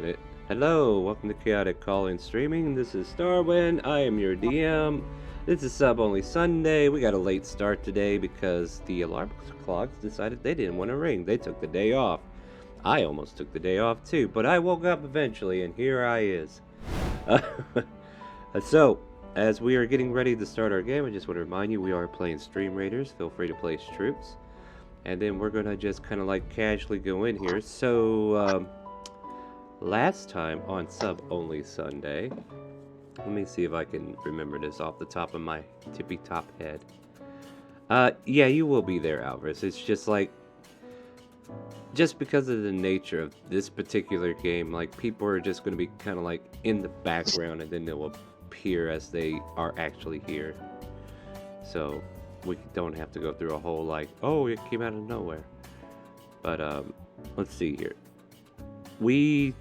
it. Hello, welcome to ChaoticCalling Streaming. This is Starwind. I am your DM. This is Sub Only Sunday. We got a late start today because the alarm clocks decided they didn't want to ring. They took the day off. I almost took the day off too, but I woke up eventually, and here I is. So, as we are getting ready to start our game, I just want to remind you we are playing Stream Raiders. Feel free to place troops. And then we're going to just kind of like casually go in here. So, last time on Sub Only Sunday, let me see if I can remember this off the top of my tippy top head. Yeah, you will be there, Alvarez. It's just like, just because of the nature of this particular game, like people are just going to be kind of like in the background and then they'll appear as they are actually here. So we don't have to go through a whole like, oh, it came out of nowhere. But let's see here. We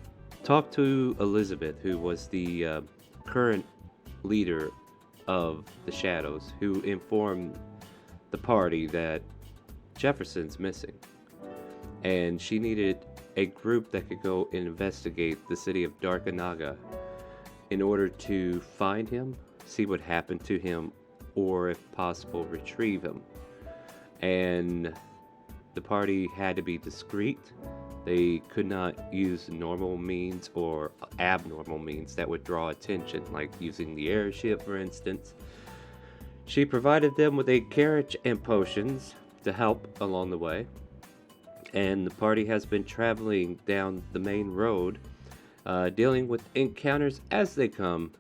talked to Elizabeth, who was the current leader of the Shadows, who informed the party that Jefferson's missing. And she needed a group that could go and investigate the city of Darkanaga in order to find him, see what happened to him, or if possible, retrieve him. And the party had to be discreet. They could not use normal means or abnormal means that would draw attention, like using the airship, for instance. She provided them with a carriage and potions to help along the way. And the party has been traveling down the main road, dealing with encounters as they come.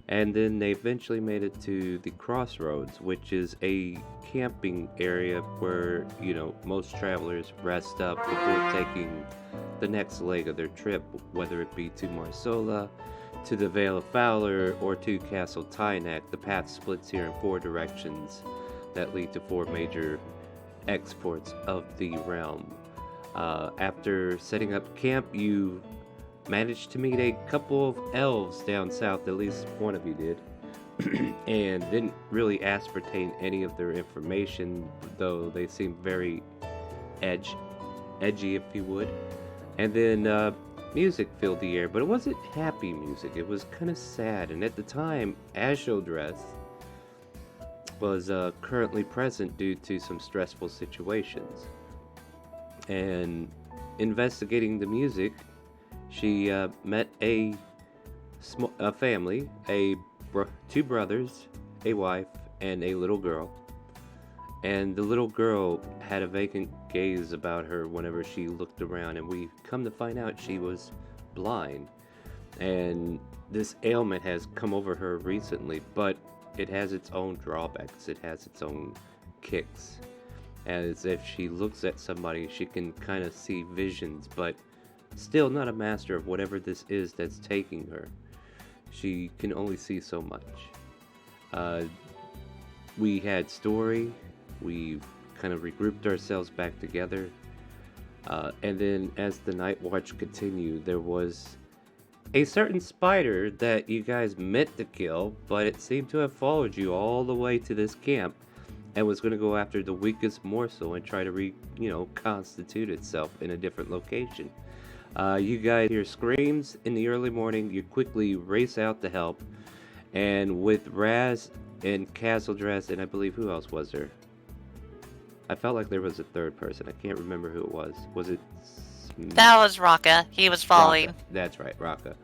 And then they eventually made it to the crossroads, which is a camping area where, you know, most travelers rest up before taking the next leg of their trip, whether it be to Marsola, to the Vale of Fowler, or to Castle Tynak. The path splits here in 4 directions that lead to 4 major exports of the realm. After setting up camp, you managed to meet a couple of elves down south, at least one of you did, and didn't really ascertain any of their information, though they seemed very edgy, if you would. And then music filled the air, but it wasn't happy music, it was kind of sad. And at the time, Ashodress was currently present due to some stressful situations. And investigating the music, she met a family, 2 brothers, a wife, and a little girl. And the little girl had a vacant gaze about her whenever she looked around, and we come to find out she was blind. And this ailment has come over her recently, but it has its own drawbacks, it has its own kicks. As if she looks at somebody, she can kind of see visions, but still not a master of whatever this is that's taking her. She can only see so much. We had story. We kind of regrouped ourselves back together. And then as the night watch continued, there was a certain spider that you guys meant to kill, but it seemed to have followed you all the way to this camp and was going to go after the weakest morsel and try to constitute itself in a different location. You guys hear screams in the early morning. You quickly race out to help, and with Raz and Castledress, and I believe who else was there? I felt like there was a third person. I can't remember who it was. Was it? That was Raka. He was following. Raka. That's right, Raka.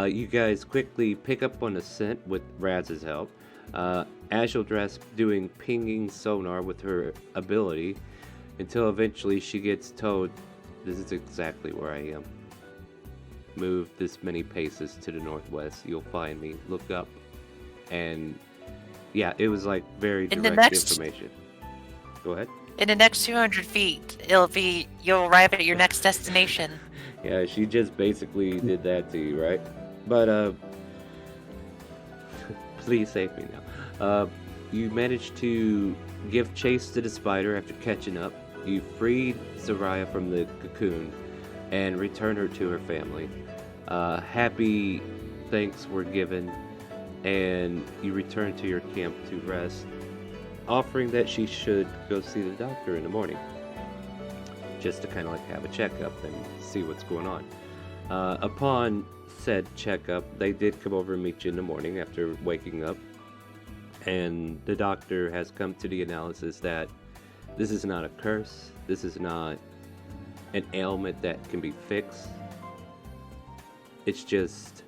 You guys quickly pick up on the scent with Raz's help. Ashodress doing pinging sonar with her ability until eventually she gets told, this is exactly where I am. Move this many paces to the northwest, you'll find me. Look up. And yeah, it was like very direct information. Go ahead. In the next 200 feet, you'll arrive at your next destination. Yeah, she just basically did that to you, right? But please save me now. You managed to give chase to the spider after catching up. You freed Soraya from the cocoon and returned her to her family. Happy thanks were given, and you returned to your camp to rest, offering that she should go see the doctor in the morning, just to kind of like have a checkup and see what's going on. Upon said checkup, they did come over and meet you in the morning after waking up, and the doctor has come to the analysis that this is not a curse, this is not an ailment that can be fixed. It's just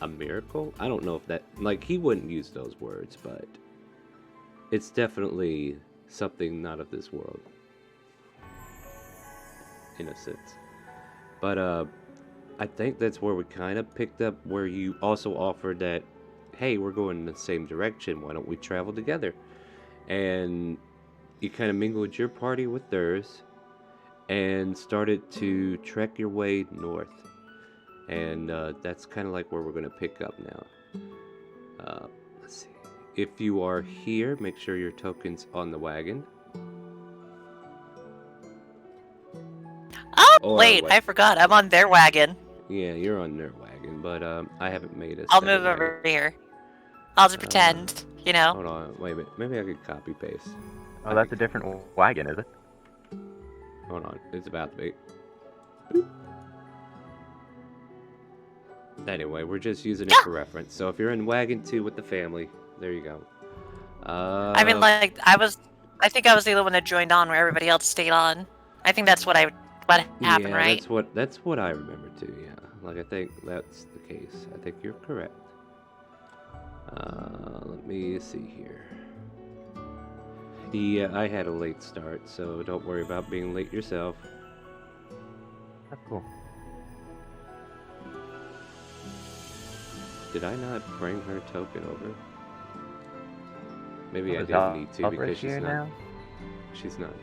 a miracle. I don't know if that, like, he wouldn't use those words, but it's definitely something not of this world, in a sense. But I think that's where we kind of picked up where you also offered that, hey, we're going in the same direction. Why don't we travel together? And you kind of mingled your party with theirs and started to trek your way north. And that's kind of like where we're going to pick up now. Let's see. If you are here, make sure your token's on the wagon. Oh, Or wait, I forgot. I'm on their wagon. Yeah, you're on their wagon, but I haven't made a I'll second move wagon. over here. I'll just pretend, you know? Hold on, wait a minute. Maybe I could copy paste. Oh, that's a different wagon, is it? Hold on, it's about to be. Anyway, we're just using it for reference. So if you're in wagon 2 with the family, there you go. I mean, like, I think I was the only one that joined on where everybody else stayed on. I think that's what happened, yeah, right? that's what I remember too. Yeah, like I think that's the case. I think you're correct. Let me see here. Yeah, I had a late start, so don't worry about being late yourself. That's cool. Did I not bring her token over? Maybe I Is didn't need to Alvarez because she's here not. now? She's not.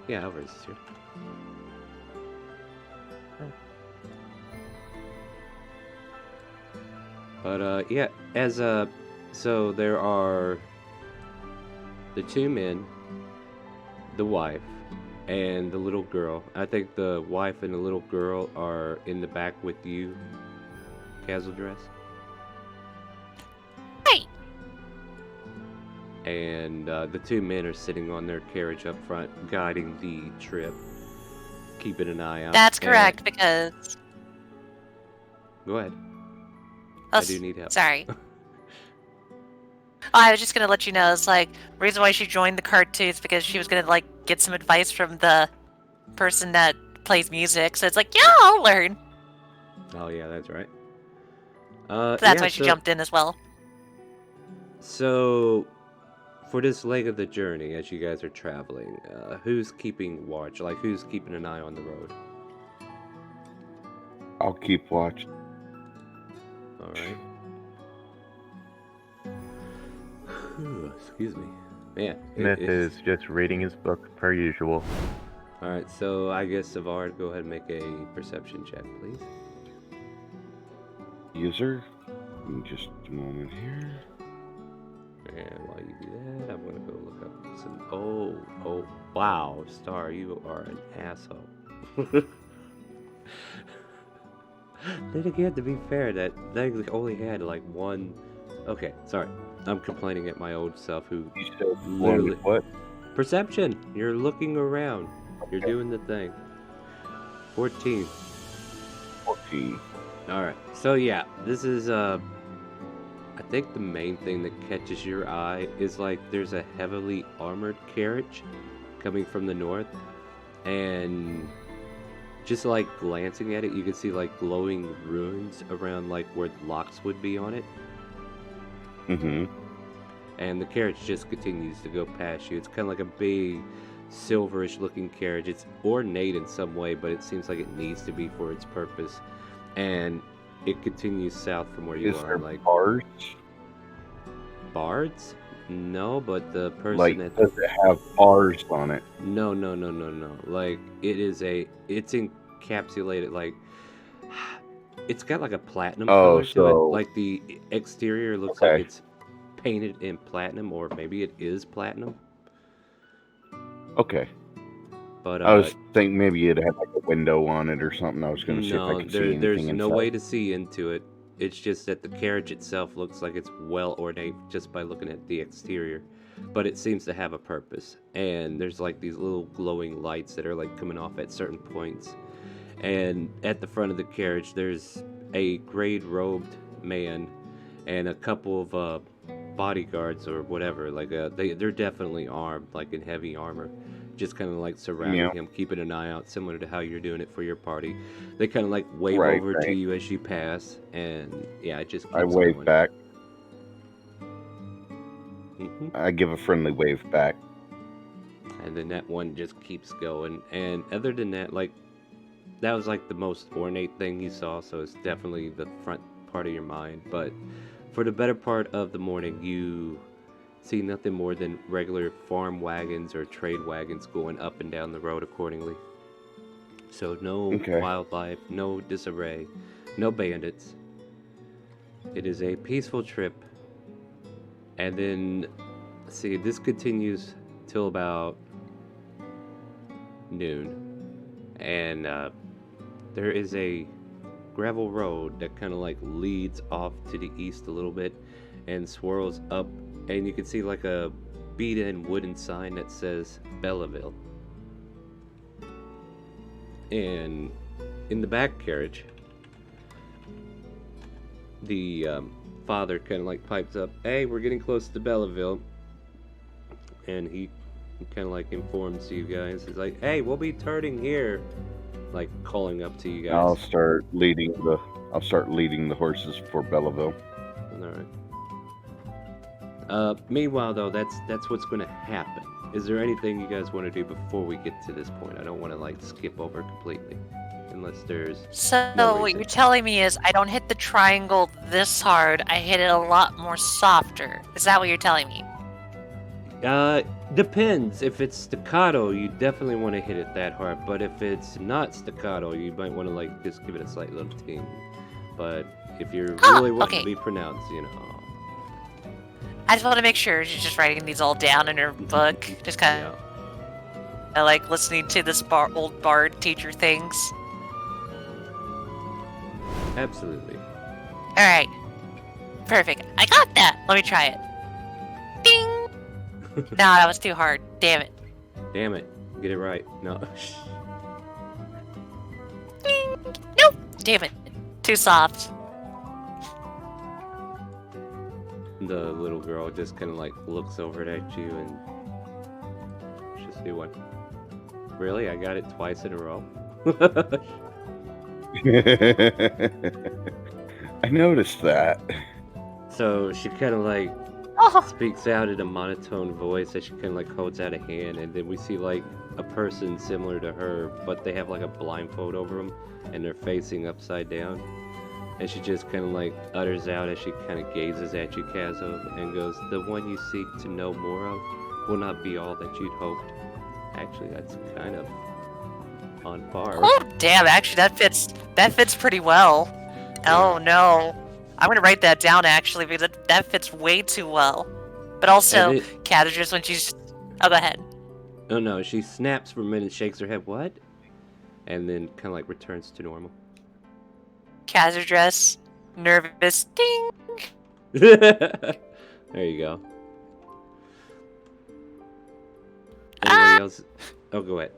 Yeah, Alvarez is here. But yeah, as so there are the 2 men, the wife, and the little girl. I think the wife and the little girl are in the back with you, casual dress. Right. And the 2 men are sitting on their carriage up front, guiding the trip, keeping an eye out. That's correct, because... Go ahead. Oh, I do need help. Sorry. I was just gonna let you know, it's like, the reason why she joined the cart too is because she was gonna, like, get some advice from the person that plays music, so it's like, yeah, I'll learn. Oh yeah, that's right. So that's why she jumped in as well. So, for this leg of the journey, as you guys are traveling, who's keeping watch? Like, who's keeping an eye on the road? I'll keep watch. All right. Excuse me. Man. Smith is just reading his book per usual. All right, so I guess Savard, go ahead and make a perception check, please. User, just a moment here. And while you do that, I'm gonna go look up some. Oh, wow, Star, you are an asshole. Then again, to be fair, that they only had like one. Okay, sorry, I'm complaining at my old self who You said literally. what? Perception. You're looking around. You're doing the thing. 14. 14. All right. So yeah, this is I think the main thing that catches your eye is like there's a heavily armored carriage coming from the north, and just like glancing at it, you can see like glowing runes around like where the locks would be on it. Mm-hmm. And the carriage just continues to go past you. It's kind of like a big silverish looking carriage. It's ornate in some way, but it seems like it needs to be for its purpose. And it continues south from where you Is are. there Like bars? bards? No, but the person Like, that does it have bars on it? no. Like it's encapsulated like it's got like a platinum color to it. Like the exterior looks like it's painted in platinum, or maybe it is platinum. Okay. But I was thinking maybe it had like a window on it or something. I was going to see if I could see anything there's inside. no way to see into it. It's just that the carriage itself looks like it's well ornate just by looking at the exterior. But it seems to have a purpose. And there's like these little glowing lights that are like coming off at certain points. And at the front of the carriage, there's a grade-robed man and a couple of bodyguards or whatever. Like they're definitely armed, like in heavy armor, just kind of like surrounding Yeah. him, keeping an eye out, similar to how you're doing it for your party. They kind of like wave Right, over to right. you as you pass, and yeah, it just keeps I wave going. back. Hmm. I give a friendly wave back. And then that one just keeps going. And other than that, like that was like the most ornate thing you saw, so it's definitely the front part of your mind. But for the better part of the morning, you see nothing more than regular farm wagons or trade wagons going up and down the road accordingly. So no Okay. wildlife, no disarray, no bandits. It is a peaceful trip. And then, let's see, this continues till about noon. And there is a gravel road that kind of like leads off to the east a little bit and swirls up, and you can see like a beat-in wooden sign that says Belleville. And in the back carriage, the father kind of like pipes up, "Hey, we're getting close to Belleville," and he kind of like informs you guys. He's like, "Hey, we'll be turning here," like calling up to you guys. I'll start leading the horses for Belleville. All right. Meanwhile, though, that's what's going to happen. Is there anything you guys want to do before we get to this point? I don't want to like skip over completely, unless there's So no what reason. you're telling me is I don't hit the triangle this hard, I hit it a lot more softer. Is that what you're telling me? Depends. If it's staccato, you definitely want to hit it that hard. But if it's not staccato, you might want to like just give it a slight little ting. But if you're really wanting okay. to be pronounced, you know. I just want to make sure she's just writing these all down in her book. Just kind of like listening to this old bard teacher things. Absolutely. Alright. Perfect. I got that. Let me try it. Ding! No, that was too hard. Damn it. Damn it. Get it right. No. Ding! Nope. Damn it. Too soft. The little girl just kind of like looks over at you and just do one. Really? I got it twice in a row? I noticed that. So she kind of like Oh. speaks out in a monotone voice as she kind of like holds out a hand, and then we see like a person similar to her, but they have like a blindfold over them and they're facing upside down. And she just kind of like utters out as she kind of gazes at you, Kazo, and goes, "The one you seek to know more of will not be all that you'd hoped." Actually, that's kind of on par. Oh, damn. Actually, that fits pretty well. Oh, no. I'm going to write that down, actually, because that fits way too well. But also, Cadridge, when she's... Oh, go ahead. Oh, no, she snaps for a minute, shakes her head, "What?" And then kind of like returns to normal. Cadridge, nervous, ding! There you go. Anybody else? Oh, go ahead.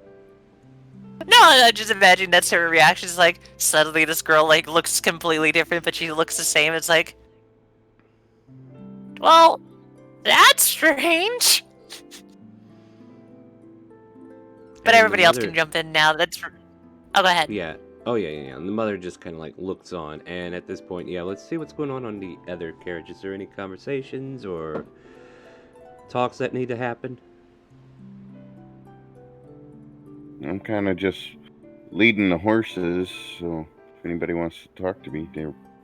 No, I just imagine that's her reaction. It's like, suddenly this girl, like, looks completely different, but she looks the same. It's like... Well, that's strange. But And everybody the else mother- can jump in now. That's... Oh, go ahead. Yeah. Oh, yeah. And the mother just kind of like looks on. And at this point, yeah, let's see what's going on the other carriage. Is there any conversations or talks that need to happen? I'm kind of just leading the horses, so if anybody wants to talk to me,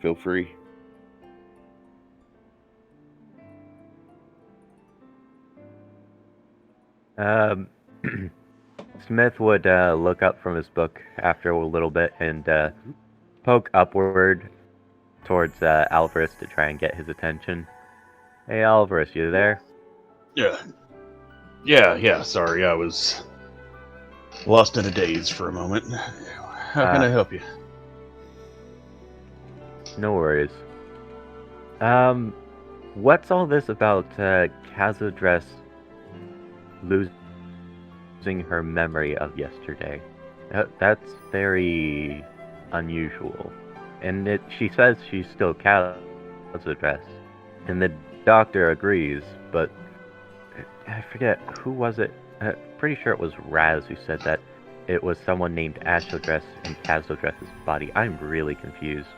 feel free. Smith would look up from his book after a little bit and poke upward towards Alvarez to try and get his attention. "Hey, Alvarez, you there?" Yeah, sorry, I was lost in a daze for a moment. How can I help you? No worries. What's all this about Kazadress losing her memory of yesterday? That's very unusual. And she says she's still Cal's address. And the doctor agrees, but I forget, who was it? Pretty sure it was Raz who said that it was someone named Ashildress in Kazildress's body. I'm really confused.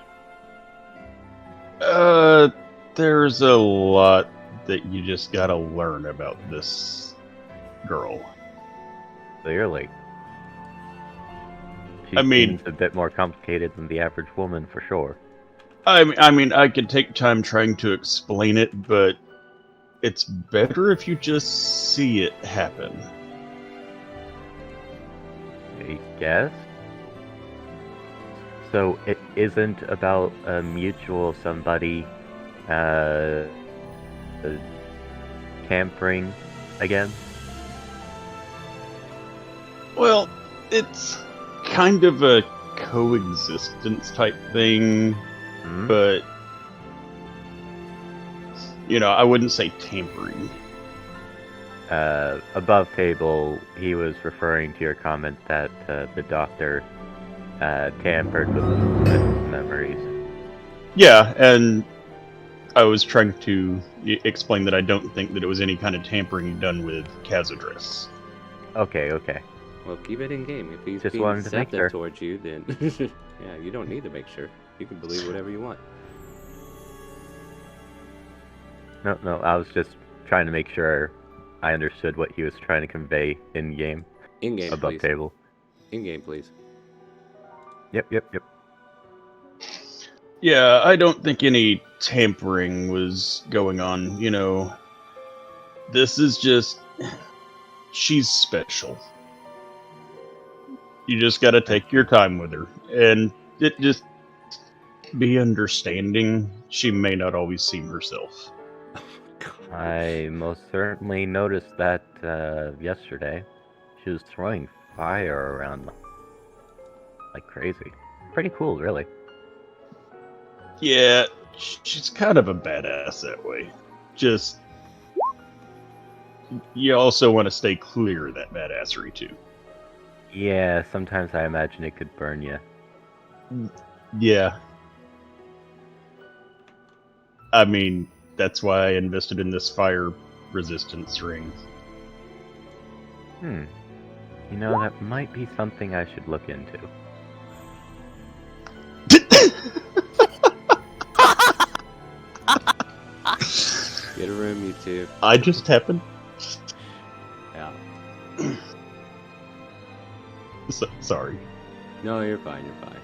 There's a lot that you just gotta learn about this girl. Clearly. She I mean, seems a bit more complicated than the average woman, for sure. I mean, I could take time trying to explain it, but it's better if you just see it happen. I guess? So it isn't about a mutual somebody tampering again? Well, it's kind of a coexistence type thing, but you know, I wouldn't say tampering. Above table, he was referring to your comment that the doctor tampered with Smith's memories. Yeah, and I was trying to explain that I don't think that it was any kind of tampering done with Kazadris. Okay. Well, keep it in game. If he's Just being wanted to make deceptive sure. towards you, then yeah, you don't need to make sure. You can believe whatever you want. No, I was just trying to make sure I understood what he was trying to convey in game. In game, Above please. table. In game, please. Yep. Yeah, I don't think any tampering was going on, you know. This is just... she's special. You just gotta take your time with her. And it just... be understanding. She may not always seem herself. I most certainly noticed that yesterday. She was throwing fire around like crazy. Pretty cool, really. Yeah, she's kind of a badass that way. Just... you also want to stay clear of that badassery, too. Yeah, sometimes I imagine it could burn you. Yeah. I mean, that's why I invested in this fire resistance ring. You know, that might be something I should look into. Get a room, you two. I just happened. Yeah. Sorry. No, you're fine. You're fine.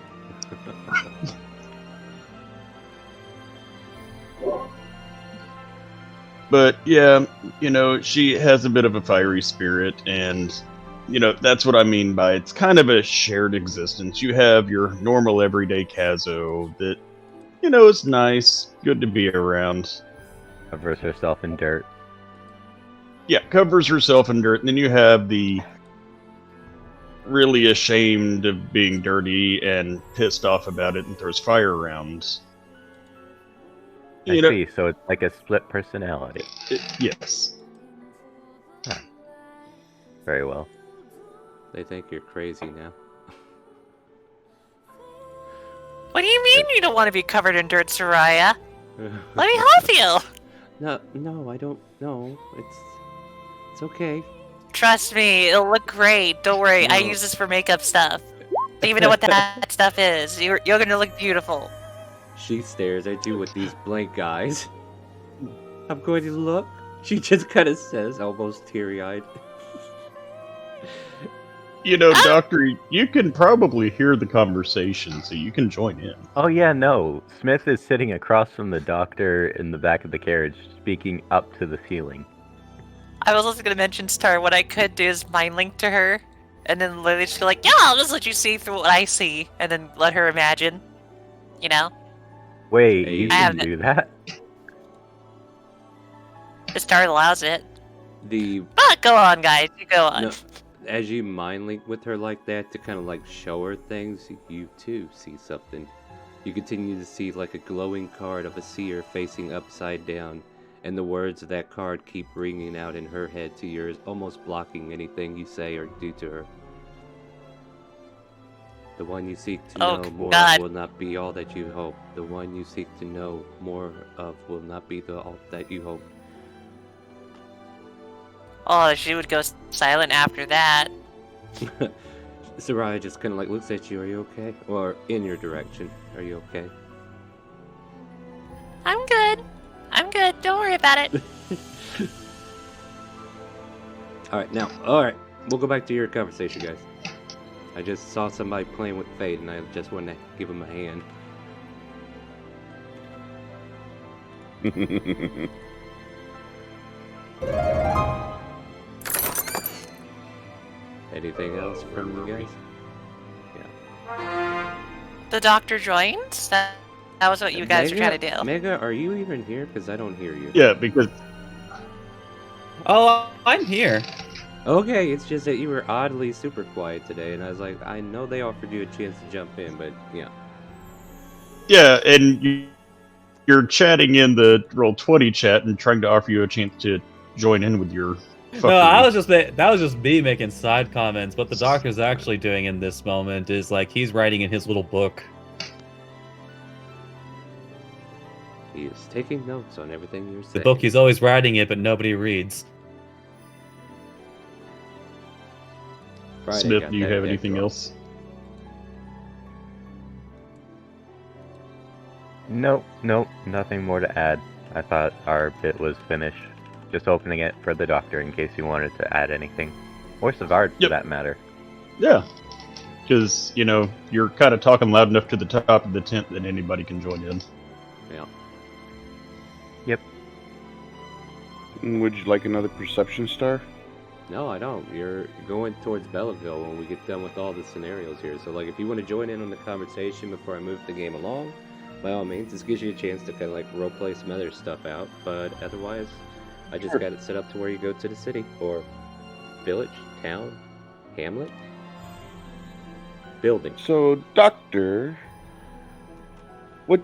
But yeah, you know, she has a bit of a fiery spirit, and you know, that's what I mean by it's kind of a shared existence. You have your normal everyday Kazo that, you know, is nice, good to be around. Covers herself in dirt. Yeah, covers herself in dirt, and then you have the really ashamed of being dirty and pissed off about it and throws fire around. I see, so it's like a split personality. Yes. Huh. Very well. They think you're crazy now. What do you mean you don't want to be covered in dirt, Soraya? Let me help you! No, I don't. No, it's okay. Trust me, it'll look great. Don't worry, I No. use this for makeup stuff. Don't even know what that stuff is. You're gonna look beautiful. She stares at you with these blank eyes. I'm going to look. She just kind of says, almost teary-eyed. You know, Doctor, you can probably hear the conversation, so you can join in. Oh yeah, no. Smith is sitting across from the doctor in the back of the carriage, speaking up to the ceiling. I was also gonna mention, Star, what I could do is mind link to her, and then literally just be like, yeah, I'll just let you see through what I see, and then let her imagine. You know? Wait, Hey, you I can haven't- do that? The Star allows it. The But go on, guys. You go on. No, as you mind link with her like that to kind of like show her things, you too see something. You continue to see like a glowing card of a seer facing upside down, and the words of that card keep ringing out in her head to yours, almost blocking anything you say or do to her. The one you seek to Oh, know more God. of will not be all that you hope. The one you seek to know more of will not be all that you hope. Oh, she would go silent after that. Soraya just kind of like looks at you. Are you okay? Or in your direction. Are you okay? I'm good. I'm good. Don't worry about it. Alright, now, alright. We'll go back to your conversation, guys. I just saw somebody playing with Fate, and I just wanted to give him a hand. Anything else from you guys? Yeah. The doctor joined? That was what you guys were trying to do. Mega, are you even here? Because I don't hear you. Yeah, because Oh, I'm here. Okay, it's just that you were oddly super quiet today, and I was like, I know they offered you a chance to jump in, but yeah. yeah, and you're chatting in the Roll20 chat and trying to offer you a chance to join in with your fuckery. No, that was just me making side comments. What the doctor's actually doing in this moment is like he's writing in his little book. He is taking notes on everything you're saying. The book he's always writing it, but nobody reads. Friday Smith, got do you that have deck anything drawn. else? Nope, nothing more to add. I thought our bit was finished. Just opening it for the doctor in case you wanted to add anything. Or Savard, for Yep. that matter. Yeah, because, you're kind of talking loud enough to the top of the tent that anybody can join in. Yeah. Yep. Would you like another perception star? No, I don't. You're going towards Belleville when we get done with all the scenarios here. So, like, if you want to join in on the conversation before I move the game along, by all means, this gives you a chance to kind of, like, roleplay some other stuff out. But otherwise, I just got it set up to where you go to the city, or village, town, hamlet, building. So, Doctor, what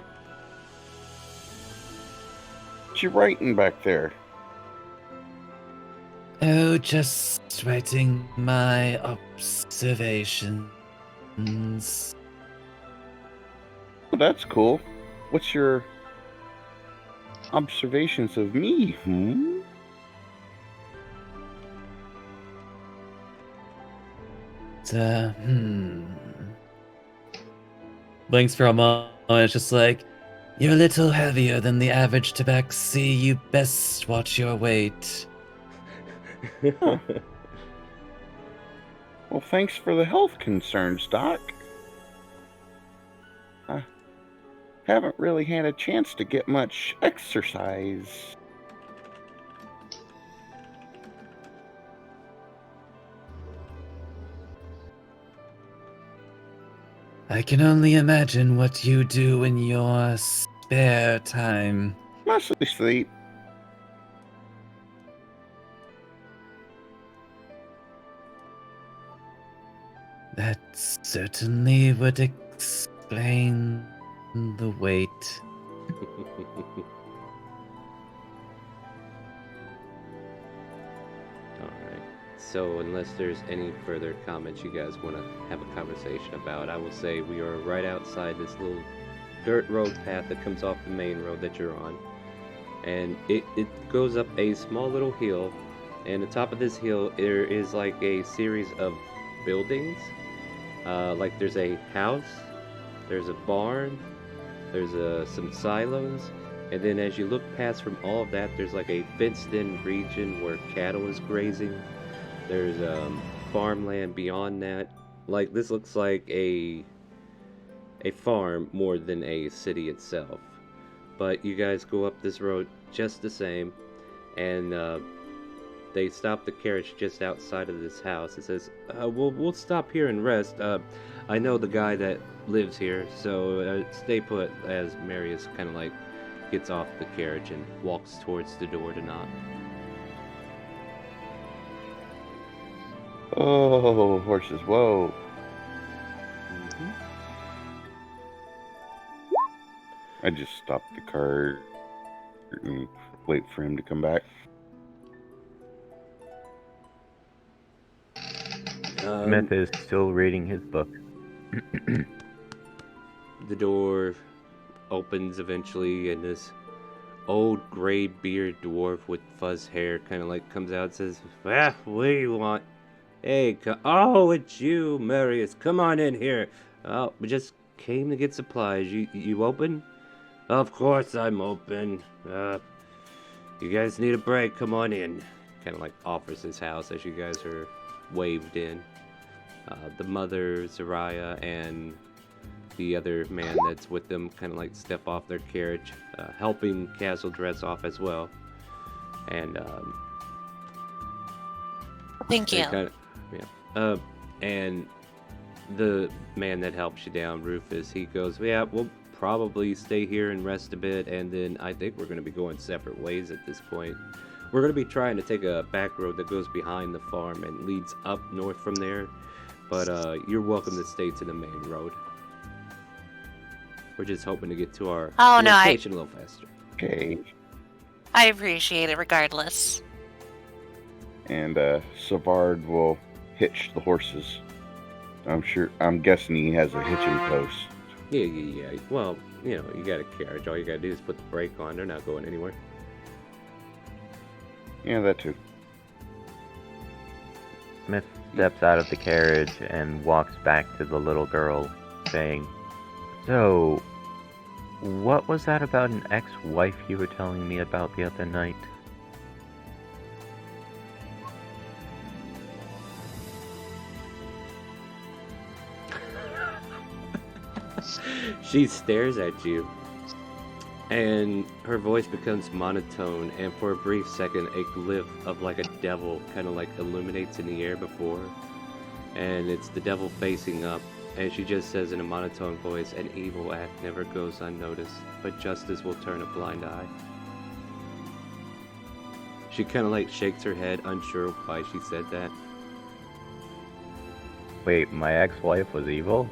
you writing back there? Oh, just writing my observations. Oh, that's cool. What's your observations of me? Blinks for a moment. It's just like, you're a little heavier than the average tabaxi. You best watch your weight. Huh. Well, thanks for the health concerns, Doc. I haven't really had a chance to get much exercise. I can only imagine what you do in your spare time. Mostly sleep. That certainly would explain the weight. Alright, so unless there's any further comments you guys want to have a conversation about, I will say we are right outside this little dirt road path that comes off the main road that you're on. And it goes up a small little hill, and the top of this hill there is like a series of buildings. Like there's a house, there's a barn, there's some silos, and then as you look past from all of that, there's like a fenced-in region where cattle is grazing. There's farmland beyond that. Like this looks like a farm more than a city itself. But you guys go up this road just the same, and they stop the carriage just outside of this house. It says, we'll stop here and rest. I know the guy that lives here, so stay put," as Marius kind of like gets off the carriage and walks towards the door to knock. Oh, horses, whoa. I just stopped the car and wait for him to come back. Smith is still reading his book. The door opens eventually, and this old gray beard dwarf with fuzz hair kind of like comes out and says, "Ah, what do you want? Hey, oh, it's you, Marius. Come on in here. Oh, we just came to get supplies. You open? Of course I'm open. You guys need a break? Come on in." Kind of like offers his house as you guys are waved in. The mother, Zariah, and the other man that's with them kind of like step off their carriage, helping Castle dress off as well. And Thank you. and the man that helps you down, Rufus, he goes, "Yeah, we'll probably stay here and rest a bit, and then I think we're going to be going separate ways at this point. We're going to be trying to take a back road that goes behind the farm and leads up north from there, but you're welcome to stay to the main road. We're just hoping to get to our location a little faster." Okay. I appreciate it regardless. And Savard will hitch the horses. I'm guessing he has a hitching post. Yeah. Well, you got a carriage. All you got to do is put the brake on. They're not going anywhere. Yeah, that too. Smith steps out of the carriage and walks back to the little girl, saying, "So, what was that about an ex-wife you were telling me about the other night?" She stares at you, and her voice becomes monotone, and for a brief second, a glyph of like a devil kind of like illuminates in the air before her, and it's the devil facing up, and she just says in a monotone voice, "An evil act never goes unnoticed, but justice will turn a blind eye." She kind of like shakes her head, unsure why she said that. Wait, my ex-wife was evil?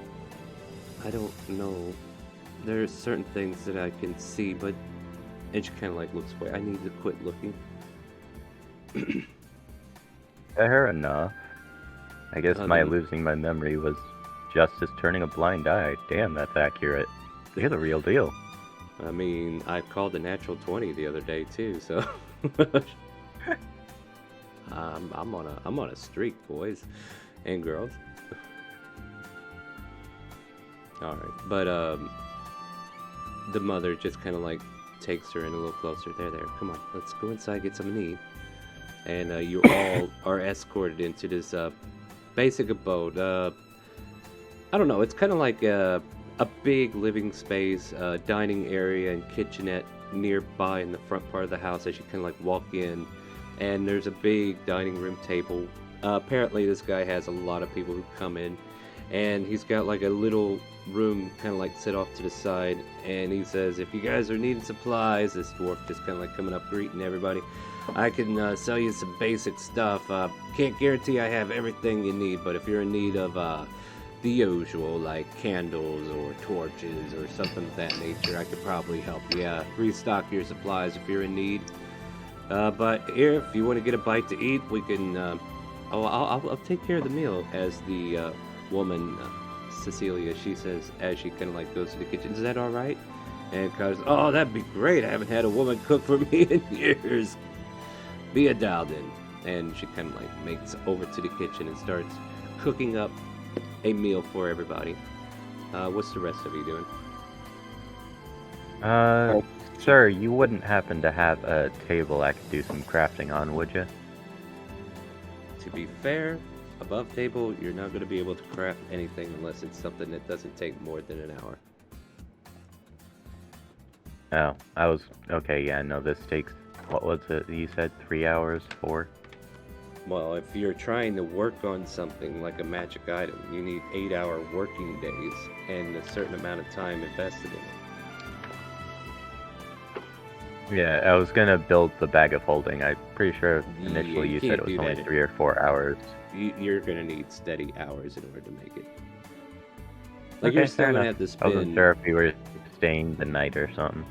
I don't know. There's certain things that I can see, but... And she kind of like looks away. I need to quit looking. Fair enough. I guess my then- losing my memory was justice turning a blind eye. Damn, that's accurate. You're the real deal. I mean, I called a natural 20 the other day too, so... I'm on a streak, boys and girls. All right, but the mother just kind of like takes her in a little closer. There, come on, let's go inside, get something to eat. And you all are escorted into this basic abode. I don't know, it's kind of like a big living space, dining area and kitchenette nearby in the front part of the house as you kind of like walk in. And there's a big dining room table. Apparently this guy has a lot of people who come in, and he's got like a little room kind of like set off to the side, and he says, "If you guys are needing supplies," this dwarf just kind of like coming up greeting everybody, "I can sell you some basic stuff. Can't guarantee I have everything you need, but if you're in need of the usual, like candles or torches or something of that nature, I could probably help you restock your supplies if you're in need. But here, if you want to get a bite to eat, we can I'll take care of the meal," as the woman Cecilia, she says, as she kind of like goes to the kitchen. "Is that all right?" And Carter's, "Oh, that'd be great. I haven't had a woman cook for me in years. Be a dialed in." And she kind of like makes over to the kitchen and starts cooking up a meal for everybody. What's the rest of you doing? Sir, you wouldn't happen to have a table I could do some crafting on, would you? To be fair, above table, you're not going to be able to craft anything unless it's something that doesn't take more than an hour. Oh, okay, yeah, no, this takes, what was it, you said 3 hours, 4? Well, if you're trying to work on something like a magic item, you need 8-hour working days and a certain amount of time invested in it. Yeah, I was gonna build the bag of holding. I'm pretty sure initially you you said can't it was do only that. 3 or 4 hours. You're going to need steady hours in order to make it. Like, Okay, you're still fair going to enough. have to I wasn't spend... sure if you were staying the night or something.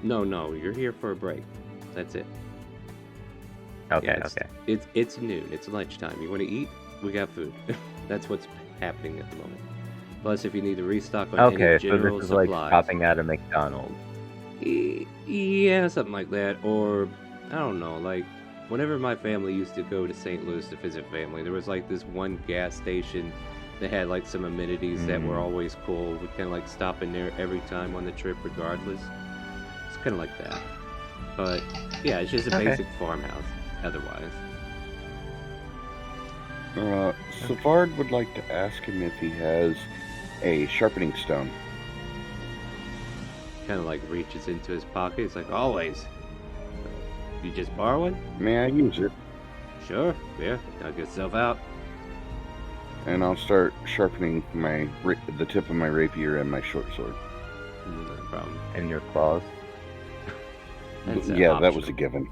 No, you're here for a break. That's it. Okay, Yeah, okay. It's noon. It's lunchtime. You want to eat? We got food. That's what's happening at the moment. Plus, if you need to restock on Okay, any so general this is like supplies, shopping at a McDonald's. yeah, something like that. Or I don't know, like whenever my family used to go to St. Louis to visit family, there was like this one gas station that had like some amenities that were always cool. We kind of like stop in there every time on the trip, regardless. It's kind of like that. But yeah, it's just a basic farmhouse. Otherwise, Savard would like to ask him if he has a sharpening stone. kind of like reaches into his pocket. It's like always. You just borrow one? May I use it? Sure. Yeah. Knock yourself out. And I'll start sharpening the tip of my rapier and my short sword. No problem. And your claws. Yeah, that was a given.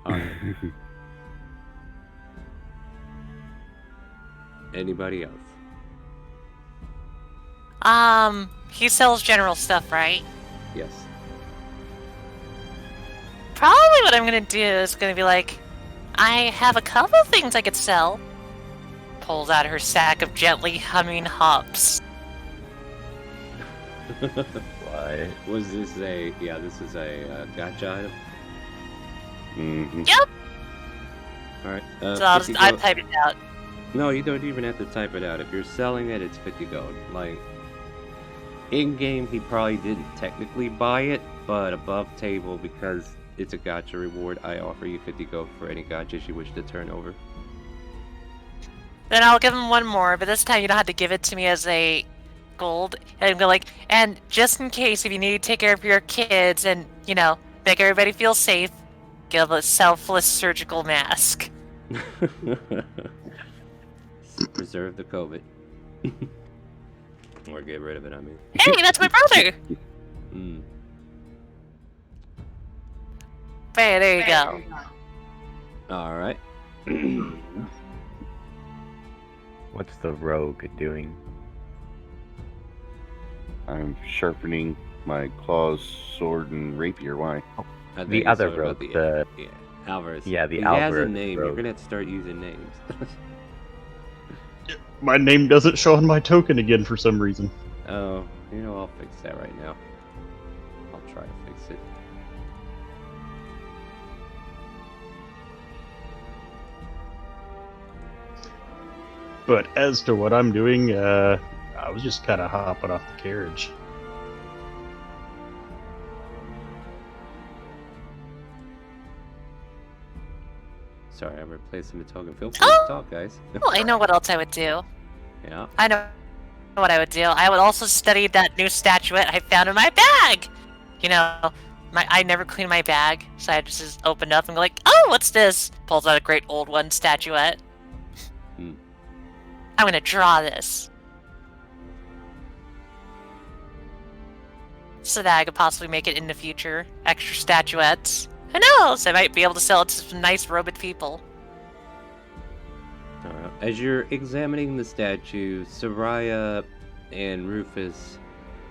Alright. Anybody else? He sells general stuff, right? Yes. Probably what I'm gonna do is gonna be like, I have a couple things I could sell. Pulls out her sack of gently humming hops. Why? Was this a... Yeah, this is a gotcha item? Mm-hmm. Yep. Alright. So I type it out. No, you don't even have to type it out. If you're selling it, it's 50 gold. Like, in-game, he probably didn't technically buy it, but above table, because it's a gotcha reward, I offer you 50 gold for any gotchas you wish to turn over. Then I'll give him one more, but this time you don't have to give it to me as a gold. And go like, and just in case if you need to take care of your kids and, you know, make everybody feel safe, give a selfless surgical mask. Preserve the COVID. Or get rid of it, I mean. Hey, that's my brother! Hey, there you go. Alright. What's the rogue doing? I'm sharpening my claws, sword, and rapier. Why? I think The it's other all about rogue, the... Yeah, Alvarez. Yeah, the he Alvarez has a name. You're rogue. gonna have to start using names. My name doesn't show on my token again for some reason. Oh, you know, I'll fix that right now. I'll try to fix it. But as to what I'm doing, I was just kind of hopping off the carriage. Sorry, I'm replacing the token. Feel free to talk, guys. Well, I know what else I would do. Yeah. I know what I would do. I would also study that new statuette I found in my bag. You know, I never clean my bag, so I just opened up and go like, oh, what's this? Pulls out a great old one statuette. I'm gonna draw this. So that I could possibly make it in the future. Extra statuettes. Who knows? I might be able to sell it to some nice robot people. As you're examining the statue, Soraya and Rufus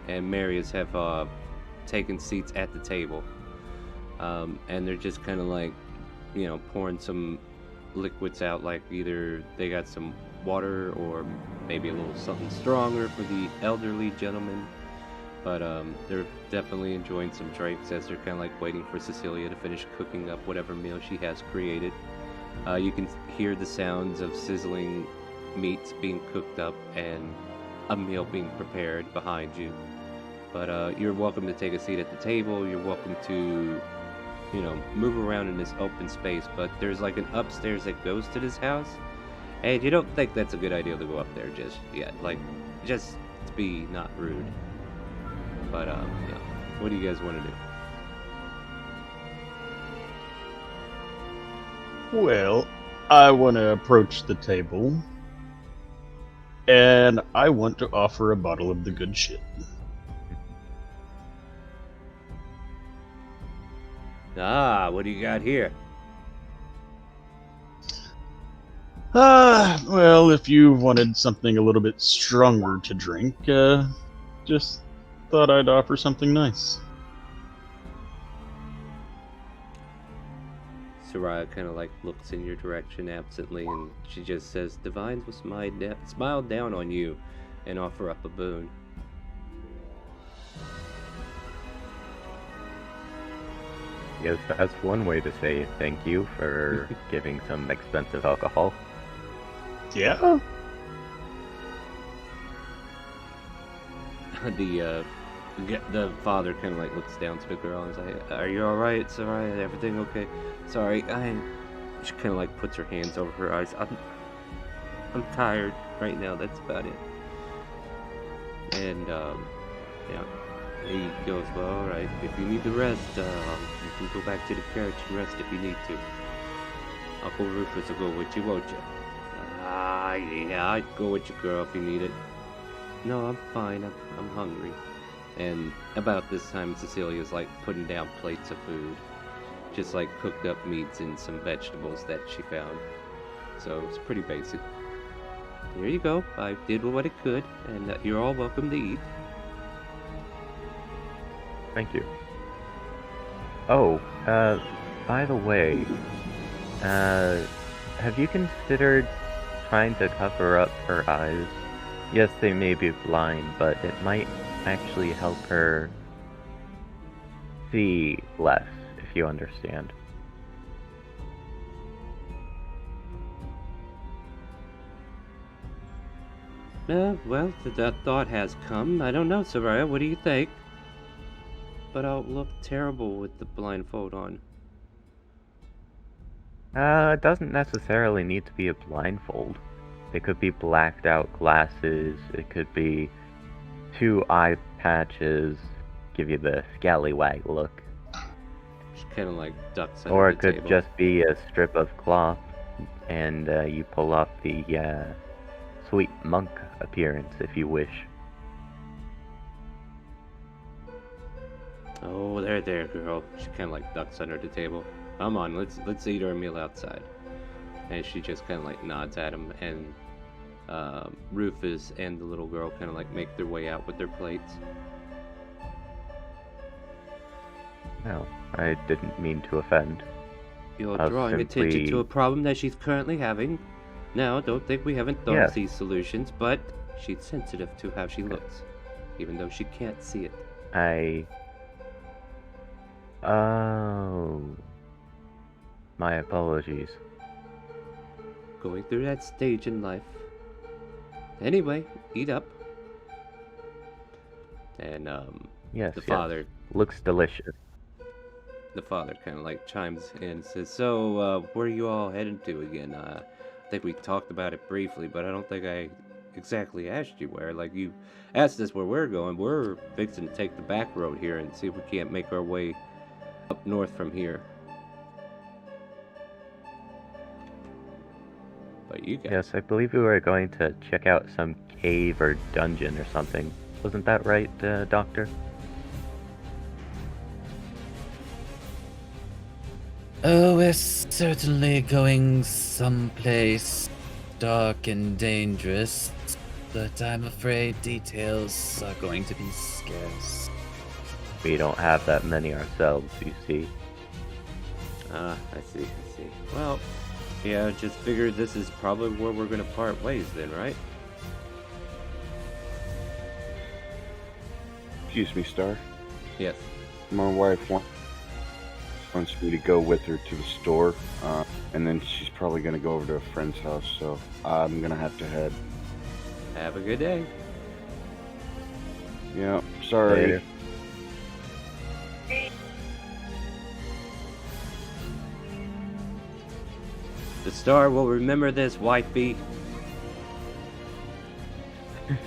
and Marius have taken seats at the table. And they're just kind of like, you know, pouring some liquids out, like either they got some water or maybe a little something stronger for the elderly gentleman. But they're definitely enjoying some drinks as they're kind of like waiting for Cecilia to finish cooking up whatever meal she has created. You can hear the sounds of sizzling meats being cooked up and a meal being prepared behind you. But you're welcome to take a seat at the table. You're welcome to, you know, move around in this open space. But there's like an upstairs that goes to this house. And you don't think that's a good idea to go up there just yet. Like, just to be not rude. But, yeah. What do you guys want to do? Well, I want to approach the table, and I want to offer a bottle of the good shit. Ah, what do you got here? Well, if you wanted something a little bit stronger to drink, just thought I'd offer something nice. Soraya kind of like looks in your direction absently, and she just says, "Divines will smile down on you and offer up a boon." Yes, that's one way to say thank you for giving some expensive alcohol. Yeah. The father kind of like looks down to the girl and is like, "Are you all right, Soraya? Everything okay? Sorry, She kind of like puts her hands over her eyes. I'm tired right now. That's about it." And yeah, he goes, "Well, all right. If you need to rest, you can go back to the carriage and rest if you need to. Uncle Rufus will go with you, won't you?" Yeah, I'd go with you, girl, if you need it." "No, I'm fine. I'm hungry." And about this time, Cecilia's like putting down plates of food, just like cooked up meats and some vegetables that she found. So it's pretty basic. "Here you go. I did what I could, and you're all welcome to eat." Thank you. Oh, by the way, have you considered trying to cover up her eyes? Yes, they may be blind, but it might actually help her see less, if you understand. Well, that thought has come. I don't know, Soraya. What do you think? But I'll look terrible with the blindfold on. It doesn't necessarily need to be a blindfold. It could be blacked out glasses, it could be 2 eye patches, give you the scallywag look. She kind of like ducks under Or the it could table. just be a strip of cloth, and you pull off the sweet monk appearance if you wish. "Oh, there, girl." She kind of like ducks under the table. "Come on, let's eat our meal outside." And she just kind of like nods at him, and Rufus and the little girl kind of like make their way out with their plates. No, I didn't mean to offend. "You're I'll drawing attention to simply- a problem that she's currently having. Now, don't think we haven't thought Yes. of these solutions, but she's sensitive to how she looks, even though she can't see it." Oh. My apologies. Going through that stage in life. Anyway, eat up. And Yes, the yes. father Looks delicious. kind of like chimes in and says, "So, where are you all heading to again? I think we talked about it briefly, but I don't think I exactly asked you where. Like, you asked us where we're going. We're fixing to take the back road here and see if we can't make our way up north from here." But you guys... Yes, I believe we were going to check out some cave or dungeon or something. Wasn't that right, Doctor? Oh, we're certainly going someplace dark and dangerous, but I'm afraid details are going to be scarce. We don't have that many ourselves, you see. I see. Well, yeah, just figured this is probably where we're gonna part ways then, right? Excuse me, Star. Yes. My wife wants me to go with her to the store, and then she's probably going to go over to a friend's house, so I'm going to have to head. Have a good day. Yeah, sorry. Later. The star will remember this, wifey.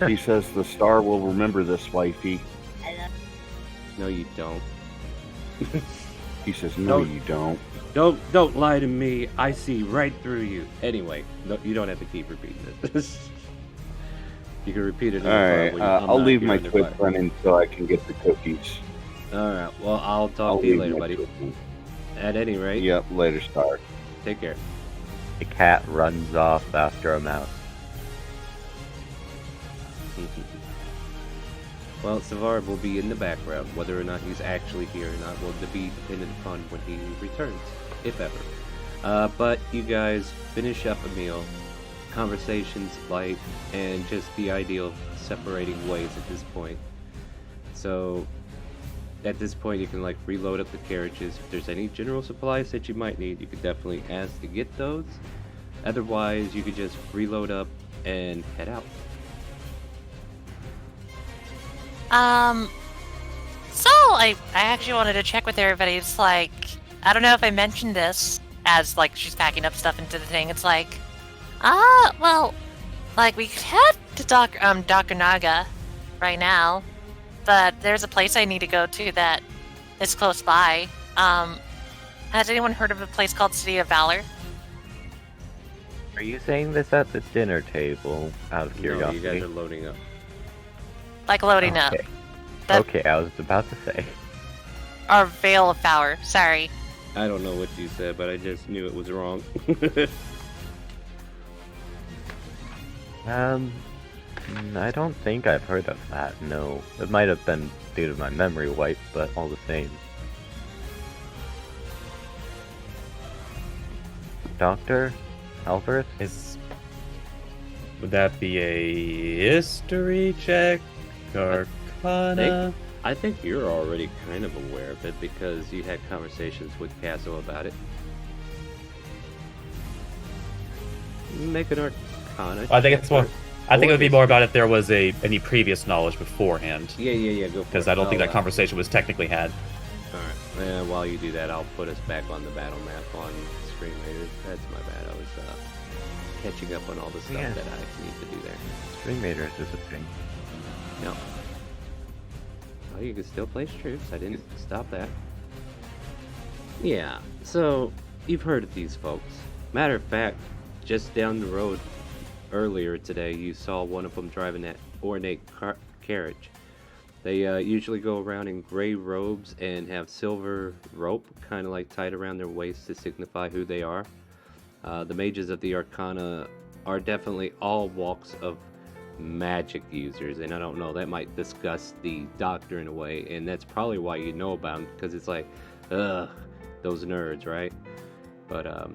He says the star will remember this, wifey. No, you don't. He says, no, Don't- you don't. Don't lie to me. I see right through you. Anyway, no, you don't have to keep repeating this. You can repeat it. Alright, I'll leave my Twitch running so I can get the cookies. Alright, well, I'll talk I'll to you leave later, my buddy. Twitch running. At any rate, Yep, later, Star. take care. The cat runs off after a mouse. Well, Savard will be in the background. Whether or not he's actually here or not will be dependent upon when he returns, if ever. But you guys finish up a meal, conversations light, and just the idea of separating ways at this point. So at this point you can like reload up the carriages. If there's any general supplies that you might need, you could definitely ask to get those. Otherwise, you could just reload up and head out. So I actually wanted to check with everybody. It's like, I don't know if I mentioned this as like she's packing up stuff into the thing. It's like, well, like we could head to Dr. Naga right now, but there's a place I need to go to that is close by. Has anyone heard of a place called City of Valor? Are you saying this at the dinner table, out of No, curiosity? you guys are loading up. Like loading up. Okay. That- Okay, I was about to say. Or Veil of Power, sorry. I don't know what you said, but I just knew it was wrong. I don't think I've heard of that, no. It might have been due to my memory wipe, but all the same. Doctor? Alvarez? Would that be a history check? Arcana? I think you're already kind of aware of it because you had conversations with Casso about it. Make an Arcana. I think it's more. check. I think it would be Or more about if there was any previous knowledge beforehand, Yeah, go for it. because I don't think that I'll, conversation was technically had. Alright, and while you do that, I'll put us back on the battle map on Screen Raiders. That's my bad. I was catching up on all the stuff Yeah. that I need to do there. Stream Raiders is a thing. No. Oh, you can still place troops. I didn't stop that. Yeah, so you've heard of these folks. Matter of fact, just down the road earlier today, you saw one of them driving that ornate carriage. They usually go around in gray robes and have silver rope kind of like tied around their waist to signify who they are. The mages of the Arcana are definitely all walks of magic users, and I don't know, that might disgust the doctor in a way, and that's probably why you know about them, because it's like, ugh, those nerds, right? But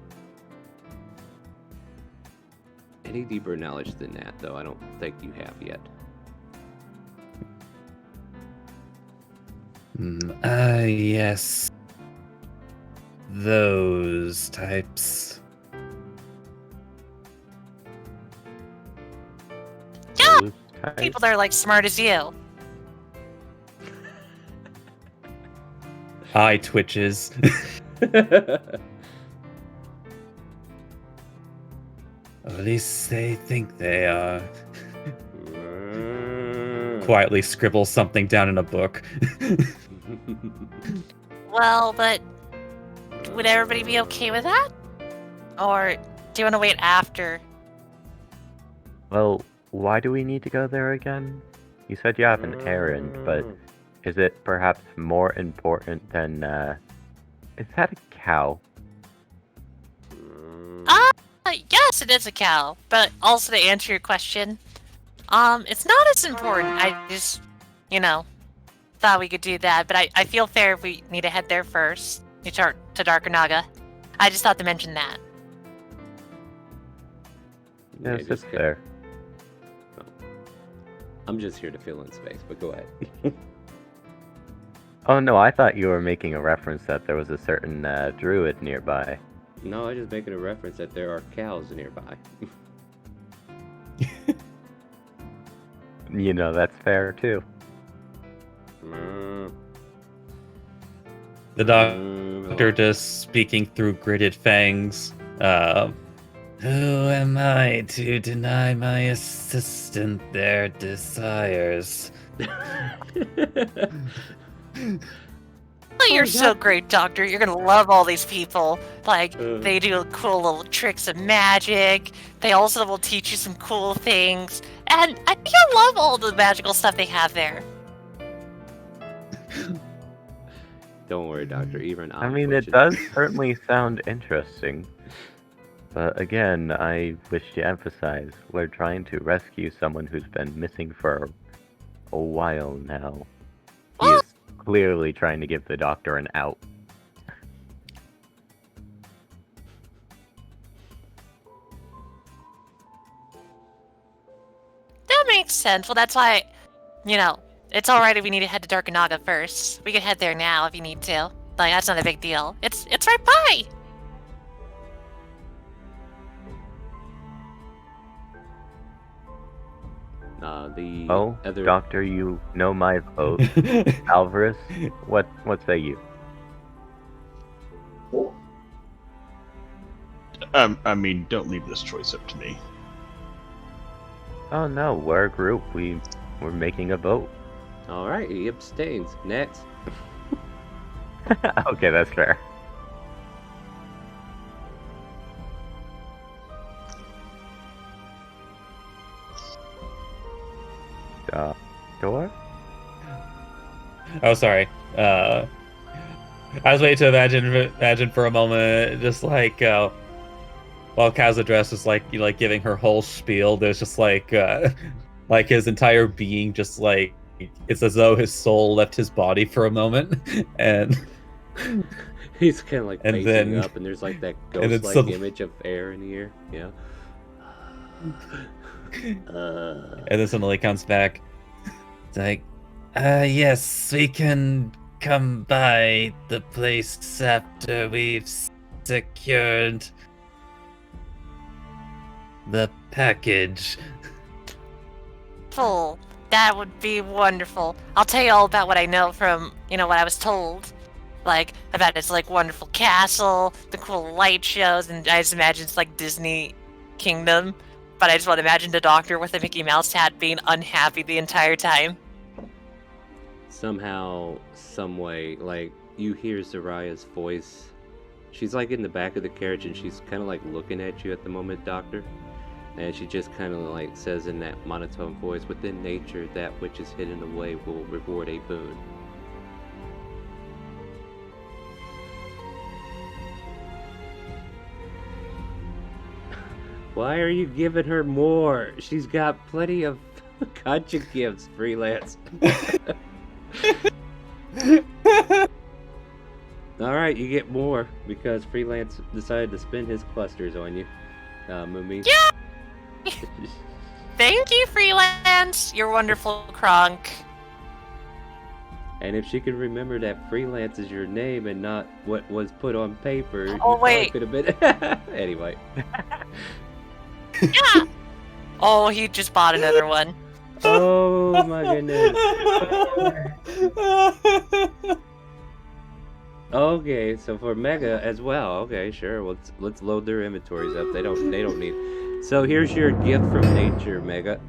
any deeper knowledge than that, though, I don't think you have yet. Yes. Those types. Yeah, Those types? people that are like smart as you. Eye twitches. At least they think they are. Quietly scribble something down in a book. Well, but would everybody be okay with that? Or do you want to wait after? Well, why do we need to go there again? You said you have an errand, but is it perhaps more important than, is that a cow? Yes, it is a cow. But also to answer your question, it's not as important. I just, thought we could do that. But I feel fair if we need to head there first. To Darkanaga. I just thought to mention that. Yes, just it's get- fair. I'm just here to fill in space, but go ahead. Oh no, I thought you were making a reference that there was a certain druid nearby. No, I'm just making a reference that there are cows nearby. You know, that's fair too. The doctor just speaking through gritted fangs. Who am I to deny my assistant their desires? Oh, you're so great, Doctor. You're gonna love all these people. Like, Uh. they do cool little tricks of magic. They also will teach you some cool things. And I think you'll love all the magical stuff they have there. Don't worry, Doctor. Even I mean, it does certainly sound interesting. But again, I wish to emphasize, we're trying to rescue someone who's been missing for a while now. He is clearly trying to give the doctor an out. makes sense. Well, that's why, it's alright if we need to head to Darkanaga first. We can head there now if you need to. Like, that's not a big deal. It's right by! The Oh, other... Doctor, you know my vote. Alvarez, what say you? I mean, don't leave this choice up to me. Oh no, we're a group. We're making a vote. Alright, he abstains. Next. Okay, that's fair. Door? Oh, sorry. I was waiting to imagine for a moment, just like while Kazadress is like giving her whole spiel. There's just like his entire being, just like it's as though his soul left his body for a moment, and he's kind of like and facing then, up, and there's like that and ghost-like image of air in the air. Yeah. And then suddenly comes back. It's like, yes, we can come by the place after we've secured the package. Full. That would be wonderful. I'll tell you all about what I know from, what I was told. Like, about its, wonderful castle, the cool light shows, and I just imagine it's like Disney Kingdom. But I just want to imagine the doctor with a Mickey Mouse hat being unhappy the entire time. Somehow, someway, you hear Zariah's voice. She's in the back of the carriage, and she's kind of looking at you at the moment, Doctor. And she just kind of says in that monotone voice, within nature, that which is hidden away will reward a boon. Why are you giving her more? She's got plenty of gotcha gifts, Freelance. Alright, you get more, because Freelance decided to spin his clusters on you, Mumi. Yeah! Thank you, Freelance! You're wonderful, Kronk. And if she could remember that Freelance is your name and not what was put on paper, oh, wait. could have been... Anyway. Yeah! Oh, he just bought another one. Oh my goodness. Okay, so for Mega as well. Okay, sure. Let's load their inventories up. They don't need. So here's your gift from nature, Mega.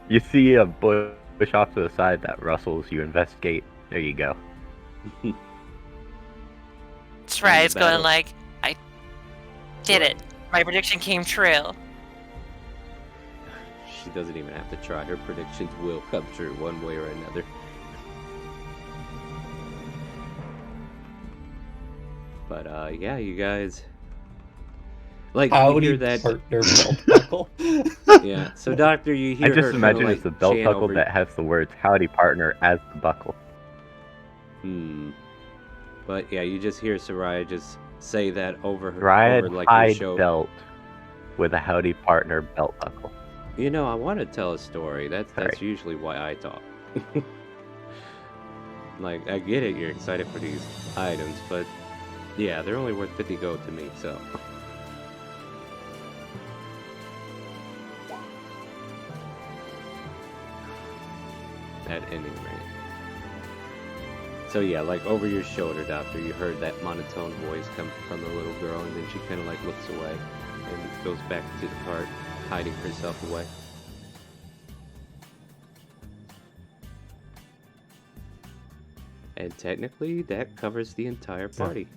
You see a bush off to the side that rustles. You investigate. There you go. That's right. It's going I did it. My prediction came true. She doesn't even have to try. Her predictions will come true one way or another. But yeah, you guys you hear that partner belt buckle. Yeah. So Doctor, you hear I just her imagine kinda, it's a belt buckle that has the words "Howdy Partner" as the buckle. But yeah, you just hear Soraya just say that over her Riot her show belt with a "Howdy Partner" belt buckle. I want to tell a story. That's usually why I talk. I get it, you're excited for these items, but yeah, they're only worth 50 gold to me, so. At any rate. So yeah, over your shoulder, Doctor, you heard that monotone voice come from the little girl, and then she kind of looks away and goes back to the cart, hiding herself away. And technically, that covers the entire party.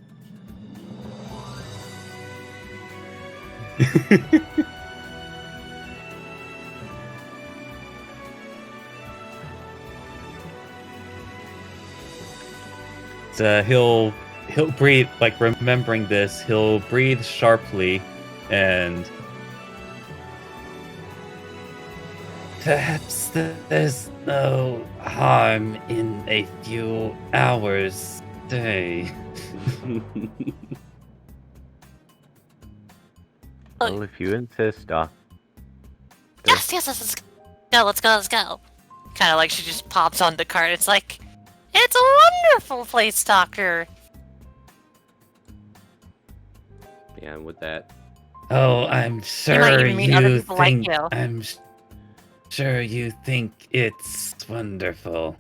He'll breathe, remembering this, he'll breathe sharply, and perhaps there's no harm in a few hours stay. Well, if you insist, Doc. Yes, let's go, let's go. Kind of like she just pops on the cart. It's like, it's a wonderful place, Doctor. Yeah, and with that, Oh, I'm might sure even meet other you people like think. you. I'm sure you think it's wonderful.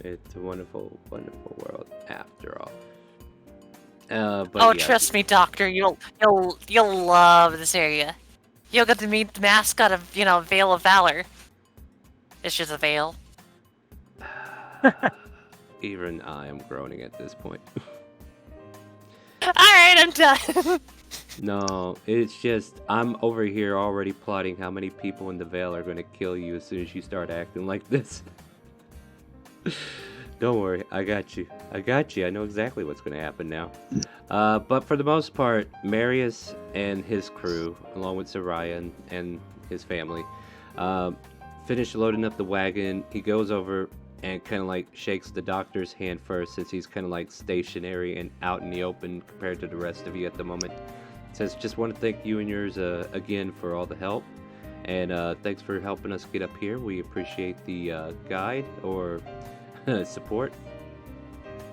it's a wonderful, wonderful world after all. But Oh, yeah, trust me, Doctor. You'll love this area. You'll get to meet the mascot of, Veil of Valor. It's just a veil. even I am groaning at this point. Alright, I'm done. No, it's just I'm over here already plotting how many people in the Vale are going to kill you as soon as you start acting like this. Don't worry, I got you. I know exactly what's going to happen now. But for the most part, Marius and his crew, along with Soraya and his family, finish loading up the wagon. He goes over and kind of like shakes the doctor's hand first, since he's kind of like stationary and out in the open compared to the rest of you at the moment. Says, just want to thank you and yours again for all the help, and thanks for helping us get up here. We appreciate the guide or support.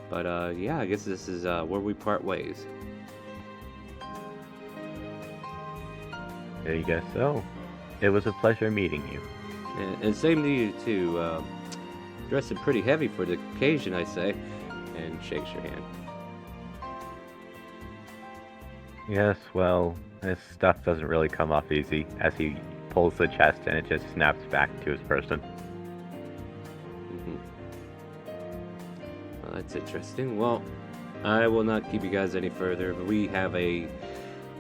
But yeah, I guess this is where we part ways. I guess so. It was a pleasure meeting you. And same to you too. Dressing pretty heavy for the occasion, I say, and shakes your hand. Yes, well, this stuff doesn't really come off easy, as he pulls the chest and it just snaps back to his person. Well, that's interesting. Well, I will not keep you guys any further. We have a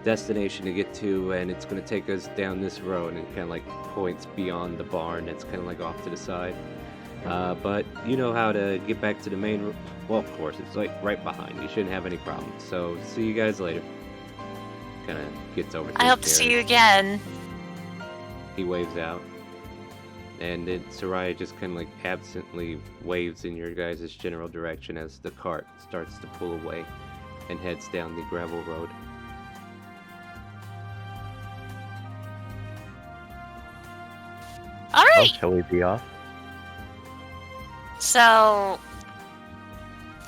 destination to get to, and it's going to take us down this road, and it kind of like points beyond the barn. It's kind of like off to the side. But you know how to get back to the main road. Well, of course, it's like right behind. You shouldn't have any problems. So, see you guys later. Kind of gets over to I hope to see you again. He waves out. And then Soraya just kind of like absently waves in your guys' general direction as the cart starts to pull away and heads down the gravel road. Well, Alright, shall we be off? so...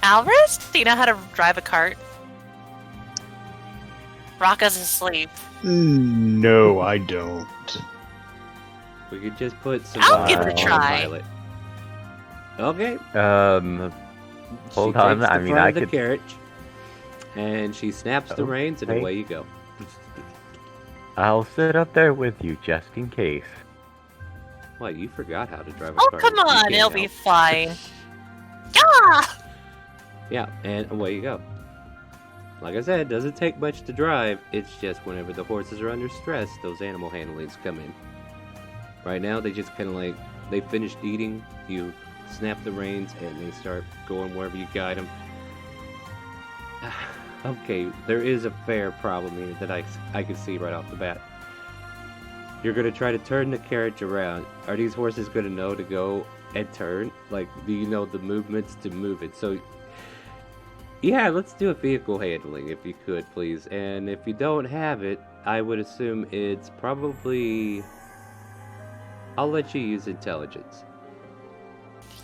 Alvarez, do you know how to drive a cart? Rocco's asleep. No, I don't. We could just put some I'll give it a on try. pilot. Okay. Hold She on, takes the I mean, front I of the could... carriage, and she snaps the reins, and Okay. away you go. I'll sit up there with you, just in case. What, you forgot how to drive a Oh, car. come You on, can't it'll be help. fine. Yeah! Yeah, and away you go. Like I said, it doesn't take much to drive. It's just whenever the horses are under stress, those animal handlings come in. Right now, they just kind of like, they finished eating, you snap the reins, and they start going wherever you guide them. Okay, there is a fair problem here that I can see right off the bat. You're going to try to turn the carriage around. Are these horses going to know to go and turn? Like, do you know the movements to move it? So, yeah, let's do a vehicle handling if you could, please. And if you don't have it, I would assume it's probably... I'll let you use intelligence.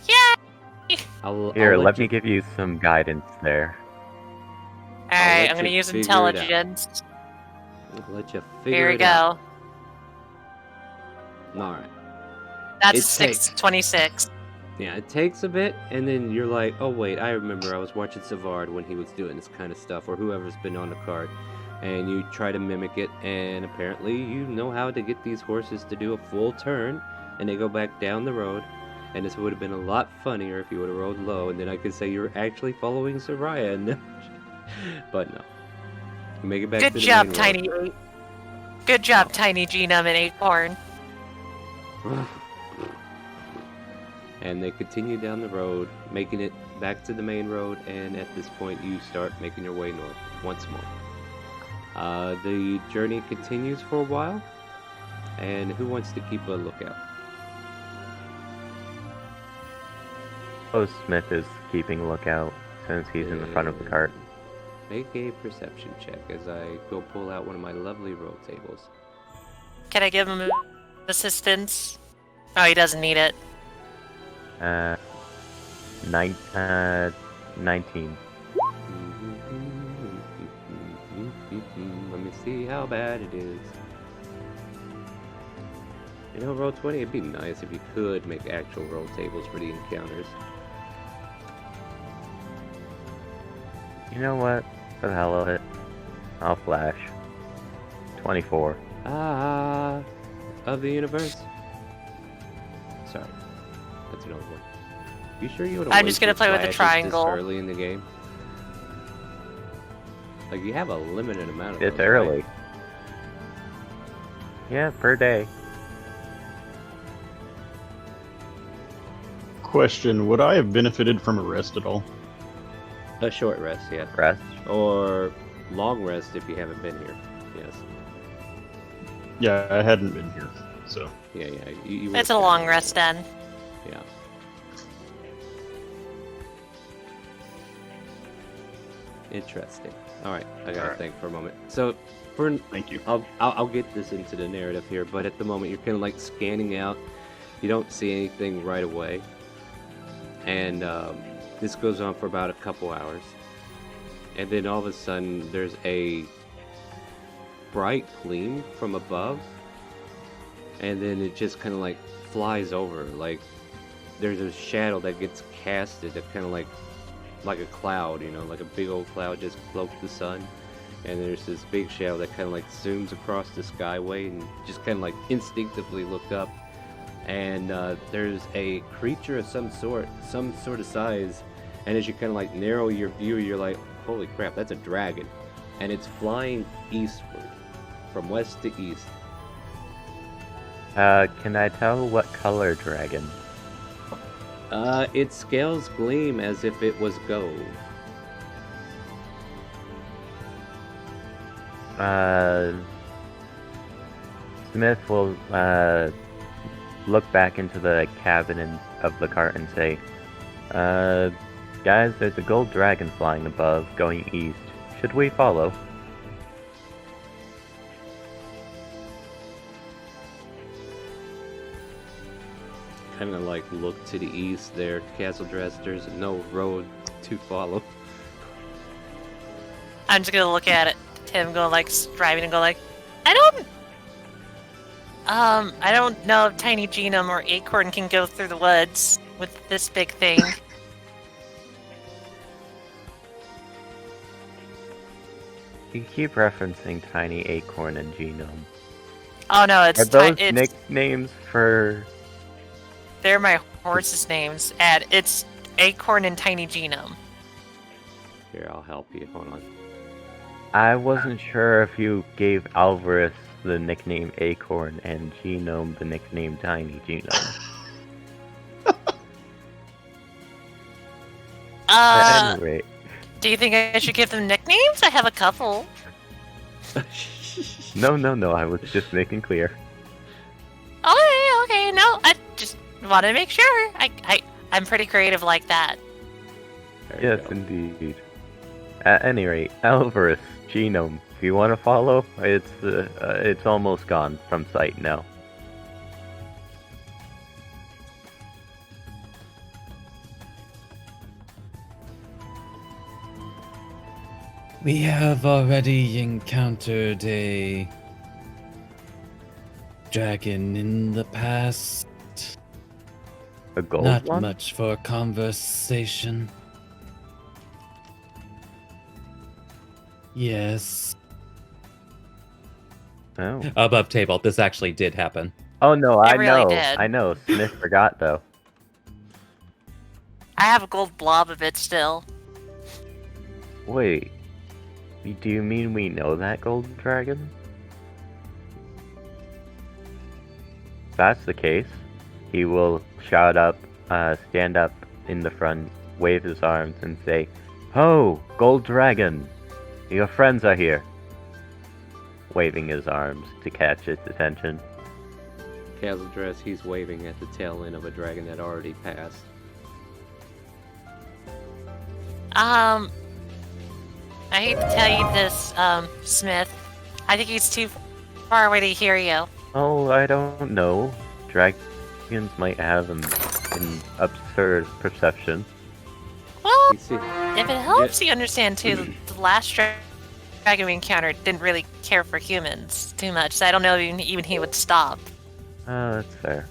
Yeah! Here, let me give you some guidance there. Alright, let I'm gonna you use figure it out. intelligence. I'll let you figure Here we it out. go. Alright. That's It 626. Yeah, it takes a bit, and then you're like, oh wait, I remember I was watching Savard when he was doing this kind of stuff, or whoever's been on the cart, and you try to mimic it, and apparently you know how to get these horses to do a full turn, and they go back down the road, and this would have been a lot funnier if you would have rode low, and then I could say you're actually following Soraya, and but no. You make it back Good to the job, main Tiny 8. Good job, Tiny Genome and 8 Porn. road. And they continue down the road, making it back to the main road, and at this point you start making your way north once more. The journey continues for a while, and who wants to keep a lookout? Oh, Smith is keeping a lookout since he's in the front of the cart. Make a perception check as I go pull out one of my lovely roll tables. Can I give him assistance? Oh, he doesn't need it. 19. Let me see how bad it is. You know, roll 20, it'd be nice if you could make actual roll tables for the encounters. You know what? For the hell of it, I'll flash. 24. Ah, of the universe. Sorry, that's another one. You sure you would? I'm just gonna play with the triangle. This early in the game, like you have a limited amount of. It's those, early. right? Yeah, per day. Question: would I have benefited from a rest at all? A short rest, yes. Rest. Or long rest if you haven't been here. Yes. Yeah, I hadn't been here, so. Yeah. You It's a long rest then. Yeah. Interesting. All right, I gotta think for a moment. So, Thank you. I'll get this into the narrative here, but at the moment you're kind of like scanning out. You don't see anything right away, and this goes on for about a couple hours, and then all of a sudden there's a bright gleam from above, and then it just kind of like flies over. Like there's a shadow that gets casted that kind of like a cloud, you know, like a big old cloud just cloaks the sun, and there's this big shadow that kind of like zooms across the skyway and just kind of like instinctively look up, and there's a creature of some sort of size, and as you kind of like narrow your view, you're like, holy crap, that's a dragon, and it's flying eastward from west to east. Can I tell what color dragon? Its scales gleam as if it was gold. Smith will look back into the cabin of the cart and say, guys, there's a gold dragon flying above, going east. Should we follow? Kind of like look to the east there, Castle Dress. There's no road to follow. I'm just gonna look at it. Him go like driving and go like, I don't know if Tiny Genome or Acorn can go through the woods with this big thing. You keep referencing Tiny Acorn and Genome. Oh no, Are it's those it's nicknames for... they're my horses' names. And it's Acorn and Tiny Genome. Here, I'll help you. Hold on. I wasn't sure if you gave Alvarez the nickname Acorn and Genome the nickname Tiny Genome. At any rate. Do you think I should give them nicknames? I have a couple. No, I was just making clear. Okay, no, I just wanted to make sure. I'm pretty creative like that. There you Yes, go. indeed. At any rate, Alvarez, Genome, if you want to follow, it's almost gone from sight now. We have already encountered a dragon in the past. A gold Not one? much for conversation. Yes. Oh. Above table, this actually did happen. Oh no, I really know. did. I know. Smith forgot though. I have a gold blob of it still. Wait. Do you mean we know that golden dragon? If that's the case, he will shout up, stand up in the front, wave his arms, and say, "Ho, gold dragon! Your friends are here!" Waving his arms to catch its attention. Castle Dress, he's waving at the tail end of a dragon that already passed. I hate to tell you this, Smith. I think he's too far away to hear you. Oh, I don't know. Dragons might have an absurd perception. Well, You see, if it helps you understand too, the last dragon we encountered didn't really care for humans too much, so I don't know if even he would stop. Oh, that's fair.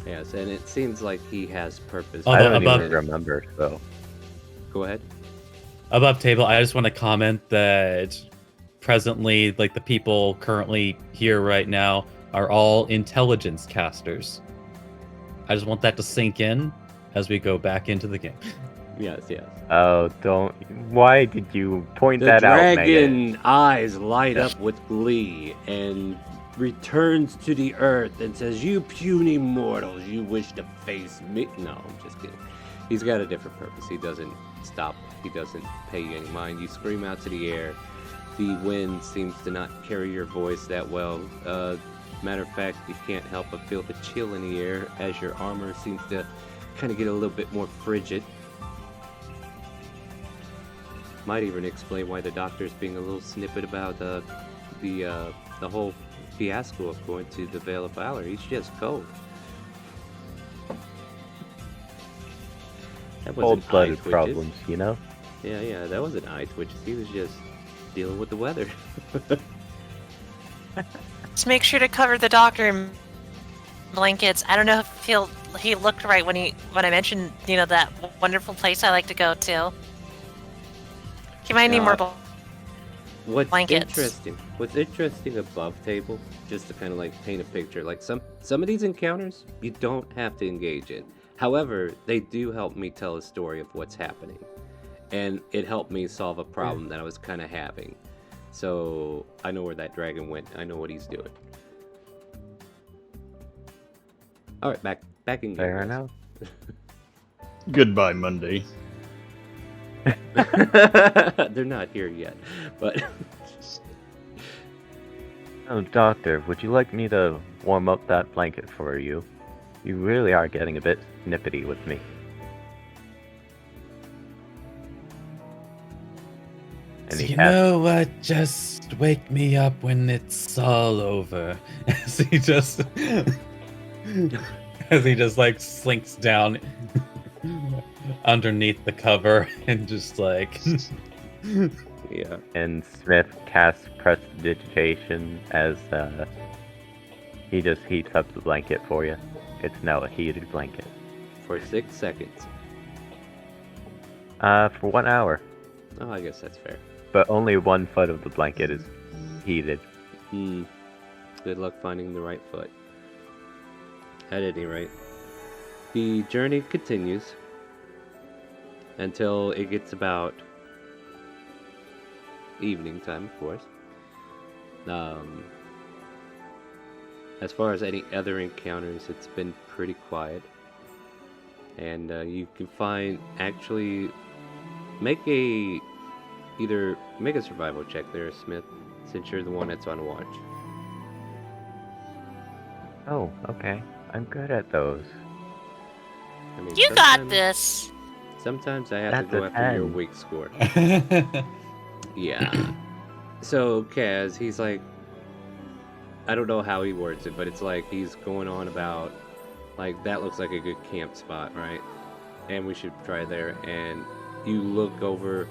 yes, and it seems like he has purpose. Oh, I don't above- even remember, so. Go ahead. Above table, I just want to comment that presently, like the people currently here right now, are all intelligence casters. I just want that to sink in as we go back into the game. Yes, yes. Oh, don't. Why did you point The that out, Megan? dragon eyes light up with glee and returns to the earth and says, "You puny mortals, you wish to face me?" No, I'm just kidding. He's got a different purpose. He doesn't stop. He doesn't pay you any mind. You scream out to the air. The wind seems to not carry your voice that well. Matter of fact, you can't help but feel the chill in the air as your armor seems to kind of get a little bit more frigid. Might even explain why the doctor's being a little snippet about the whole fiasco of going to the Vale of Valor. He's just cold. That wasn't eye Cold-blooded twitches. problems, you know? Yeah, that wasn't eye twitches. He was just dealing with the weather. Just make sure to cover the doctor in blankets. I don't know if he looked right when I mentioned, that wonderful place I like to go to. He might need more blankets. What's interesting above table, just to kind of like paint a picture, like some of these encounters you don't have to engage in. However, they do help me tell a story of what's happening, and it helped me solve a problem that I was kind of having. So I know where that dragon went. I know what he's doing. All right, back in game. Fair guys. enough. Goodbye, Monday. They're not here yet, but Oh, doctor, would you like me to warm up that blanket for you? You really are getting a bit snippety with me. And he You has- know what? Just wake me up when it's all over. As he just like slinks down underneath the cover and just like yeah. And Smith casts prestidigitation as he just heats up the blanket for you. It's now a heated blanket. For 6 seconds. For 1 hour. Oh, I guess that's fair. But only 1 foot of the blanket is heated. Good luck finding the right foot. At any rate, the journey continues until it gets about evening time, of course. As far as any other encounters, it's been pretty quiet. And you can actually make a survival check there, Smith, since you're the one that's on watch. Oh, okay. I'm good at those. I mean, You got this. Sometimes I have That's to go a after your 10. weak score. Yeah. So Kaz, he's like, I don't know how he words it, but it's like he's going on about, like, that looks like a good camp spot, right? And we should try there. And you look over.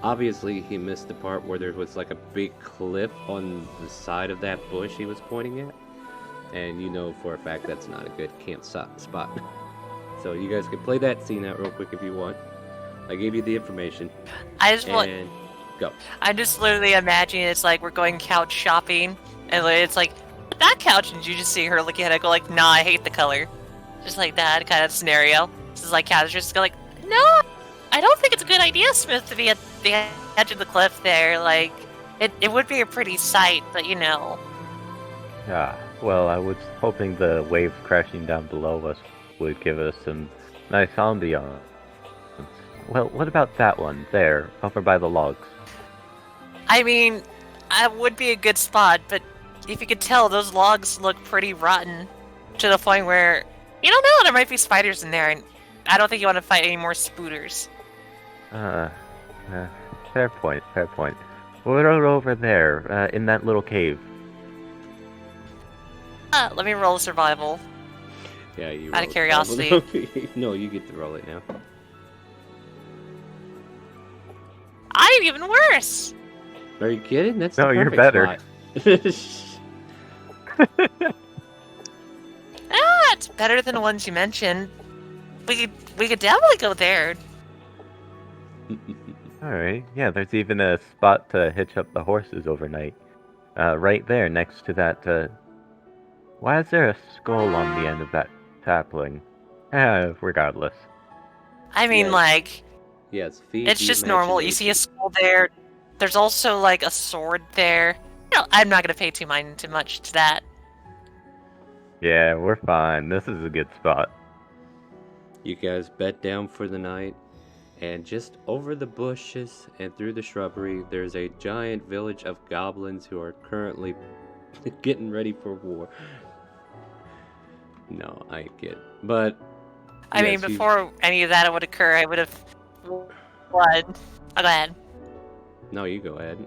Obviously, he missed the part where there was like a big cliff on the side of that bush he was pointing at. And you know for a fact that's not a good camp spot. So you guys can play that scene out real quick if you want. I gave you the information. I just want. And go. I'm just literally imagining it's like we're going couch shopping, and it's like that couch, and you just see her looking at it, go like, "Nah, I hate the color," just like that kind of scenario. This is like Kat just go like, "No, I don't think it's a good idea, Smith, to be at the edge of the cliff there. Like, it would be a pretty sight, but you know." Ah, well, I was hoping the waves crashing down below us would give us some nice ambiance. Well, what about that one there, over by the logs? I mean, it would be a good spot, but if you could tell, those logs look pretty rotten to the point where you don't know, there might be spiders in there, and I don't think you want to fight any more spooters. Fair point, fair point. We're over there, in that little cave. Let me roll survival. Yeah, you Out of roll it. curiosity. No, you get to roll it now. I'm even worse! Are you kidding? That's No, the you're perfect better. spot. It's better than the ones you mentioned. We could definitely go there. Alright, yeah, there's even a spot to hitch up the horses overnight. Right there, next to that, why is there a skull on the end of that sapling? Regardless. I mean, Yes. like, Yes, feed it's the just normal. You see a imagination. skull there. There's also, like, a sword there. You know, I'm not gonna pay too much to that. Yeah, we're fine. This is a good spot. You guys bed down for the night, and just over the bushes and through the shrubbery, there's a giant village of goblins who are currently getting ready for war. No, I ain't kidding. But I mean, yes, before any of that would occur, I would have won. Oh, go ahead. No, you go ahead.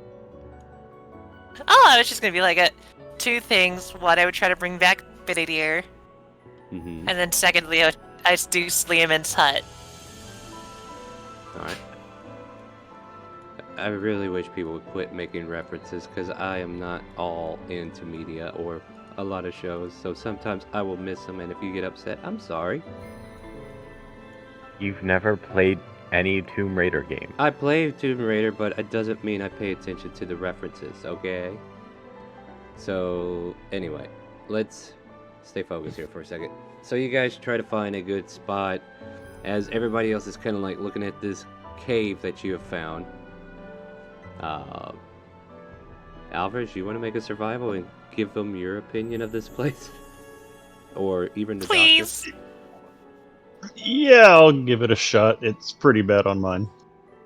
Oh, I was just gonna be like, two things. One, I would try to bring back Bidadier. Mm-hmm. And then secondly, I seduce Liamon's hut. Alright. I really wish people would quit making references, because I am not all into media or a lot of shows, so sometimes I will miss them, and if you get upset, I'm sorry. You've never played any Tomb Raider game. I play Tomb Raider, but it doesn't mean I pay attention to the references, okay? So, anyway, let's stay focused here for a second. So you guys try to find a good spot, as everybody else is kind of like looking at this cave that you have found. Alvarez, you want to make a survival and give them your opinion of this place? Or even the Please. doctor? Yeah, I'll give it a shot. It's pretty bad on mine.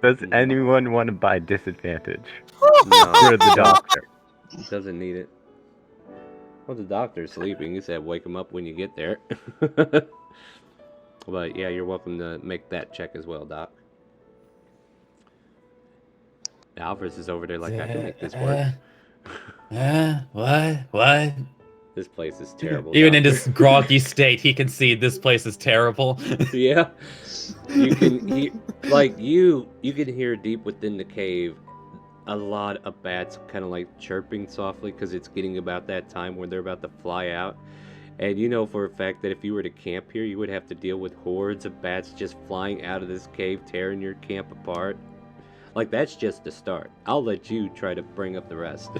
Does anyone want to buy disadvantage? No, You're the doctor. doesn't need it. Well, the doctor's sleeping. He said wake him up when you get there. But yeah, you're welcome to make that check as well, Doc. Alvarez is over there like, I can make this work. What? This place is terrible. Even in Doctor. this groggy state, he can see this place is terrible. Yeah. You can hear, like, you can hear deep within the cave a lot of bats kind of like chirping softly, because it's getting about that time when they're about to fly out. And you know for a fact that if you were to camp here, you would have to deal with hordes of bats just flying out of this cave, tearing your camp apart. Like, that's just the start. I'll let you try to bring up the rest.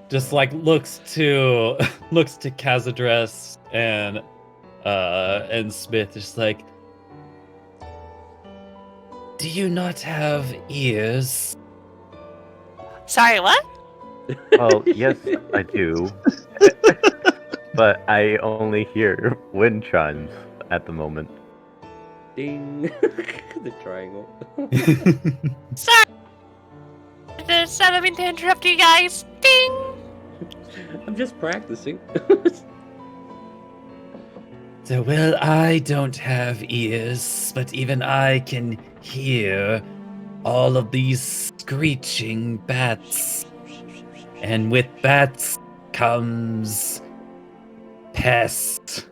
Just like looks to Cazadress and Smith, just like, do you not have ears? Sorry, what? Well, yes, I do. But I only hear wind chimes at the moment. Ding. The triangle. Sorry. I don't mean to interrupt you guys. Ding! I'm just practicing. So, well, I don't have ears, but even I can hear all of these screeching bats. And with bats comes pest.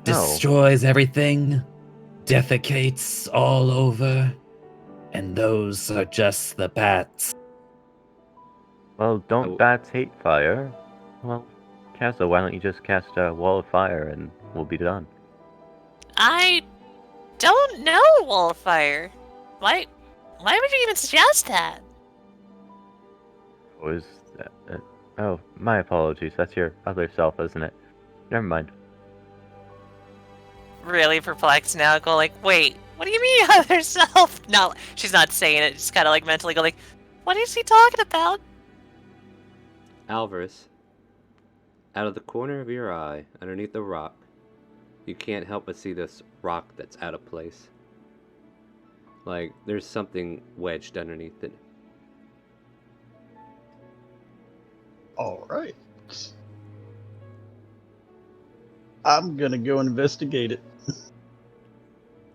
Destroys everything, defecates all over, and those are just the bats. Well, don't bats hate fire? Well, Castle, why don't you just cast a wall of fire and we'll be done? I don't know Wall of Fire. Why would you even suggest that? Oh, my apologies. That's your other self, isn't it? Never mind. Really perplexed now, go like, wait, what do you mean other self? No, she's not saying it, just kind of like mentally go like, what is he talking about? Alvarez, out of the corner of your eye, underneath the rock, you can't help but see this rock that's out of place. Like, there's something wedged underneath it. Alright. I'm gonna go investigate it.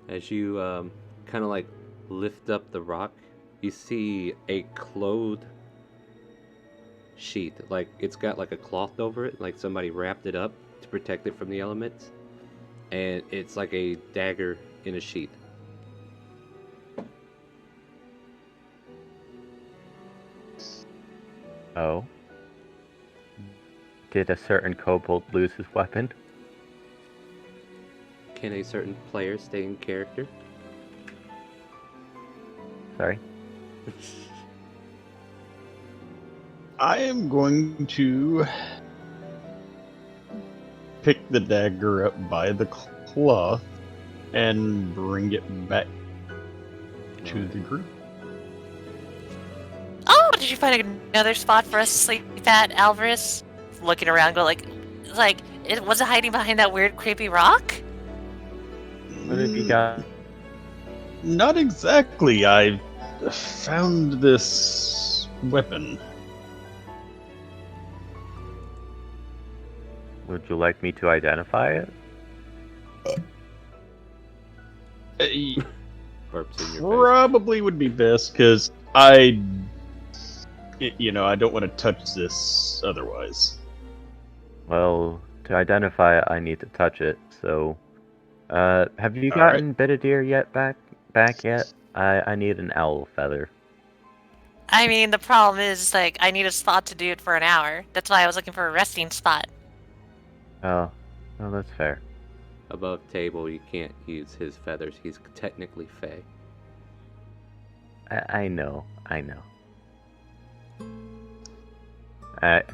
As you kind of like lift up the rock, you see a clothed sheath. Like it's got like a cloth over it, like somebody wrapped it up to protect it from the elements. And it's like a dagger in a sheath. Oh. Did a certain kobold lose his weapon? Can a certain player stay in character? Sorry. I am going to pick the dagger up by the cloth and bring it back to the group. Oh, did you find another spot for us to sleep at, Alvarez? Looking around, go like, was it hiding behind that weird, creepy rock? What have you got? Not exactly. I found this weapon. Would you like me to identify it? Burps in your face. Probably would be best, because I don't want to touch this otherwise. Well, to identify it, I need to touch it. So, have you All gotten Bitadir yet back yet? I need an owl feather. I mean, the problem is, like, I need a spot to do it for an hour. That's why I was looking for a resting spot. Oh, well, that's fair. Above table, you can't use his feathers. He's technically fey. I know.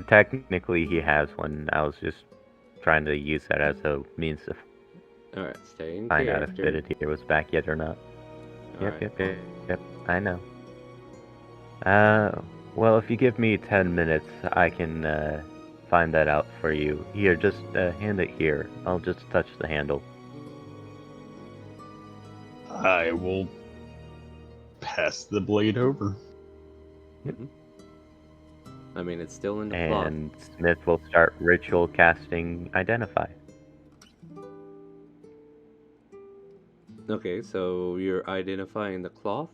Technically, he has one. I was just trying to use that as a means to Alright, stay in find out if character. Bitadir was back yet or not. Alright. Yep. I know. Well, if you give me 10 minutes, I can find that out for you. Here, just hand it here. I'll just touch the handle. I will pass the blade over. I mean, it's still in the cloth. And Smith will start ritual casting Identify. Okay, so you're identifying the cloth?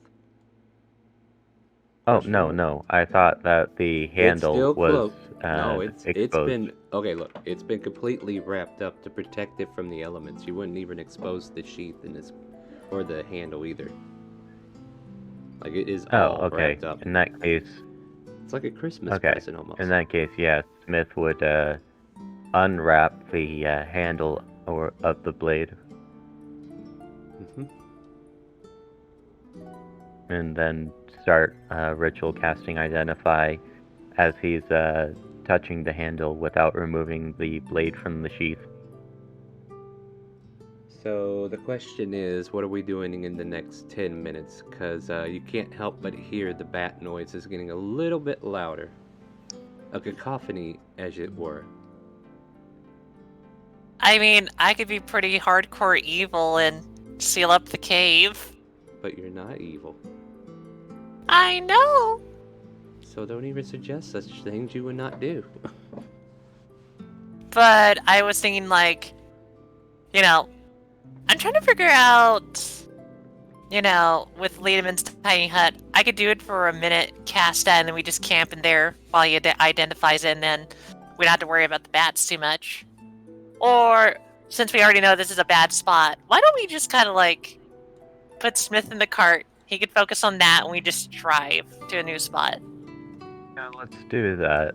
Oh, Question mark? no. I thought that the handle still was cloaked. No, it's exposed. been okay. Look, it's been completely wrapped up to protect it from the elements. You wouldn't even expose the sheath in this, or the handle either. Like it is all okay. wrapped up. In that case, It's like a Christmas okay. present almost. In that case, yeah, Smith would unwrap the handle of the blade, Mhm. and then start ritual casting Identify as he's touching the handle without removing the blade from the sheath. So the question is, what are we doing in the next 10 minutes? Because you can't help but hear the bat noise is getting a little bit louder. A cacophony, as it were. I mean, I could be pretty hardcore evil and seal up the cave. But you're not evil. I know! So don't even suggest such things you would not do. But I was thinking, like, I'm trying to figure out, with Lederman's tiny hut, I could do it for a minute, cast that, and then we just camp in there while he identifies it, and then we don't have to worry about the bats too much. Or, since we already know this is a bad spot, why don't we just kind of, like, put Smith in the cart? He could focus on that, and we just drive to a new spot. Yeah, let's do that.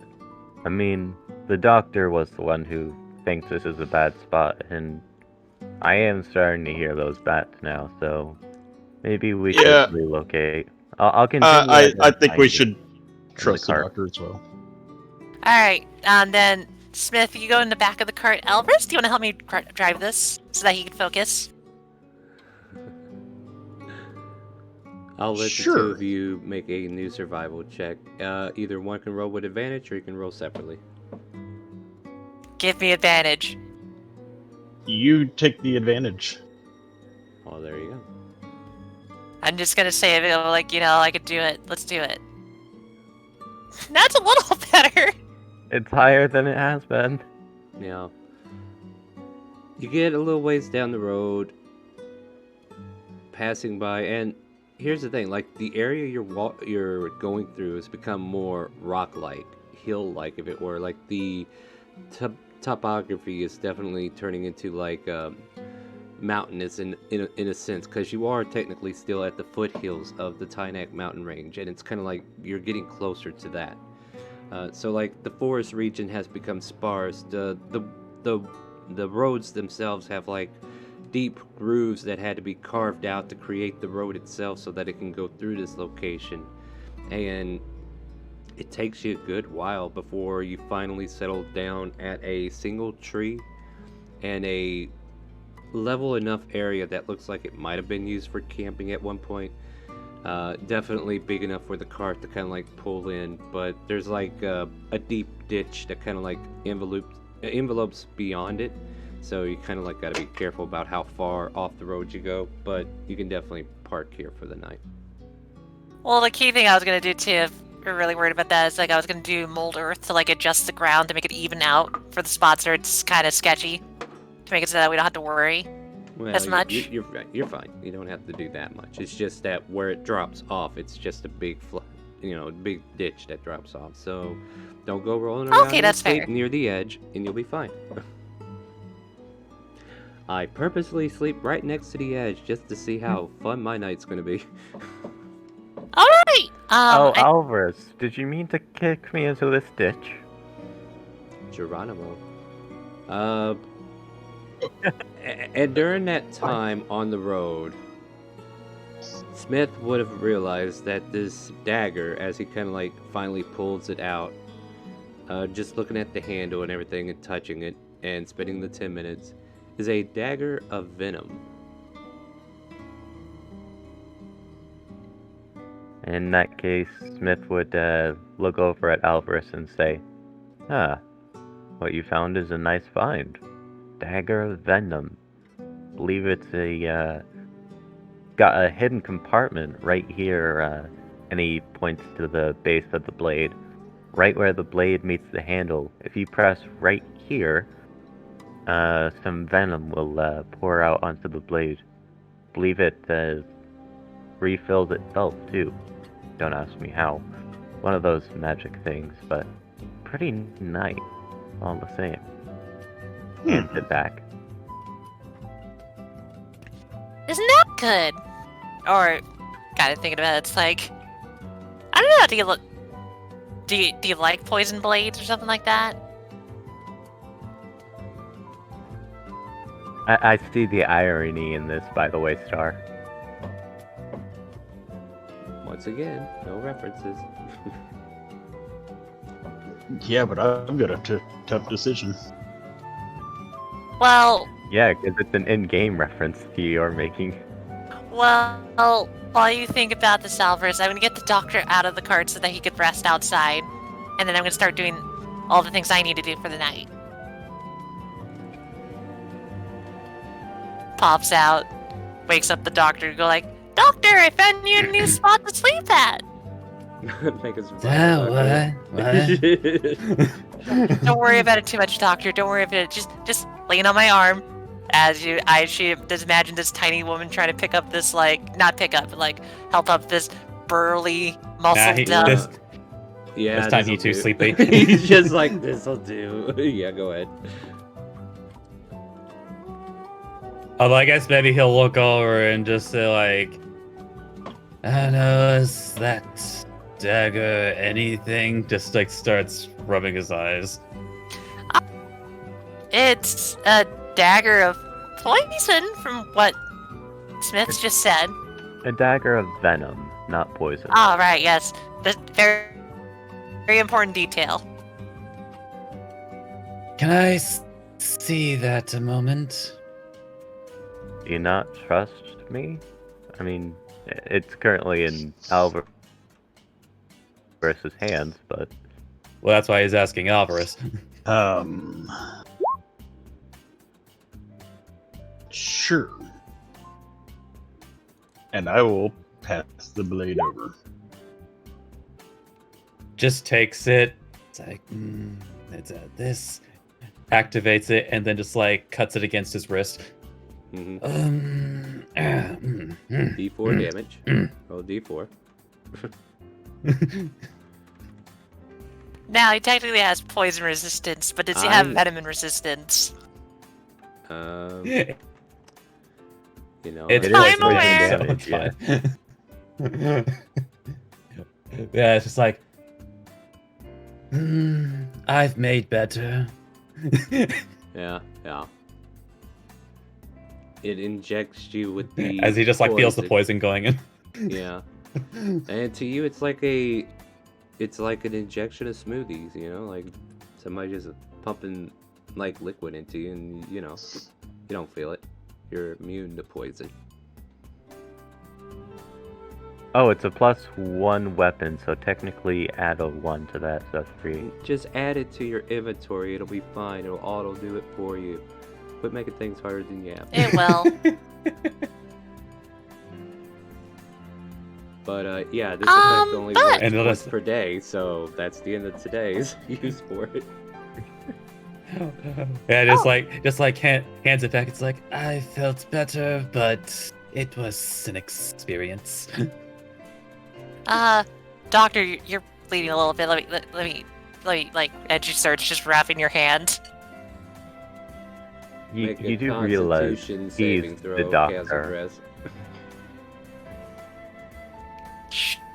I mean, the doctor was the one who thinks this is a bad spot, and I am starting to hear those bats now, so maybe we should relocate. I'll continue. I think we should trust the doctor as well. Alright, and then, Smith, you go in the back of the cart. Elvis, do you want to help me drive this so that he can focus? I'll let the two of you make a new survival check. Either one can roll with advantage, or you can roll separately. Give me advantage. You take the advantage. Oh, there you go. I'm just gonna say, like, I could do it. Let's do it. That's a little better. It's higher than it has been. Now, you get a little ways down the road, passing by, and here's the thing: like the area you're going through has become more rock-like, hill-like, if it were. Like the topography is definitely turning into like mountainous in a sense, because you are technically still at the foothills of the Tynak mountain range, and it's kind of like you're getting closer to that. So like the forest region has become sparse. The roads themselves have like deep grooves that had to be carved out to create the road itself so that it can go through this location. And it takes you a good while before you finally settle down at a single tree and a level enough area that looks like it might have been used for camping at one point. Definitely big enough for the cart to kind of like pull in, but there's like a deep ditch that kind of like envelopes beyond it, so you kind of like got to be careful about how far off the road you go, but you can definitely park here for the night. Well, the key thing I was going to do too, if you're really worried about that, is like I was going to do mold earth to like adjust the ground to make it even out for the spots where it's kind of sketchy, to make it so that we don't have to worry as much. You're fine. You don't have to do that much. It's just that where it drops off, it's just a big big ditch that drops off. So don't go rolling around that's fair. near the edge, and you'll be fine. I purposely sleep right next to the edge just to see how fun my night's gonna be. All right. Alvarez, did you mean to kick me into this ditch? Geronimo. And during that time on the road, Smith would have realized that this dagger, as he kind of like finally pulls it out, just looking at the handle and everything and touching it and spending the 10 minutes, is a dagger of venom. In that case, Smith would look over at Alvarez and say, what you found is a nice find. Dagger of venom. Believe it's got a hidden compartment right here, and he points to the base of the blade. Right where the blade meets the handle. If you press right here, some venom will pour out onto the blade. Believe it refills itself too. Don't ask me how. One of those magic things, but pretty nice all the same. Hands it back. Isn't that good? Or, kind of thinking about it, it's like, I don't know. Do you like poison blades or something like that? I see the irony in this, by the way, Star. Once again, no references. Yeah, but I've got a tough decision. Well... Yeah, because it's an in-game reference to you're making. Well, while you think about this, Alvarez, I'm going to get the doctor out of the cart so that he could rest outside. And then I'm going to start doing all the things I need to do for the night. Pops out, wakes up the doctor, and go like, Doctor, I found you a new spot to sleep at! Make us What? Don't worry about it too much, Doctor. Don't worry about it. Just lean on my arm. As she just imagine this tiny woman trying to pick up this, like, not pick up, but like help up this burly, muscled up. This time he's too sleepy. He's just like, this'll do. Yeah, go ahead. Although I guess maybe he'll look over and just say like, I don't know, is that dagger anything? Just like starts rubbing his eyes. It's a dagger of poison, from what Smith's just said. A dagger of venom, not poison. Oh, right, yes. That's very, very important detail. Can I see that a moment? Do you not trust me? I mean, it's currently in Alvarez's hands, but... Well, that's why he's asking Alvarez. Sure. And I will pass the blade over. Just takes it. It's like, it's this. Activates it and then just like cuts it against his wrist. D4 damage. Roll D4. Now, he technically has poison resistance, but does he have venom resistance? You know, It's I'm poison aware. damage, so it's fine. Yeah, it's just like, I've made better. yeah. It injects you with the As he just like feels the poison going in. Yeah. And to you, it's like an injection of smoothies, you know, like somebody just pumping like liquid into you, and you know, you don't feel it. You're immune to poison. Oh, it's a +1 weapon, so technically add a 1 to that, so that's 3. Just add it to your inventory. It'll be fine. It'll auto do it for you. Quit making things harder than you have. It will. But yeah, this effect only works And once per day, so that's the end of today's use for it. Yeah, just like hands it back. It's like, I felt better, but it was an experience. Doctor, you're bleeding a little bit. Let me like edge you search, just wrapping your hand. Make a You do realize Constitution he's saving throw, the doctor. Casabres.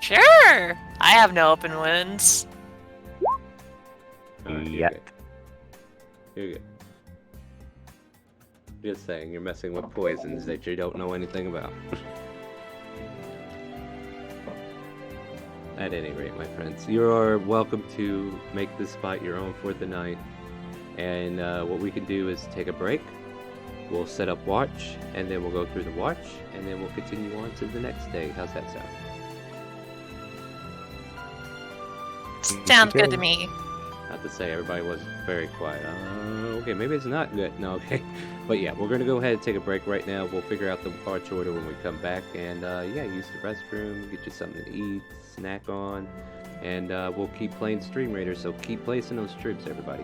Sure. I have no open wounds. Alright, Yep. You're good. Just saying, you're messing with poisons that you don't know anything about. At any rate, my friends, you are welcome to make this spot your own for the night. And what we can do is take a break. We'll set up watch, and then we'll go through the watch, and then we'll continue on to the next day. How's that sound? Sounds good to me. Not to say everybody was very quiet. Okay, maybe it's not good. No, okay. But yeah, we're gonna go ahead and take a break right now. We'll figure out the watch order when we come back, and yeah, use the restroom, get you something to eat, snack on, and we'll keep playing Stream Raiders. So keep placing those troops, everybody.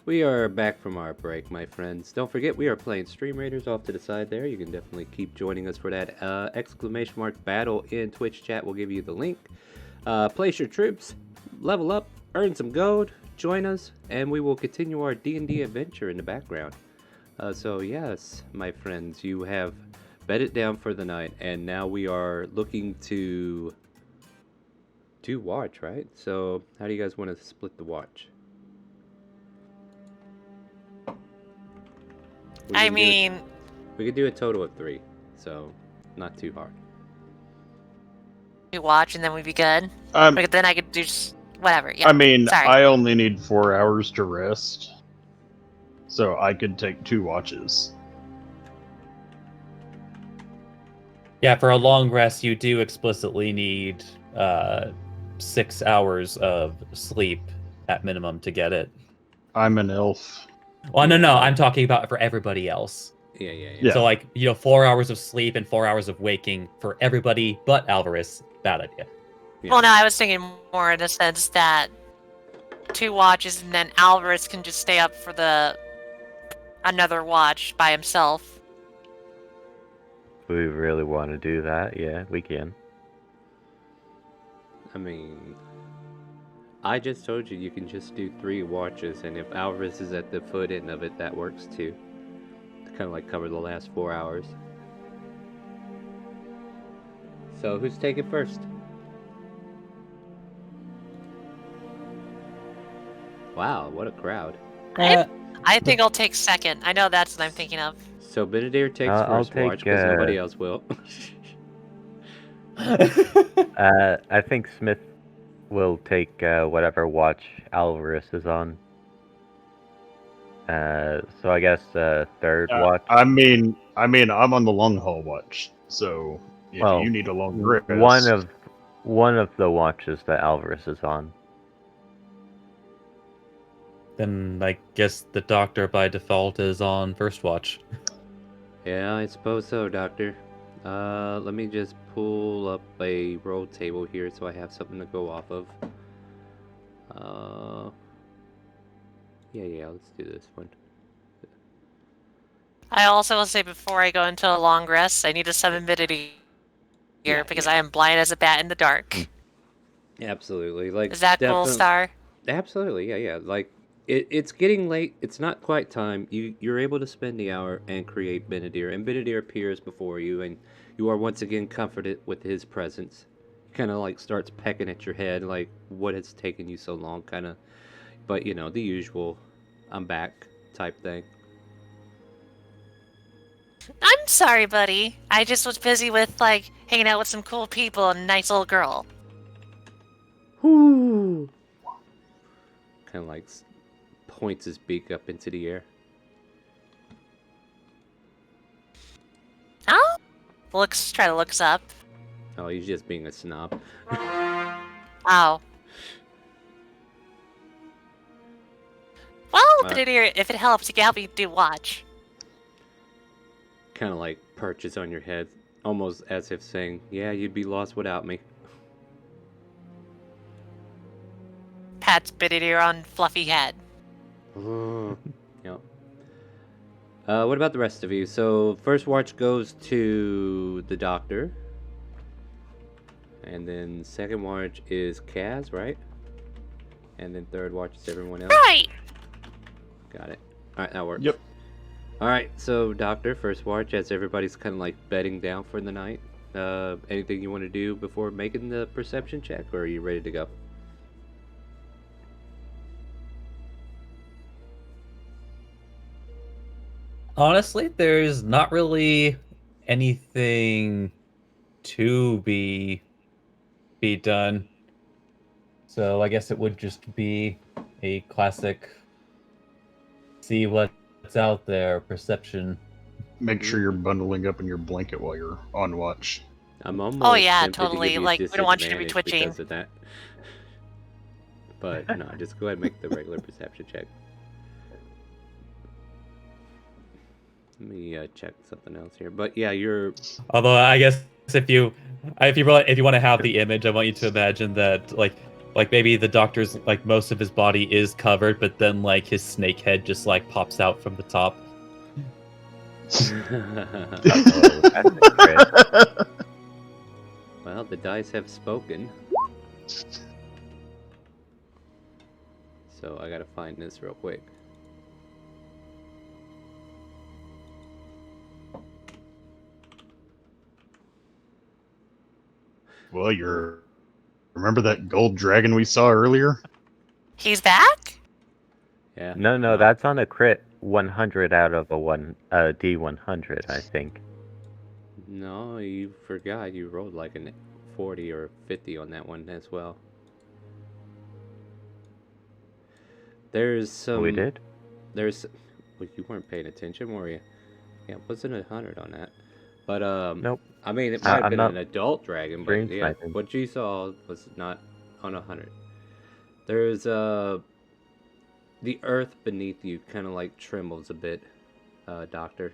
We are back from our break, my friends. Don't forget, we are playing Stream Raiders off to the side there. You can definitely keep joining us for that exclamation mark battle in Twitch chat. We'll give you the link. Place your troops, level up, earn some gold, join us, and we will continue our D&D adventure in the background. So yes, my friends, you have bedded down for the night, and now we are looking to watch, right? So how do you guys want to split the watch? We could do a total of 3, so not too hard. We watch and then we'd be good. But then I could do just whatever. Yeah. I mean, sorry. I only need 4 hours to rest, so I could take 2 watches. Yeah, for a long rest, you do explicitly need 6 hours of sleep at minimum to get it. I'm an elf. Well, no, I'm talking about for everybody else. Yeah. So, 4 hours of sleep and 4 hours of waking for everybody but Alvarez. Bad idea. Yeah. Well, no, I was thinking more in the sense that 2 watches and then Alvarez can just stay up for another watch by himself. If we really want to do that, yeah, we can. I mean, I just told you can just do 3 watches, and if Alvarez is at the foot end of it, that works too. To kind of cover the last 4 hours. So who's taking first? Wow, what a crowd. I think I'll take second. I know that's what I'm thinking of. So Benedict takes I'll first watch because nobody else will. I think Smith will take whatever watch Alvarez is on. So I guess third watch. I mean, I'm on the long haul watch, so if you need a long rest, one of the watches that Alvarez is on. Then I guess the doctor by default is on first watch. Yeah, I suppose so, Doctor. Let me just pull up a roll table here so I have something to go off of. Yeah, let's do this one. I also will say before I go into a long rest, I need to summon Benedict here because I am blind as a bat in the dark. Absolutely. Is that cool, Star? Absolutely, yeah. It's getting late. It's not quite time. You're able to spend the hour and create Benedict, and Benedict appears before you, and you are once again comforted with his presence. Kind of starts pecking at your head, what has taken you so long, kind of. But the usual, I'm back type thing. I'm sorry, buddy. I just was busy with hanging out with some cool people and a nice little girl. Whoo! Kind of points his beak up into the air. Oh? Try to looks up. Oh, he's just being a snob. Oh. Well, Benedict, if it helps, you can help me do watch. Kind of perches on your head, almost as if saying, yeah, you'd be lost without me. Pats Benedict on fluffy head. Yep. What about the rest of you? So, first watch goes to the doctor. And then second watch is Kaz, right? And then third watch is everyone else? Right! Got it. Alright, that works. Yep. Alright, so doctor, first watch, as everybody's kind of bedding down for the night. Anything you want to do before making the perception check, or are you ready to go? Honestly, there's not really anything to be done. So I guess it would just be a classic see what's out there perception. Make sure you're bundling up in your blanket while you're on watch. I'm almost yeah, tempted to totally. give you We don't want you to be disadvantage twitching. because of that. But no, just go ahead and make the regular perception check. Let me check something else here. But yeah, you're. Although I guess if you want to have the image, I want you to imagine that Like maybe the doctor's like most of his body is covered, but then like his snake head just like pops out from the top. Uh-oh, that's a crit. Well, the dice have spoken. So I gotta find this real quick. Well, remember that gold dragon we saw earlier? He's back? Yeah. No, that's on a crit 100 out of a D100, I think. No, you forgot. You rolled like a 40 or 50 on that one as well. There's some. We did? There's. Well, you weren't paying attention, were you? Yeah, it wasn't 100 on that. But Nope. I mean, it might have I'm been not an adult dragon, but dream yeah, sniping. what you saw was not on 100. There's the earth beneath you kind of like trembles a bit, Doctor.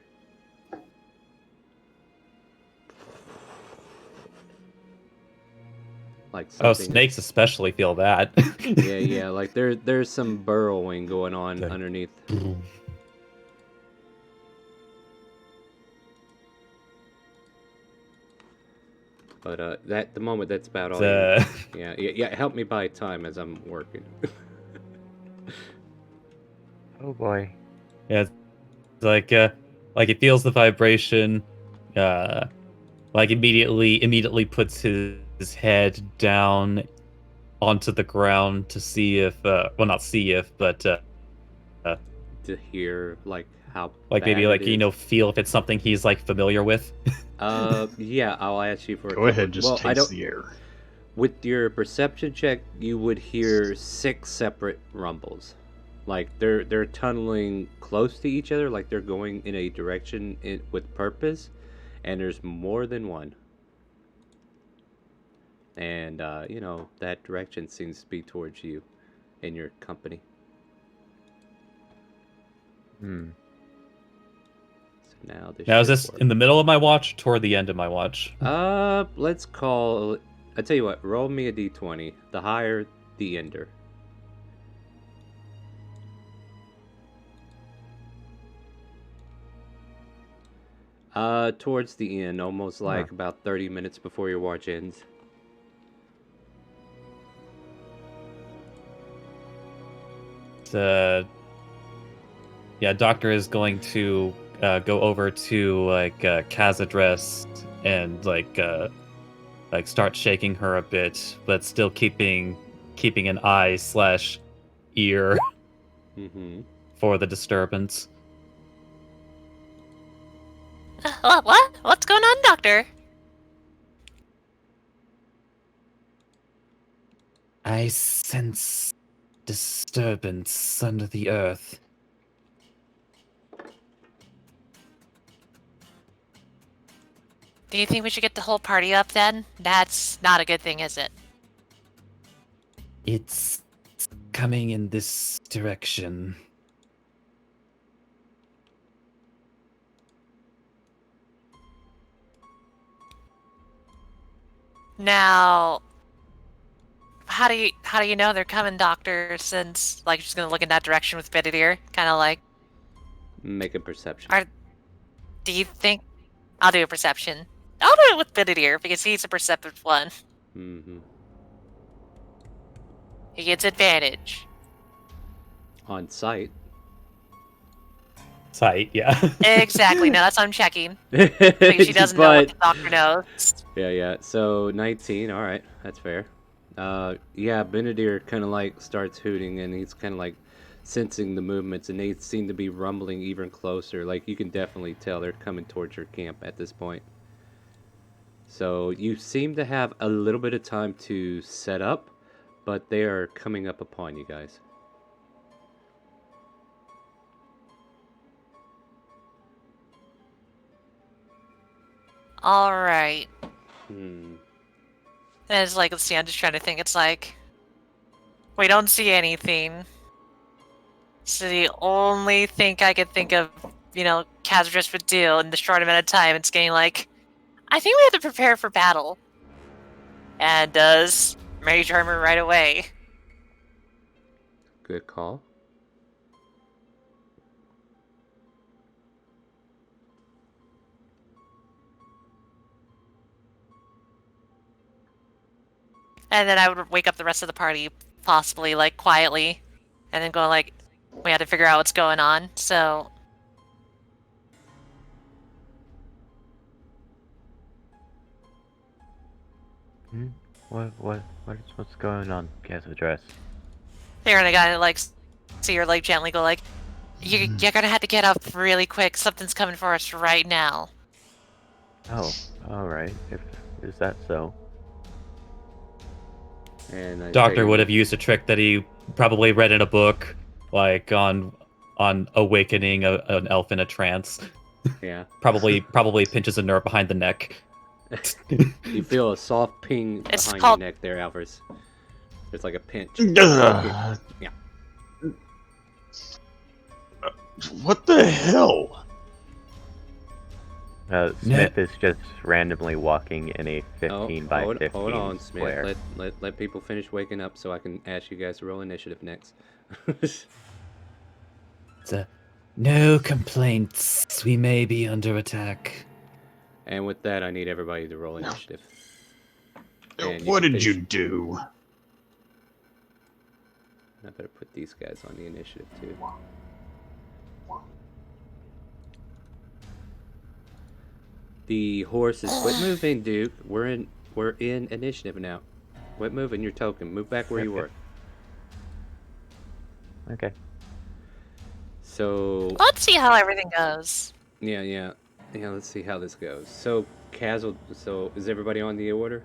Like Oh, something. snakes especially feel that. Yeah, like there's some burrowing going on underneath. But the moment that's about all. Yeah. Help me buy time as I'm working. Oh boy. Yeah, it's like it feels the vibration, like immediately puts his head down onto the ground to see if, well, not see if, but to hear like how like maybe bad like it is. feel if it's something he's like familiar with. Yeah, I'll ask you for a Go couple. ahead, just Well, I taste don't. the air. With your perception check, you would hear 6 separate rumbles. Like they're tunneling close to each other, like they're going in a direction with purpose, and there's more than one. And that direction seems to be towards you and your company. Hmm. So now this. Now, is should this work. in the middle of my watch, toward the end of my watch? Let's call. I tell you what. Roll me a d20. The higher, the ender. Towards the end, almost like about 30 minutes before your watch ends. Yeah, Doctor is going to go over to like Kaz's address and like start shaking her a bit, but still keeping an eye / ear for the disturbance. What? What's going on, Doctor? I sense disturbance under the earth. Do you think we should get the whole party up then? That's not a good thing, is it? It's coming in this direction. Now, how do you know they're coming, Doctor? Since like you're just gonna look in that direction with Benedier, kind of like. Make a perception. Do you think? I'll do a perception. I'll do it with Benedier because he's a perceptive one. He gets advantage. On sight. Sight, yeah. Exactly. No, that's what I'm checking. Because she doesn't know what the doctor knows. Yeah. So 19. All right, that's fair. Yeah, Benedier kind of like starts hooting, and he's kind of like sensing the movements, and they seem to be rumbling even closer. Like you can definitely tell they're coming towards your camp at this point. So you seem to have a little bit of time to set up, but they are coming up upon you guys. All right. Hmm. And it's like, let's see, I'm just trying to think. It's like, we don't see anything. So the only thing I could think of, Kaz just would do in the short amount of time, it's getting like, I think we have to prepare for battle. And does Mage armor right away. Good call. And then I would wake up the rest of the party, possibly, like, quietly. And then go, like, we had to figure out what's going on, so... What's going on, Castle Dress? You're gonna, like, see her, like, gently go, like, you're gonna have to get up really quick. Something's coming for us right now. Oh, alright. Is that so? And Doctor would have used a trick that he probably read in a book, like on awakening an elf in a trance. Yeah. Probably pinches a nerve behind the neck. You feel a soft ping It's behind called- your neck there, Alvarez. There's like a pinch. Ugh. Yeah. What the hell? Smith is just randomly walking in a 15 by 15 hold on, square. Smith. Let people finish waking up so I can ask you guys to roll initiative next. No complaints. We may be under attack. And with that, I need everybody to roll initiative. And What can did you finish- do? I better put these guys on the initiative too. The horse is quit moving, Duke. We're in initiative now. Quit moving your token. Move back where you were. Okay. So Let's see how everything goes. yeah. Let's see how this goes. So Castle. So is everybody on the order?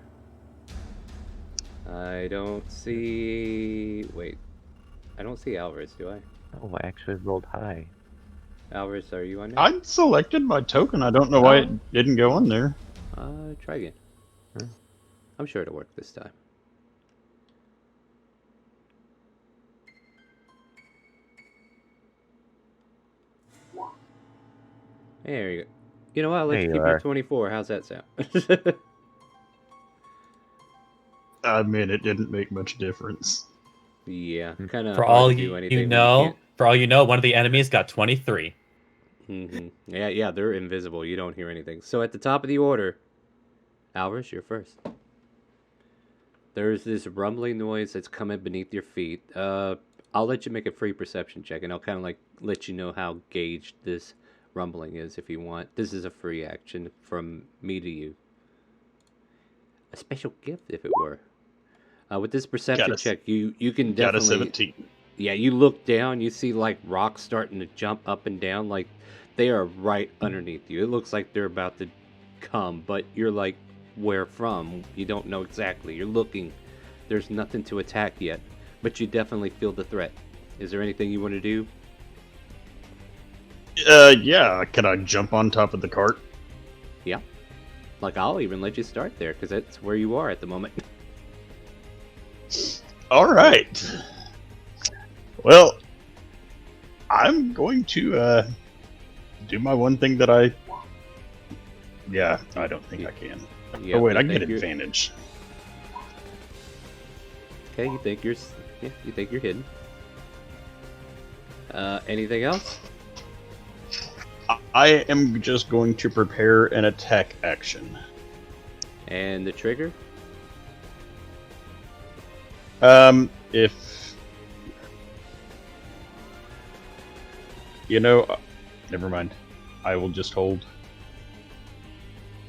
I don't see. Wait, I don't see Alvarez. Do I? Oh, I actually rolled high. Alvarez, are you on there? I selected my token. I don't know why it didn't go in there. Try again. I'm sure it'll work this time. There you go. You know what? Let's There you keep are. it 24. How's that sound? I mean, it didn't make much difference. Yeah, kind of. For all you know, one of the enemies got 23. Yeah, they're invisible. You don't hear anything. So at the top of the order, Alvarez, you're first. There's this rumbling noise that's coming beneath your feet. I'll let you make a free perception check, and I'll kind of like let you know how gauged this rumbling is if you want. This is a free action from me to you. A special gift, if it were. With this perception check, you can Got a definitely... 17. Yeah, you look down, you see like rocks starting to jump up and down, like they are right underneath you. It looks like they're about to come, but you're like, where from? You don't know exactly. You're looking. There's nothing to attack yet, but you definitely feel the threat. Is there anything you want to do? Yeah. Can I jump on top of the cart? Yeah. Like, I'll even let you start there, because that's where you are at the moment. All right. Well, I'm going to do my one thing that I... Yeah, I don't think I can. Yeah, oh, wait, you I can get think you're- advantage. Okay, you think you're hidden. Anything else? I am just going to prepare an attack action. And the trigger? If... You know, never mind. I will just hold.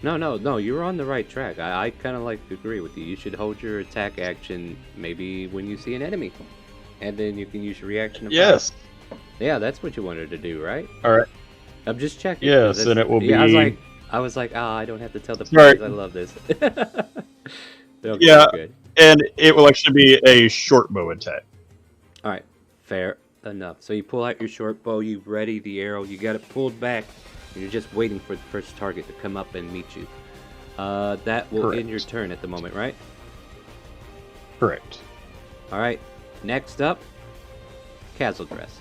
No, you're on the right track. I kind of like agree with you. You should hold your attack action maybe when you see an enemy. And then you can use your reaction to Yes. fire. Yeah, that's what you wanted to do, right? All right. I'm just checking. Yes, That's- and it will yeah, be... I was like, I don't have to tell the Right. players I love this. Okay, Yeah. good. And it will actually be a short bow attack. All right, fair enough. So you pull out your short bow, you ready the arrow, you got it pulled back, and you're just waiting for the first target to come up and meet you. That will Correct. end your turn at the moment, right? Correct. All right, next up, Castle Dress.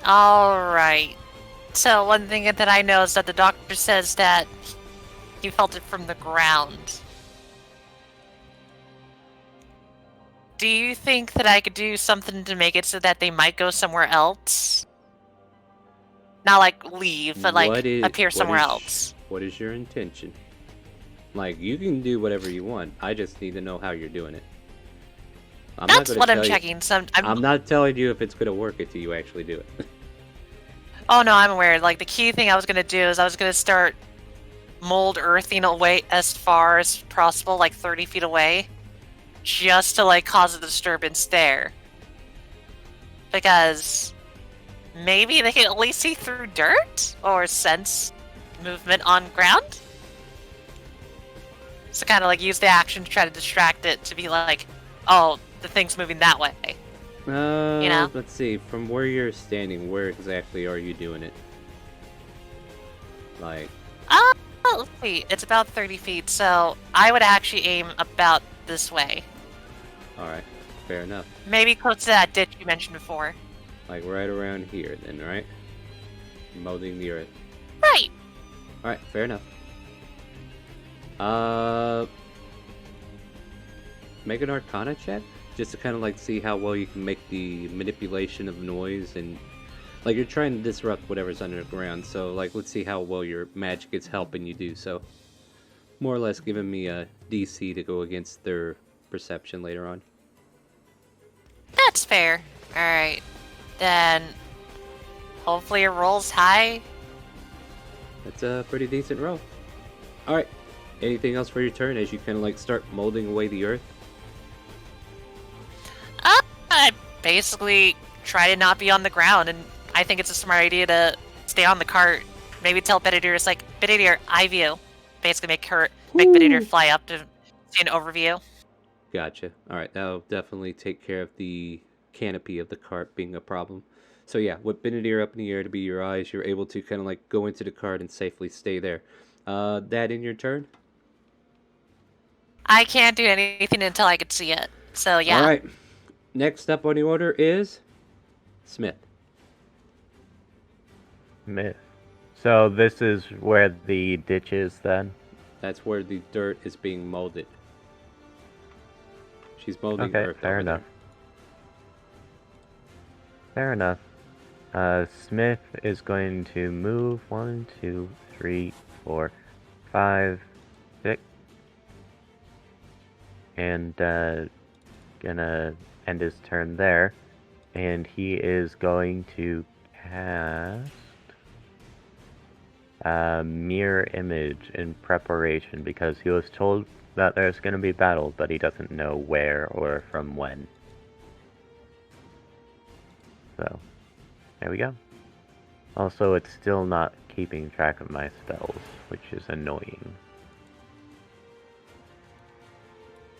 Alright. So, one thing that I know is that the doctor says that he felt it from the ground. do you think that I could do something to make it so that they might go somewhere else? Not like leave, but like appear somewhere else. What is your intention? Like, you can do whatever you want. I just need to know how you're doing it. That's what I'm checking. I'm not telling you if it's going to work until you actually do it. Oh no, I'm aware. Like, the key thing I was going to do is I was going to start mold earthing away as far as possible, like 30 feet away, just to like cause a disturbance there. Because maybe they can at least see through dirt or sense movement on ground. So kind of like use the action to try to distract it to be like, oh, the thing's moving that way. You know? Let's see. From where you're standing, where exactly are you doing it? Like... let's see. It's about 30 feet, so I would actually aim about this way. Alright, fair enough. Maybe close to that ditch you mentioned before. Like right around here then, right? Molding the earth. Right! Alright, fair enough. Make an Arcana check? Just to kind of like see how well you can make the manipulation of noise and... Like, you're trying to disrupt whatever's underground, so like, let's see how well your magic is helping you do so. More or less giving me a DC to go against their perception later on. That's fair. Alright. Then... hopefully it rolls high. That's a pretty decent roll. Alright. Anything else for your turn as you kind of like start molding away the earth? I basically try to not be on the ground, and I think it's a smart idea to stay on the cart. Maybe tell Benedict, it's like, Benedict, eye view. Basically make Benedict fly up to see an overview. Gotcha. Alright, that'll definitely take care of the canopy of the cart being a problem. So yeah, with Benedict up in the air to be your eyes, you're able to kind of like go into the cart and safely stay there. That in your turn? I can't do anything until I can see it. So yeah. Alright. Next up on the order is Smith. Smith. So this is where the ditch is then? That's where the dirt is being molded. She's molding okay, earth fair over enough. there. Fair enough. Smith is going to move 1, 2, 3, 4, 5, 6. And gonna end his turn there. And he is going to cast Mirror Image in preparation because he was told that there's going to be battle, but he doesn't know where or from when. So, there we go. Also, it's still not keeping track of my spells, which is annoying.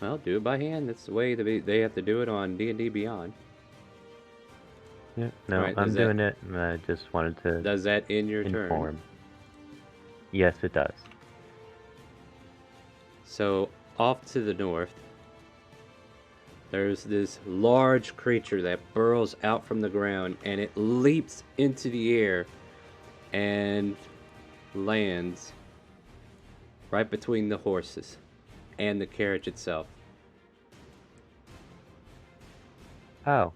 Well, do it by hand. That's the way they have to do it on D&D Beyond. Yeah, no, right, I'm doing it, and I just wanted to Does that in your inform. turn? Yes, it does. So, off to the north, there's this large creature that burrows out from the ground, and it leaps into the air and lands right between the horses and the carriage itself. Oh.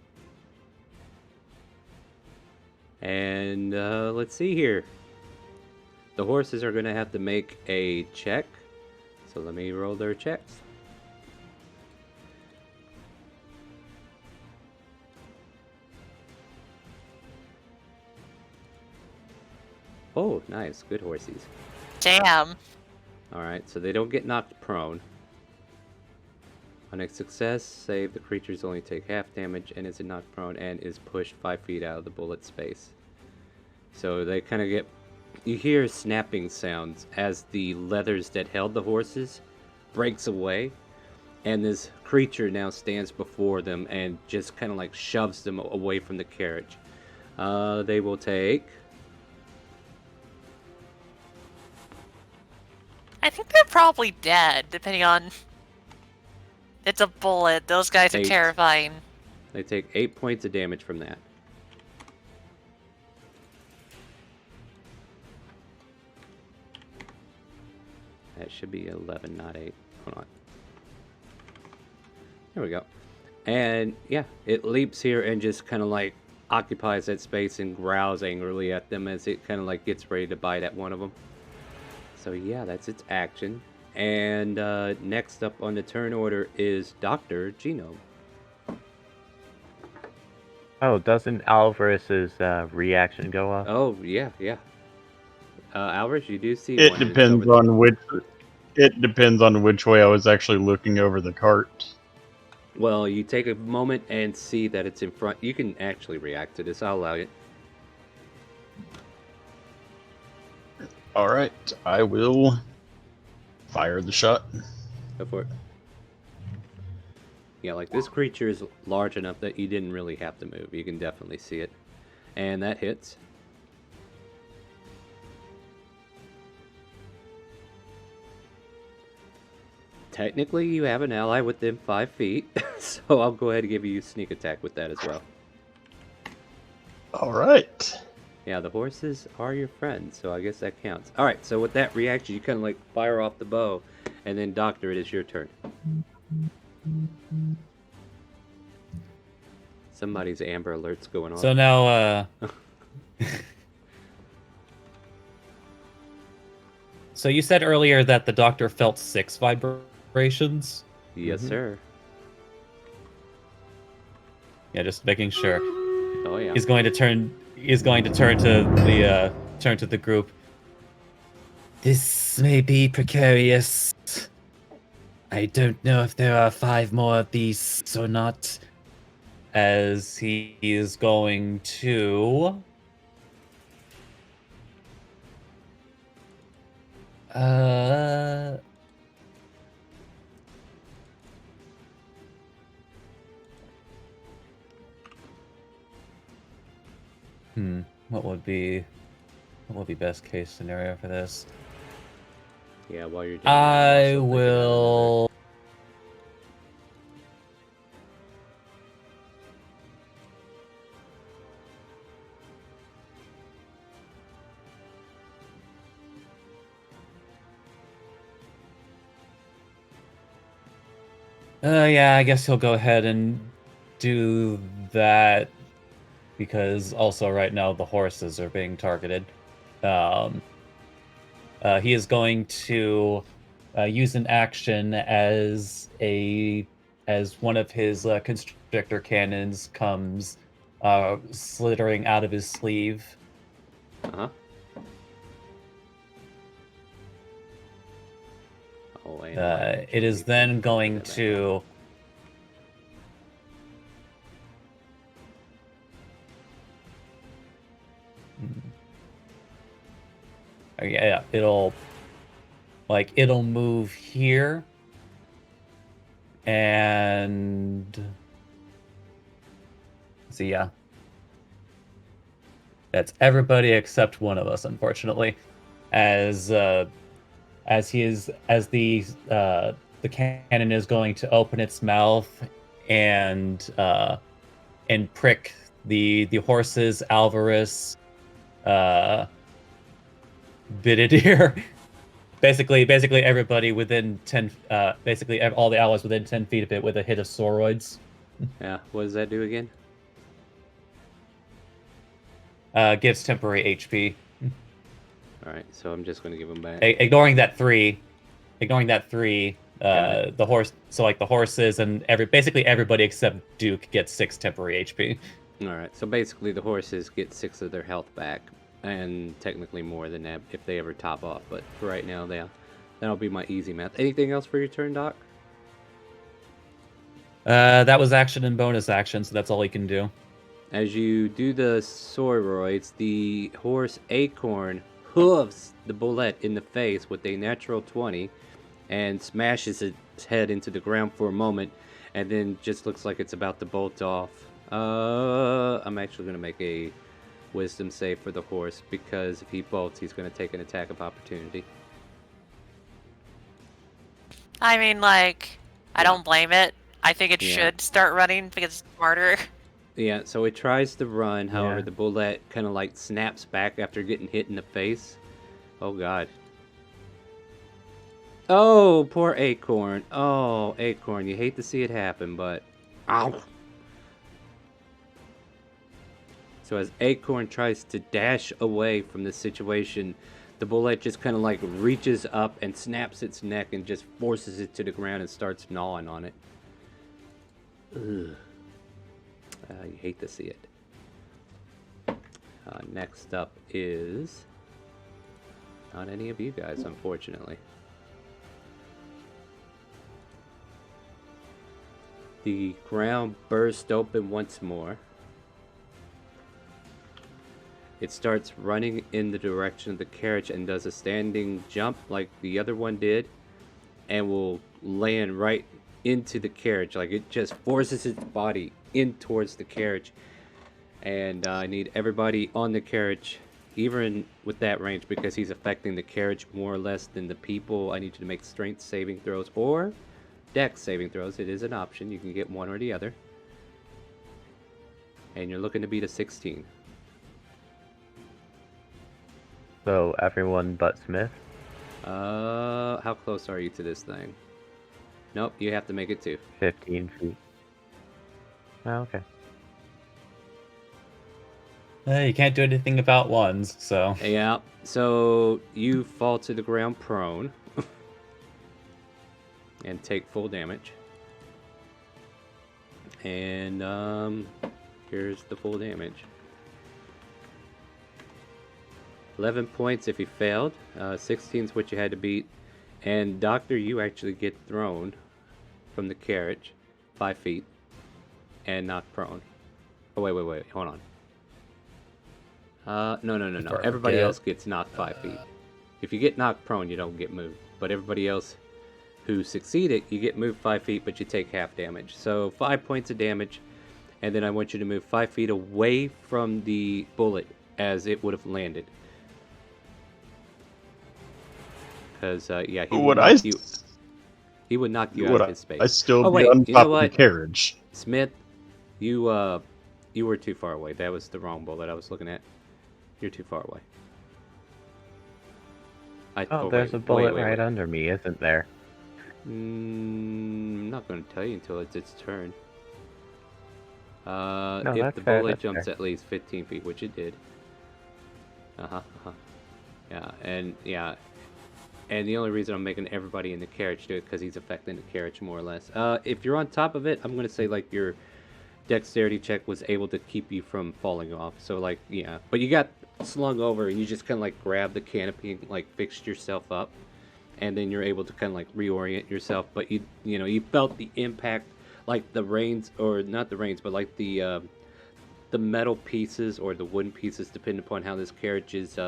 And let's see here. The horses are going to have to make a check. So let me roll their checks. Oh, nice. Good horsies. Damn. Alright, so they don't get knocked prone. On a success, save the creatures only take half damage and is knocked prone and is pushed 5 feet out of the bullet space. So they kind of get... You hear snapping sounds as the leathers that held the horses breaks away. And this creature now stands before them and just kind of like shoves them away from the carriage. They will take... I think they're probably dead, depending on... It's a bullet. Those guys are 8. terrifying. They take 8 points of damage from that. That should be 11, not 8. Hold on. There we go. And yeah, it leaps here and just kind of like occupies that space and growls angrily at them as it kind of like gets ready to bite at one of them. So yeah, that's its action. And next up on the turn order is Dr. Genome. Oh, doesn't Alvarez's reaction go off? Oh, yeah, yeah. Alvarez, you do see It one. And it's depends over on which. It depends on which way I was actually looking over the cart. Well, you take a moment and see that it's in front. You can actually react to this. I'll allow it. All right, I will fire the shot. Go for it. Yeah, like this creature is large enough that you didn't really have to move. You can definitely see it. And that hits. Technically, you have an ally within 5 feet, so I'll go ahead and give you a sneak attack with that as well. All right. Yeah, the horses are your friends, so I guess that counts. Alright, so with that reaction, you kind of like fire off the bow, and then Doctor, it is your turn. Somebody's Amber Alert's going on. So now, so you said earlier that the doctor felt 6 vibrations? Yes, sir. Yeah, just making sure. Oh, yeah. He's going to turn to the group. This may be precarious. I don't know if there are 5 more of these or not. As he is going to what would be best case scenario for this? Yeah, while you're doing I will. Yeah, I guess he'll go ahead and do that because also right now the horses are being targeted. He is going to use an action as one of his constrictor cannons comes slithering out of his sleeve. Uh-huh. Oh, It is then going to yeah, it'll move here and so yeah. That's everybody except one of us, unfortunately. As the cannon is going to open its mouth and prick the horses, Alvarez, Bididir, basically everybody within 10, basically all the allies within 10 feet of it with a hit of Soroids. Yeah, what does that do again? Gives temporary HP. Alright, so I'm just going to give them back. Ignoring that three, the horses and basically everybody except Duke gets 6 temporary HP. Alright, so basically the horses get 6 of their health back, and technically more than that if they ever top off, but for right now, that'll be my easy math. Anything else for your turn, Doc? That was action and bonus action, so that's all he can do. As you do the Soroids, the horse Acorn hooves the bullet in the face with a natural 20 and smashes its head into the ground for a moment, and then just looks like it's about to bolt off. I'm actually going to make a wisdom save for the horse, because if he bolts, he's going to take an attack of opportunity. I mean, like, I don't blame it. I think it should start running because it's smarter. Yeah, so it tries to run, however, the bullet kind of like snaps back after getting hit in the face. Oh, God. Oh, poor Acorn. Oh, Acorn, you hate to see it happen, but Ow! So as Acorn tries to dash away from the situation, the bullet just kind of like reaches up and snaps its neck and just forces it to the ground and starts gnawing on it. Ugh. You hate to see it. Next up is not any of you guys, unfortunately. The ground burst open once more. It starts running in the direction of the carriage and does a standing jump like the other one did, and will land right into the carriage. Like it just forces its body in towards the carriage. And I need everybody on the carriage, even with that range, because he's affecting the carriage more or less than the people. I need you to make strength saving throws or dex saving throws. It is an option. You can get one or the other. And you're looking to beat a 16. So everyone but Smith? How close are you to this thing? Nope, you have to make it 2. 15 feet. Oh, okay. You can't do anything about ones, so. Yeah, so you fall to the ground prone and take full damage. And here's the full damage. 11 points if you failed. 16 is what you had to beat. And Doctor, you actually get thrown from the carriage 5 feet and knocked prone. Oh, wait, hold on. No. Everybody else gets knocked 5 feet. If you get knocked prone, you don't get moved. But everybody else who succeeded, you get moved 5 feet, but you take half damage. So 5 points of damage, and then I want you to move 5 feet away from the bullet as it would have landed. Because, yeah, he would knock you out of his space. I still oh, be wait, on you top know of the what? carriage. Smith, you were too far away. That was the wrong bullet I was looking at. You're too far away. There's a bullet right under me, isn't there? I'm not going to tell you until it's its turn. No, if the fair, bullet jumps fair. at least 15 feet, which it did. Yeah, and the only reason I'm making everybody in the carriage do it because he's affecting the carriage more or less. If you're on top of it, I'm going to say like your dexterity check was able to keep you from falling off. So like, yeah, but you got slung over and you just kind of like grabbed the canopy and like fixed yourself up, and then you're able to kind of like reorient yourself. But you felt the impact, like the reins, or not the reins, but like the metal pieces or the wooden pieces, depending upon how this carriage's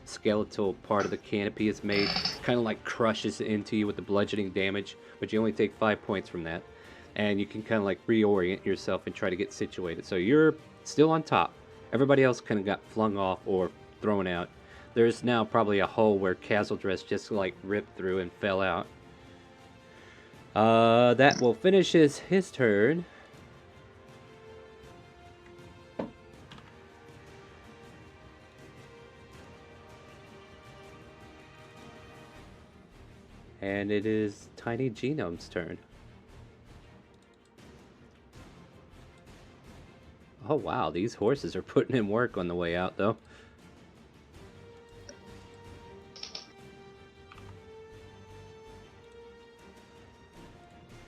skeletal part of the canopy is made, kind of like crushes into you with the bludgeoning damage. But you only take 5 points from that, and you can kind of like reorient yourself and try to get situated. So you're still on top. Everybody else kind of got flung off or thrown out. There's now probably a hole where Castle Dress just like ripped through and fell out. That will finish his turn. And it is Tiny Genome's turn. Oh wow, these horses are putting in work on the way out though.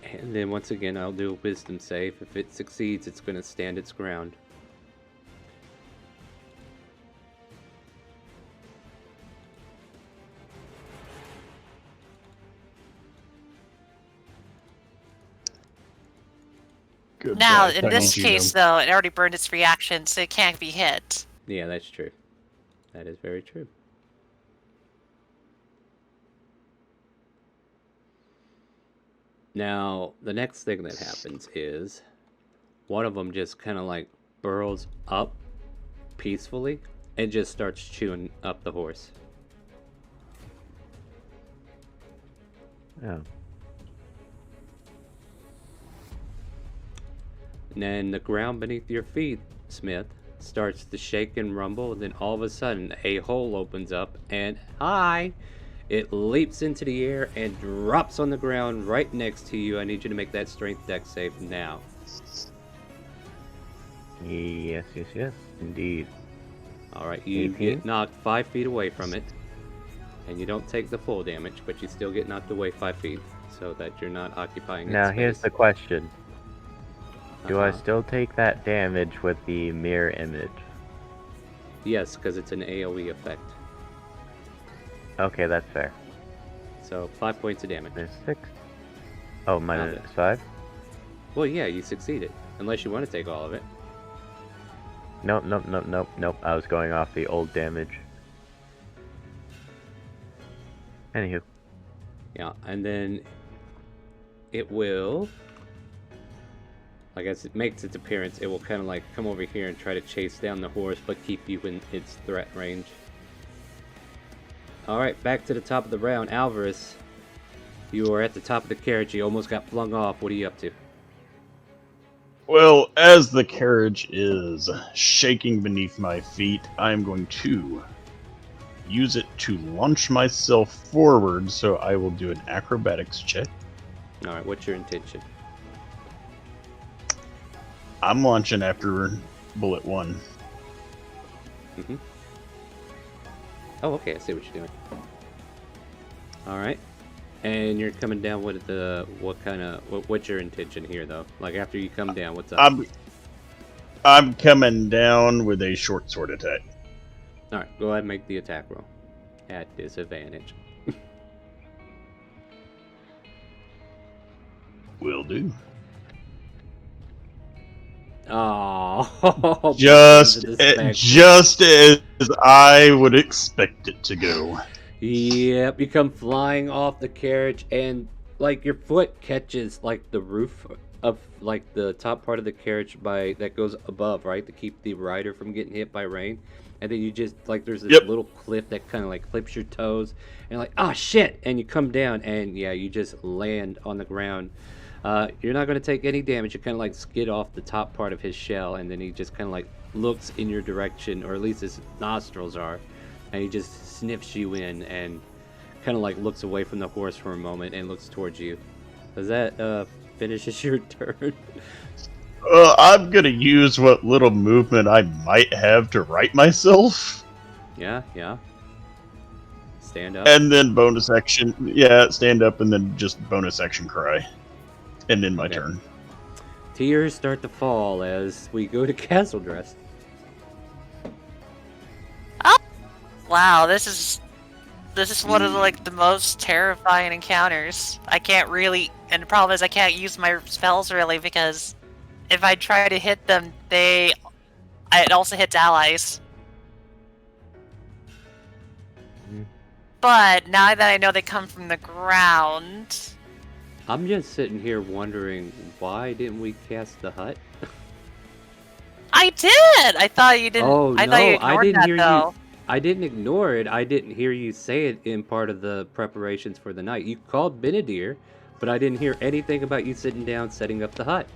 And then once again, I'll do a wisdom save. If it succeeds, it's going to stand its ground. Good Now, job, in Tiny this case, Genome. though, it already burned its reaction, so it can't be hit. Yeah, that's true. That is very true. Now, the next thing that happens is one of them just kind of like burrows up peacefully and just starts chewing up the horse. Oh. And then the ground beneath your feet, Smith, starts to shake and rumble, and then all of a sudden a hole opens up and hi! It leaps into the air and drops on the ground right next to you. I need you to make that strength dex save now. Yes, indeed. Alright, you 18? get knocked 5 feet away from it. And you don't take the full damage, but you still get knocked away 5 feet, so that you're not occupying its Now, space. here's the question. Do I Uh-huh. still take that damage with the mirror image? Yes, because it's an AoE effect. Okay, that's fair. So 5 points of damage. There's 6. Oh, minus it. 5? Well, yeah, you succeeded. Unless you want to take all of it. Nope. I was going off the old damage. Anywho. Yeah, and then it will, like as it makes its appearance, it will kind of like come over here and try to chase down the horse, but keep you in its threat range. Alright, back to the top of the round. Alvarez, you are at the top of the carriage. You almost got flung off. What are you up to? Well, as the carriage is shaking beneath my feet, I'm going to use it to launch myself forward, so I will do an acrobatics check. Alright, what's your intention? I'm launching after bullet 1. Mm-hmm. Oh, okay, I see what you're doing. Alright. And you're coming down with the, what's your intention here, though? Like, after you come down, what's up? I'm coming down with a short sword attack. Alright, go ahead and make the attack roll. At disadvantage. Will do. Oh, Just as I would expect it to go. Yep, you come flying off the carriage, and like your foot catches like the roof of like the top part of the carriage that goes above, right, to keep the rider from getting hit by rain. And then you just like there's this little cliff that kind of like clips your toes, and like, oh shit, and you come down, and yeah, you just land on the ground. You're not going to take any damage. You kind of like skid off the top part of his shell, and then he just kind of like looks in your direction, or at least his nostrils are, and he just sniffs you in and kind of like looks away from the horse for a moment and looks towards you. Does that finishes your turn? I'm gonna use what little movement I might have to right myself. Yeah. Stand up. And then bonus action. Yeah, stand up and then just bonus action cry. And then my turn. Tears start to fall as we go to Castle Dress. Oh, wow, this is one of the most terrifying encounters. I can't really, and the problem is I can't use my spells really because if I try to hit them, it also hits allies. But now that I know they come from the ground, I'm just sitting here wondering, why didn't we cast the hut? I did! I thought you didn't. Oh, I no, thought you ignored I didn't that, hear though. I didn't ignore it. I didn't hear you say it in part of the preparations for the night. You called Benedir, but I didn't hear anything about you sitting down setting up the hut.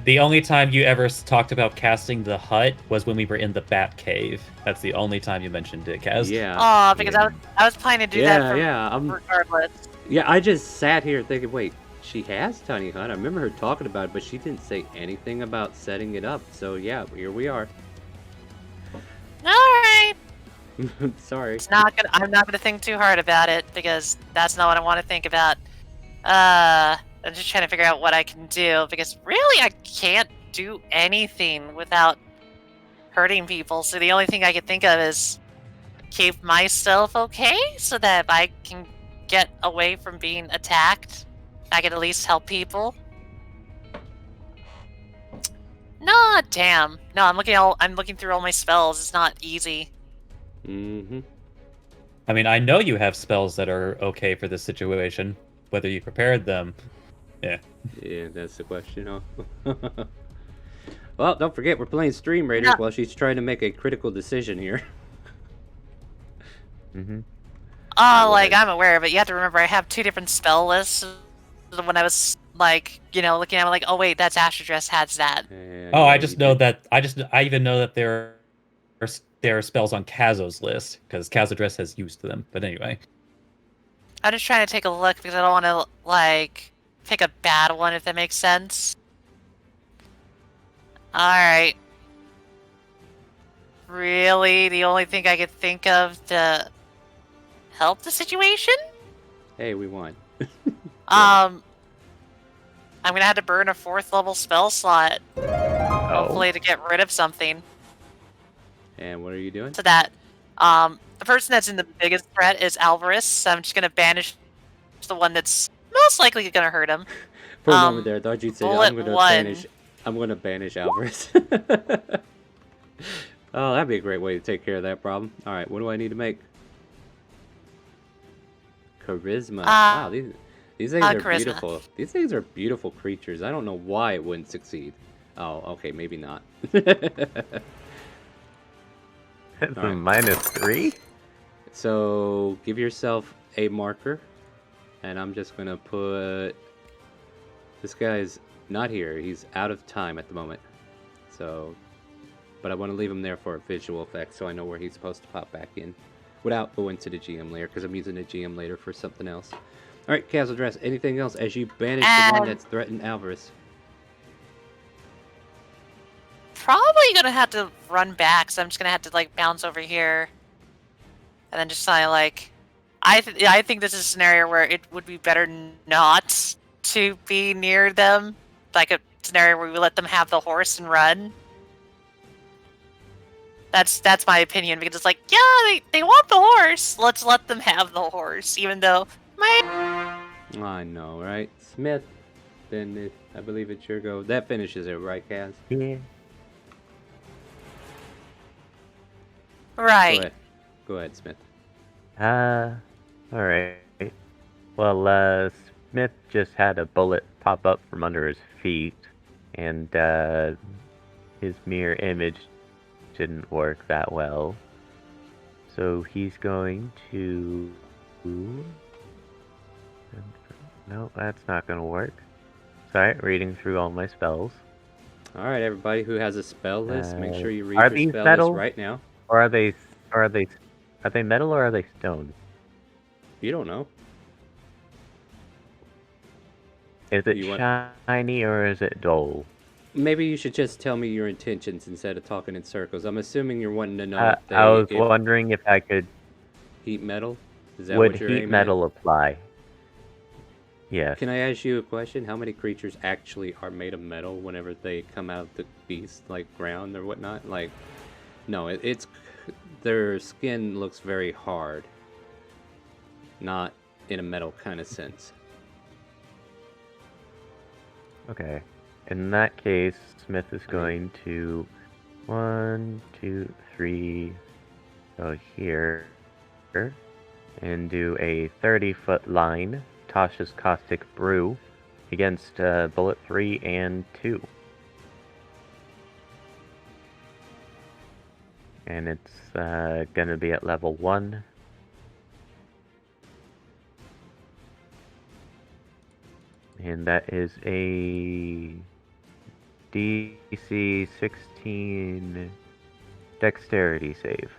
The only time you ever talked about casting the hut was when we were in the Bat Cave. That's the only time you mentioned it, Kaz. Yeah. Oh, because I was planning to do that regardless. Yeah, I just sat here thinking, wait, she has Tiny Hut. I remember her talking about it, but she didn't say anything about setting it up. So yeah, here we are. Alright. Sorry. I'm not gonna think too hard about it because that's not what I want to think about. I'm just trying to figure out what I can do because really I can't do anything without hurting people. So the only thing I can think of is keep myself okay so that if I can get away from being attacked, I can at least help people. No, damn. No, I'm looking through all my spells. It's not easy. Mm-hmm. I mean, I know you have spells that are okay for this situation. Whether you prepared them, yeah. Yeah, that's the question, huh? Well, don't forget, we're playing Stream Raiders while she's trying to make a critical decision here. Mm-hmm. Oh, like, I'm aware of it. You have to remember, I have 2 different spell lists. When I was, like, looking at it, like, oh, wait, that's Astro Dress has that. Oh, I just know that, I even know that there are spells on Kazo's list, because Kazo Dress has used them. But anyway. I'm just trying to take a look, because I don't want to, like, pick a bad one, if that makes sense. Alright. Really? The only thing I could think of to help the situation? Hey, we won. I'm gonna have to burn a 4th level spell slot. Oh. Hopefully to get rid of something. And what are you doing? So that, the person that's in the biggest threat is Alvarez, so I'm just gonna banish the one that's most likely gonna hurt him. For a moment there, I thought you'd say, bullet I'm gonna banish Alvarez. Oh, that'd be a great way to take care of that problem. Alright, what do I need to make? Charisma. Wow, these things are charisma. beautiful. These things are beautiful creatures. I don't know why it wouldn't succeed. Oh, okay, maybe not. It's a Alright. -3? So, give yourself a marker. And I'm just gonna put... This guy's not here. He's out of time at the moment. So... But I want to leave him there for a visual effect so I know where he's supposed to pop back in. Without going to the GM layer, because I'm using the GM later for something else. Alright, Castle Dress, anything else as you banish the one that's threatened Alvarez? Probably gonna have to run back, so I'm just gonna have to, like, bounce over here. And then just kind of, like... I think this is a scenario where it would be better not to be near them. Like a scenario where we let them have the horse and run. That's my opinion, because it's like, yeah, they want the horse. Let's let them have the horse, even though I know, right? Smith, then I believe it's your go. That finishes it, right, Kaz? Yeah. Right. Go ahead, Smith. Alright. Well, Smith just had a bullet pop up from under his feet, and his mirror image didn't work that well. So he's going to... No, that's not going to work. Sorry, reading through all my spells. Alright, everybody who has a spell list, make sure you read are your these spell metal? list right now. Or are they metal or are they stone? You don't know. Is it shiny or is it dull? Maybe you should just tell me your intentions instead of talking in circles. I'm assuming you're wanting to know if I was wondering if I could... Heat metal? Is that would what you're heat aiming metal at? apply? Yes. Can I ask you a question? How many creatures actually are made of metal whenever they come out of the beast, like ground or whatnot? Like, no, it's their skin looks very hard, not in a metal kind of sense. Okay. In that case, Smith is going to 1, 2, 3 go here and do a 30-foot line, Tasha's Caustic Brew, against bullet 3 and 2. And it's gonna be at level 1. And that is a DC 16 dexterity save.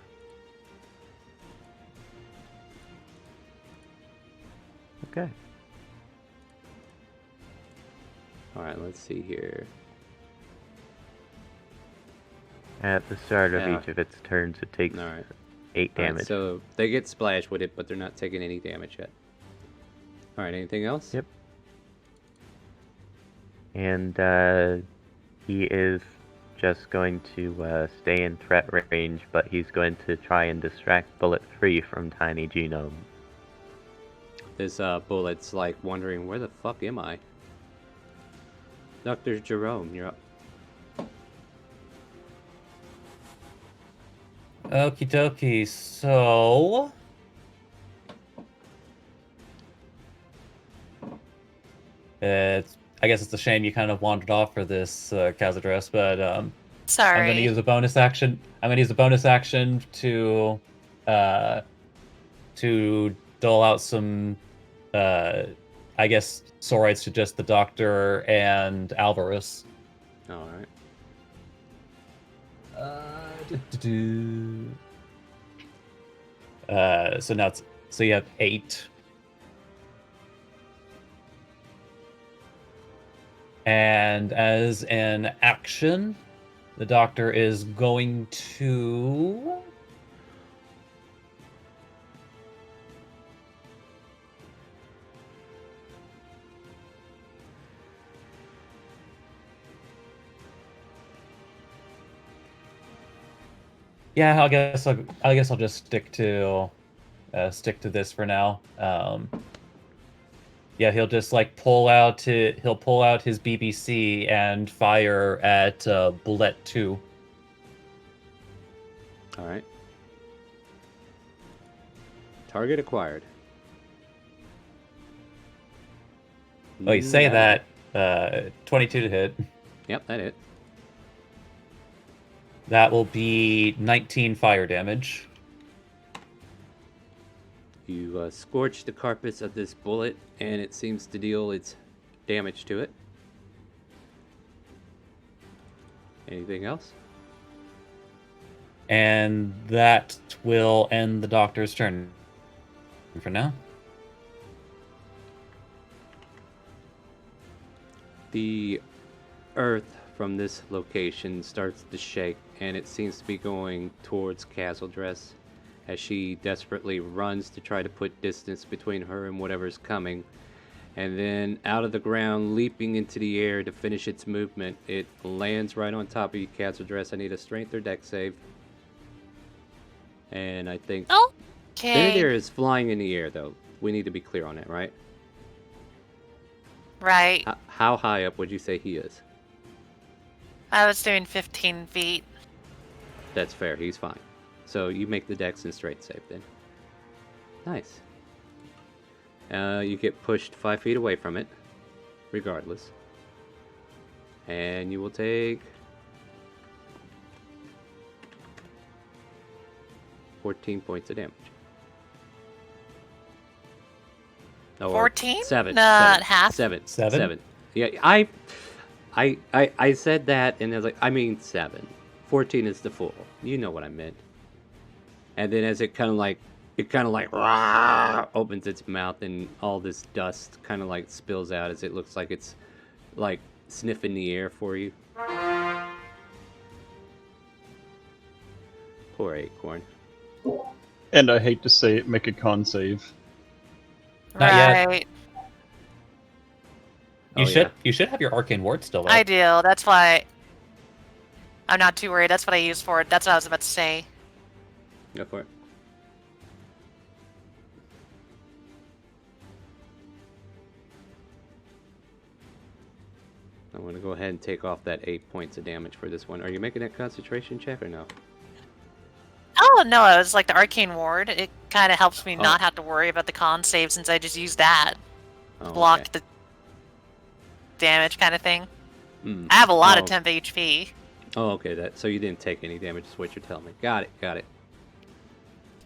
Okay. Alright, let's see here. At the start of each of its turns, it takes 8 damage. Right, so they get splashed with it, but they're not taking any damage yet. Alright, anything else? Yep. And he is just going to stay in threat range, but he's going to try and distract Bullet 3 from Tiny Genome. This bullet's like wondering, where the fuck am I? Dr. Jerome, you're up. Okie dokie, so... I guess it's a shame you kind of wandered off for this, Kazadress, but sorry. I'm going to use a bonus action. I'm going to use a bonus action to dole out some, I guess, sorites to just the Doctor and Alvarez. All right. So now so you have 8. And as an action, The doctor is going to... Yeah, I guess I'll just stick to this for now. Yeah, he'll just like pull out his BBC and fire at Bullet 2. All right. Target acquired. Oh, you say that. 22 to hit. Yep, that hit. That will be 19 fire damage. You scorch the carpets of this bullet, and it seems to deal its damage to it. Anything else? And that will end the doctor's turn for now. The earth from this location starts to shake, and it seems to be going towards Castle Dress as she desperately runs to try to put distance between her and whatever's coming. And then out of the ground, leaping into the air to finish its movement, it lands right on top of you, Castle Dress. I need a strength or dex save. And I think Okay. Benedict is flying in the air, though. We need to be clear on that, right? Right. How high up would you say he is? I was doing 15 feet. That's fair. He's fine. So you make the dex and straight save then. Nice. You get pushed 5 feet away from it, regardless. And you will take 14 points of damage. Or 14? 7. Not half. 7. 7? 7. Yeah, I said that, and I was like, I mean 7. 14 is the full. You know what I meant. And then as it kind of like opens its mouth, and all this dust kind of like spills out as it looks like it's like sniffing the air for you. Poor Acorn. And I hate to say it, make a con save. Not yet. Right. You should have your arcane ward still up. I do. That's why I'm not too worried. That's what I used for it. That's what I was about to say. Go for it. I'm going to go ahead and take off that 8 points of damage for this one. Are you making that concentration check or no? Oh, no, it was like the arcane ward. It kind of helps me not have to worry about the con save since I just used that. Oh, Block okay. the damage kind of thing. I have a lot of temp HP. Oh, okay. So you didn't take any damage, is what you're telling me. Got it. She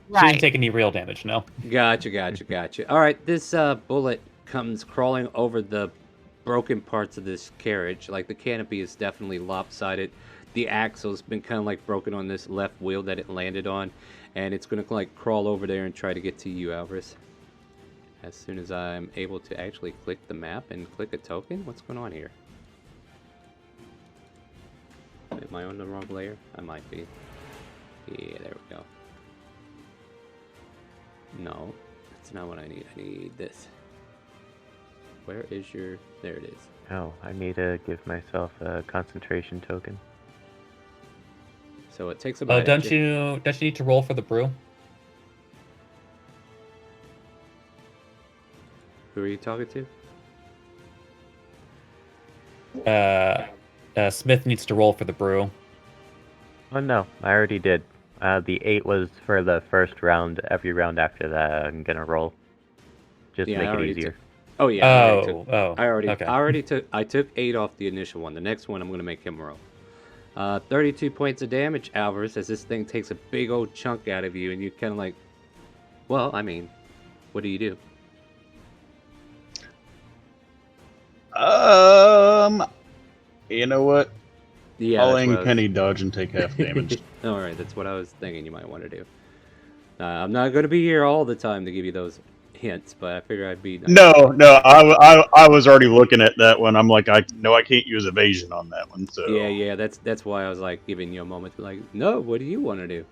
Right. didn't take any real damage, no. Gotcha. All right, this bullet comes crawling over the broken parts of this carriage. Like, the canopy is definitely lopsided. The axle's been kind of like broken on this left wheel that it landed on, and it's going to like crawl over there and try to get to you, Alvarez. As soon as I'm able to actually click the map and click a token. What's going on here? Am I on the wrong layer? I might be. Yeah, there we go. No, that's not what I need. I need this. Where is your... There it is. Oh, I need to give myself a concentration token. So it takes about... Don't you need to roll for the brew? Who are you talking to? Smith needs to roll for the brew. Oh no, I already did. The 8 was for the first round. Every round after that, I'm gonna roll. Just Yeah, make it easier. Oh yeah. Okay. I took 8 off the initial one. The next one I'm gonna make him roll. 32 points of damage, Alvarez, as this thing takes a big old chunk out of you, and you kind of like, well, I mean, what do you do? You know what? Yeah, I'll that's what I was- penny dodge and take half damage. All right, that's what I was thinking you might want to do. I'm not going to be here all the time to give you those hints, but I figured I'd be nice. No, I was already looking at that one. I'm like, I can't use evasion on that one. So Yeah, that's why I was like giving you a moment to like, no, what do you want to do?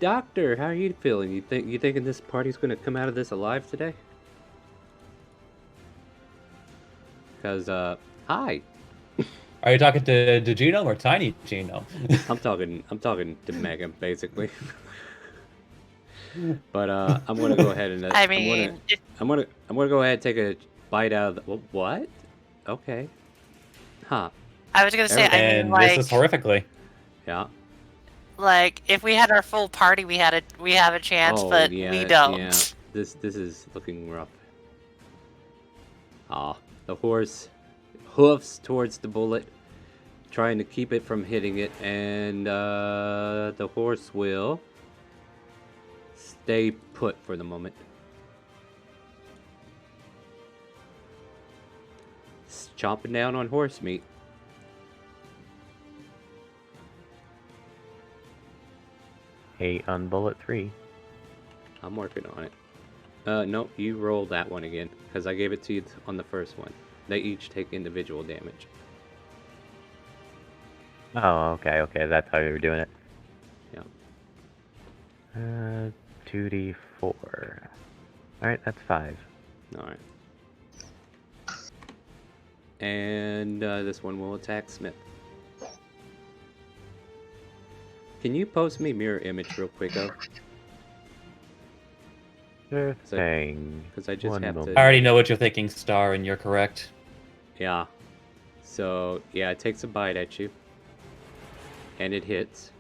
Doctor, how are you feeling? You thinking this party's gonna come out of this alive today? Because hi. Are you talking to Genome or Tiny Genome? I'm talking to Megan basically. But I'm gonna go ahead and I mean, I'm gonna go ahead and take a bite out of the what? Okay. Huh. I was gonna say, I mean, And like, this is horrifically. Yeah. like if we had our full party, we have a chance, Oh, but yeah, we don't. yeah. This is looking rough. Ah, the horse hoofs towards the bullet, trying to keep it from hitting it, and the horse will stay put for the moment. It's chomping down on horse meat. Eight on bullet 3. I'm working on it. No, you roll that one again, because I gave it to you on the first one. They each take individual damage. Oh, okay, that's how you were doing it. Yeah. 2d4. Alright, that's 5. Alright. And this one will attack Smith. Can you post me mirror image real quick, though? Sure thing. Because I just One have moment. to... I already know what you're thinking, Star, and you're correct. Yeah. So, yeah, it takes a bite at you. And it hits.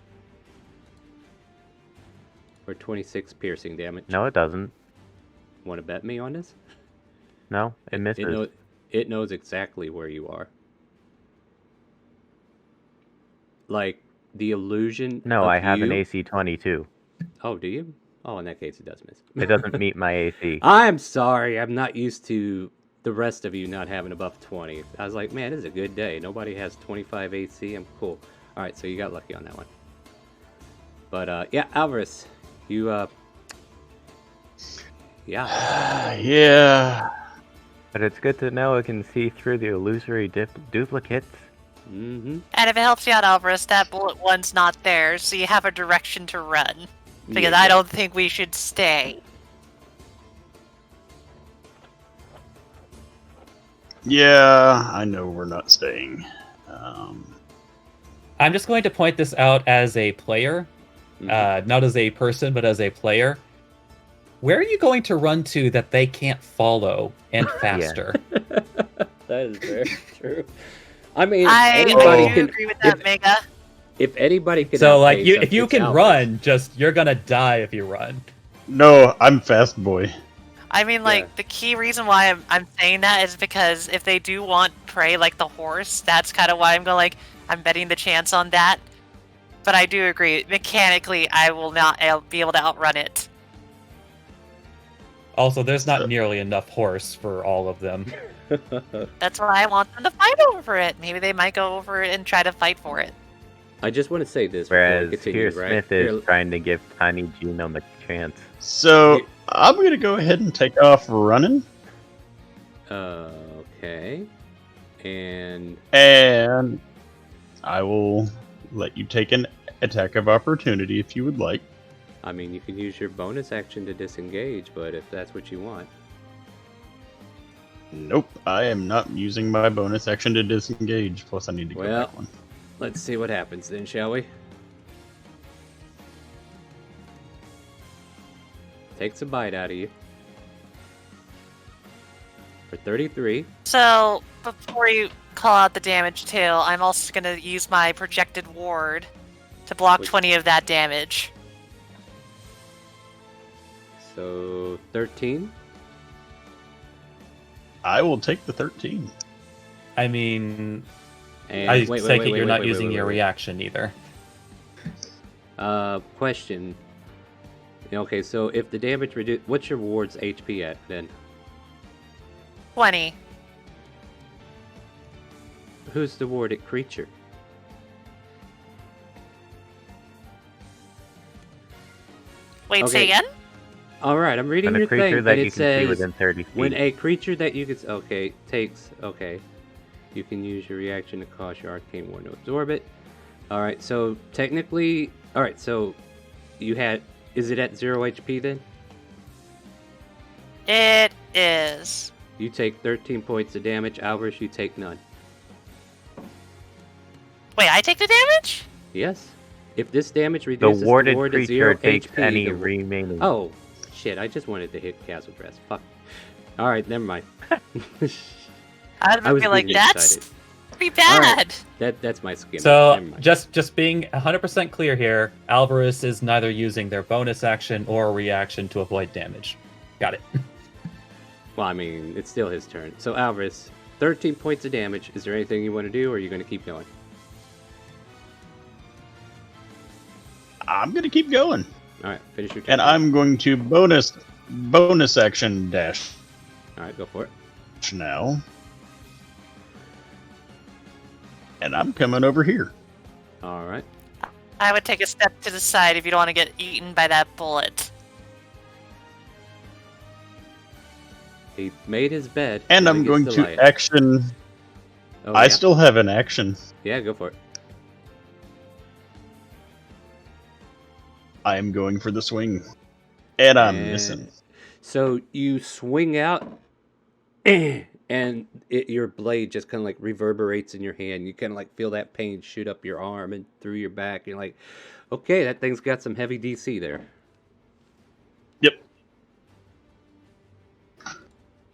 For 26 piercing damage. No, it doesn't. Want to bet me on this? No, it misses. It knows exactly where you are. Like, the illusion No, of I have an you- AC 22. Oh, do you? Oh, in that case, it does miss. It doesn't meet my AC. I'm sorry. I'm not used to the rest of you not having above 20. I was like, man, this is a good day. Nobody has 25 AC. I'm cool. All right, so you got lucky on that one. But, yeah, Alvarez, you, yeah. yeah. But it's good to know it can see through the illusory duplicates. Mm-hmm. And if it helps you out, Alvarez, that bullet one's not there, so you have a direction to run. Because I don't think we should stay. Yeah, I know we're not staying. I'm just going to point this out as a player, not as a person, but as a player. Where are you going to run to that they can't follow and faster? That is very true. I mean, I do agree with that, Mega. If anybody can, so like outpace if you can Alvarez. run, just you're gonna die if you run. No, I'm fast boy. I mean, like, the key reason why I'm saying that is because if they do want prey like the horse, that's kind of why I'm going, like, I'm betting the chance on that. But I do agree, mechanically, I will not be able to outrun it. Also, there's not nearly enough horse for all of them. That's why I want them to fight over it. Maybe they might go over it and try to fight for it. I just want to say this. Whereas continue, here right? Smith is trying to give Tiny Genome a chance. So I'm gonna go ahead and take off running. Okay. And I will let you take an attack of opportunity if you would like. I mean, you can use your bonus action to disengage, but if that's what you want. Nope, I am not using my bonus action to disengage. Plus, I need to go back one. Let's see what happens then, shall we? Takes a bite out of you. For 33. So, before you call out the damage too, I'm also going to use my projected ward to block 20 of that damage. So, 13? I will take the 13. I mean, And I take it you're not using your reaction either. Question. Okay, so if the damage reduces, what's your ward's HP at then? 20. Who's the warded creature? Wait, Okay. say again? All right, I'm reading When a your creature thing, that and you it can see says within 30 feet. when a creature that you can takes you can use your reaction to cause your arcane ward to absorb it. All right, so technically, all right, so you had is it at 0 HP then? It is. You take 13 points of damage. Alvarez, you take none. Wait, I take the damage? Yes. If this damage The reduces the warded ward to creature 0 takes HP, any the remaining. Oh, shit! I just wanted to hit Castle Dress. Fuck. All right, never mind. I I was feel like getting that's excited. pretty All bad. right. That's my skin. So Never mind. just being 100% clear here, Alvarez is neither using their bonus action or reaction to avoid damage. Got it. Well, I mean, it's still his turn. So Alvarez, 13 points of damage. Is there anything you want to do, or are you going to keep going? I'm gonna keep going, All right, finish your turn. and I'm going to bonus action dash All right, go for it. now, and I'm coming over here. All right. I would take a step to the side if you don't want to get eaten by that bullet. He made his bed. And now he I'm gets going lie to it. action. Oh, I yeah? still have an action. Yeah, go for it. I am going for the swing, and I'm And- missing. So you swing out, and your blade just kind of like reverberates in your hand. You kind of like feel that pain shoot up your arm and through your back. You're like, okay, that thing's got some heavy DC there. Yep.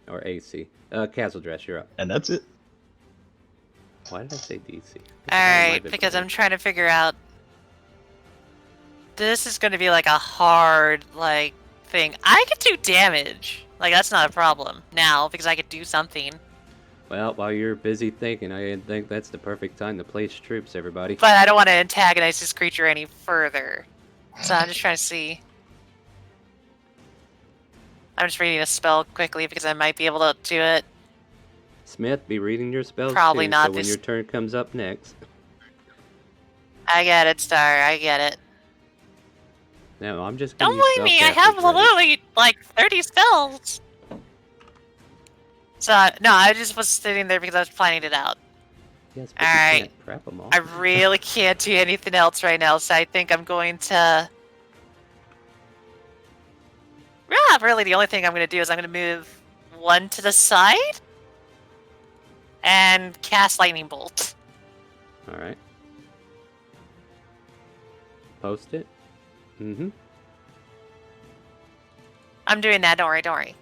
Or AC. Castle Dress, you're up. And that's it. Why did I say DC? Alright, because I'm trying to figure out... This is going to be like a hard, like, thing. I could do damage. Like, that's not a problem now, because I could do something. Well, while you're busy thinking, I think that's the perfect time to place troops, everybody. But I don't want to antagonize this creature any further. So I'm just trying to see. I'm just reading a spell quickly because I might be able to do it. Smith, be reading your spells Probably too, not so when this- your turn comes up next. I get it, Star. I get it. No, I'm just Don't giving you blame me. I have spellcasters, brother. literally like 30 spells. So no, I just was sitting there because I was planning it out. Yes, but you Alright. can't prep them all. I really can't do anything else right now, so I think I'm going to... Yeah, really the only thing I'm going to do is I'm going to move one to the side and cast Lightning Bolt. Alright. Post it. Mm-hmm. I'm doing that, don't worry, don't worry.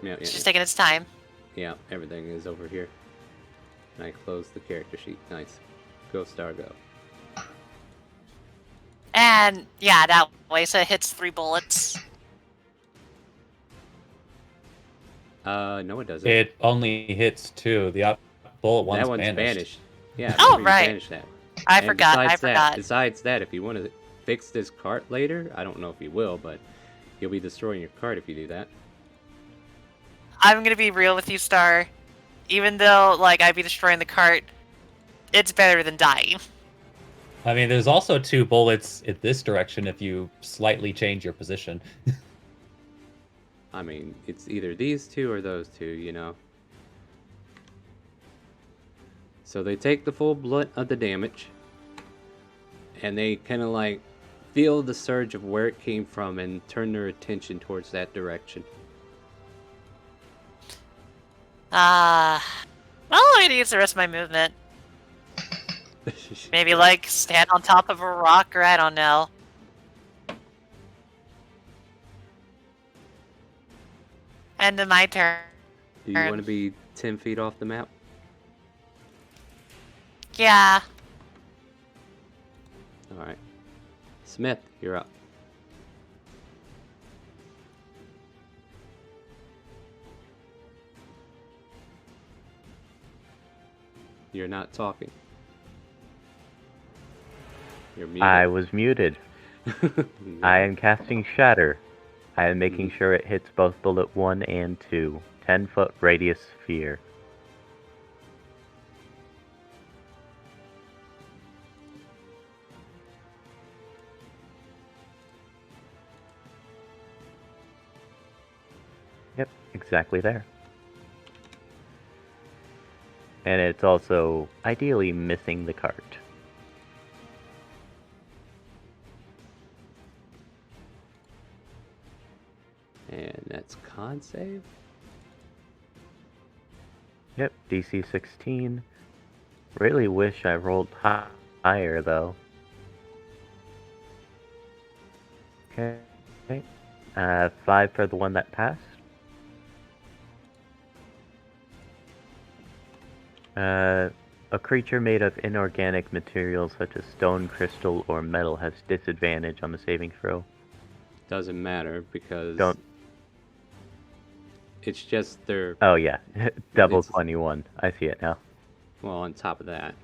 Yeah, It's yeah, just taking its time. yeah, everything is over here. And I close the character sheet. Nice. Go, Star, go. And yeah, that way, so it hits 3 bullets. No, it doesn't. It only hits 2. The bullet one's that one's banished. Yeah, Oh, remember you right. banished that. I And forgot, besides besides that, if you want to fix this cart later, I don't know if you will, but you'll be destroying your cart if you do that. I'm gonna be real with you, Star. Even though, like, I'd be destroying the cart, it's better than dying. I mean, there's also 2 bullets in this direction if you slightly change your position. I mean, it's either these 2 or those 2, you know. So they take the full blunt of the damage, and they kind of like feel the surge of where it came from and turn their attention towards that direction. Well, I'm gonna use the rest of my movement. Maybe, like, stand on top of a rock, or I don't know. End of my turn. Do you want to be 10 feet off the map? Yeah. Alright. Smith, you're up. You're not talking. You're muted. I was muted. I am casting Shatter. I am making sure it hits both bullet 1 and 2. 10-foot radius sphere. Yep, exactly there. And it's also ideally missing the cart. And that's con save. Yep, DC 16. Really wish I rolled higher, though. Okay. 5 for the one that passed. A creature made of inorganic materials such as stone, crystal, or metal has disadvantage on the saving throw. Doesn't matter because Don't. it's just their. Oh yeah, double It's- 21. I see it now. Well, on top of that.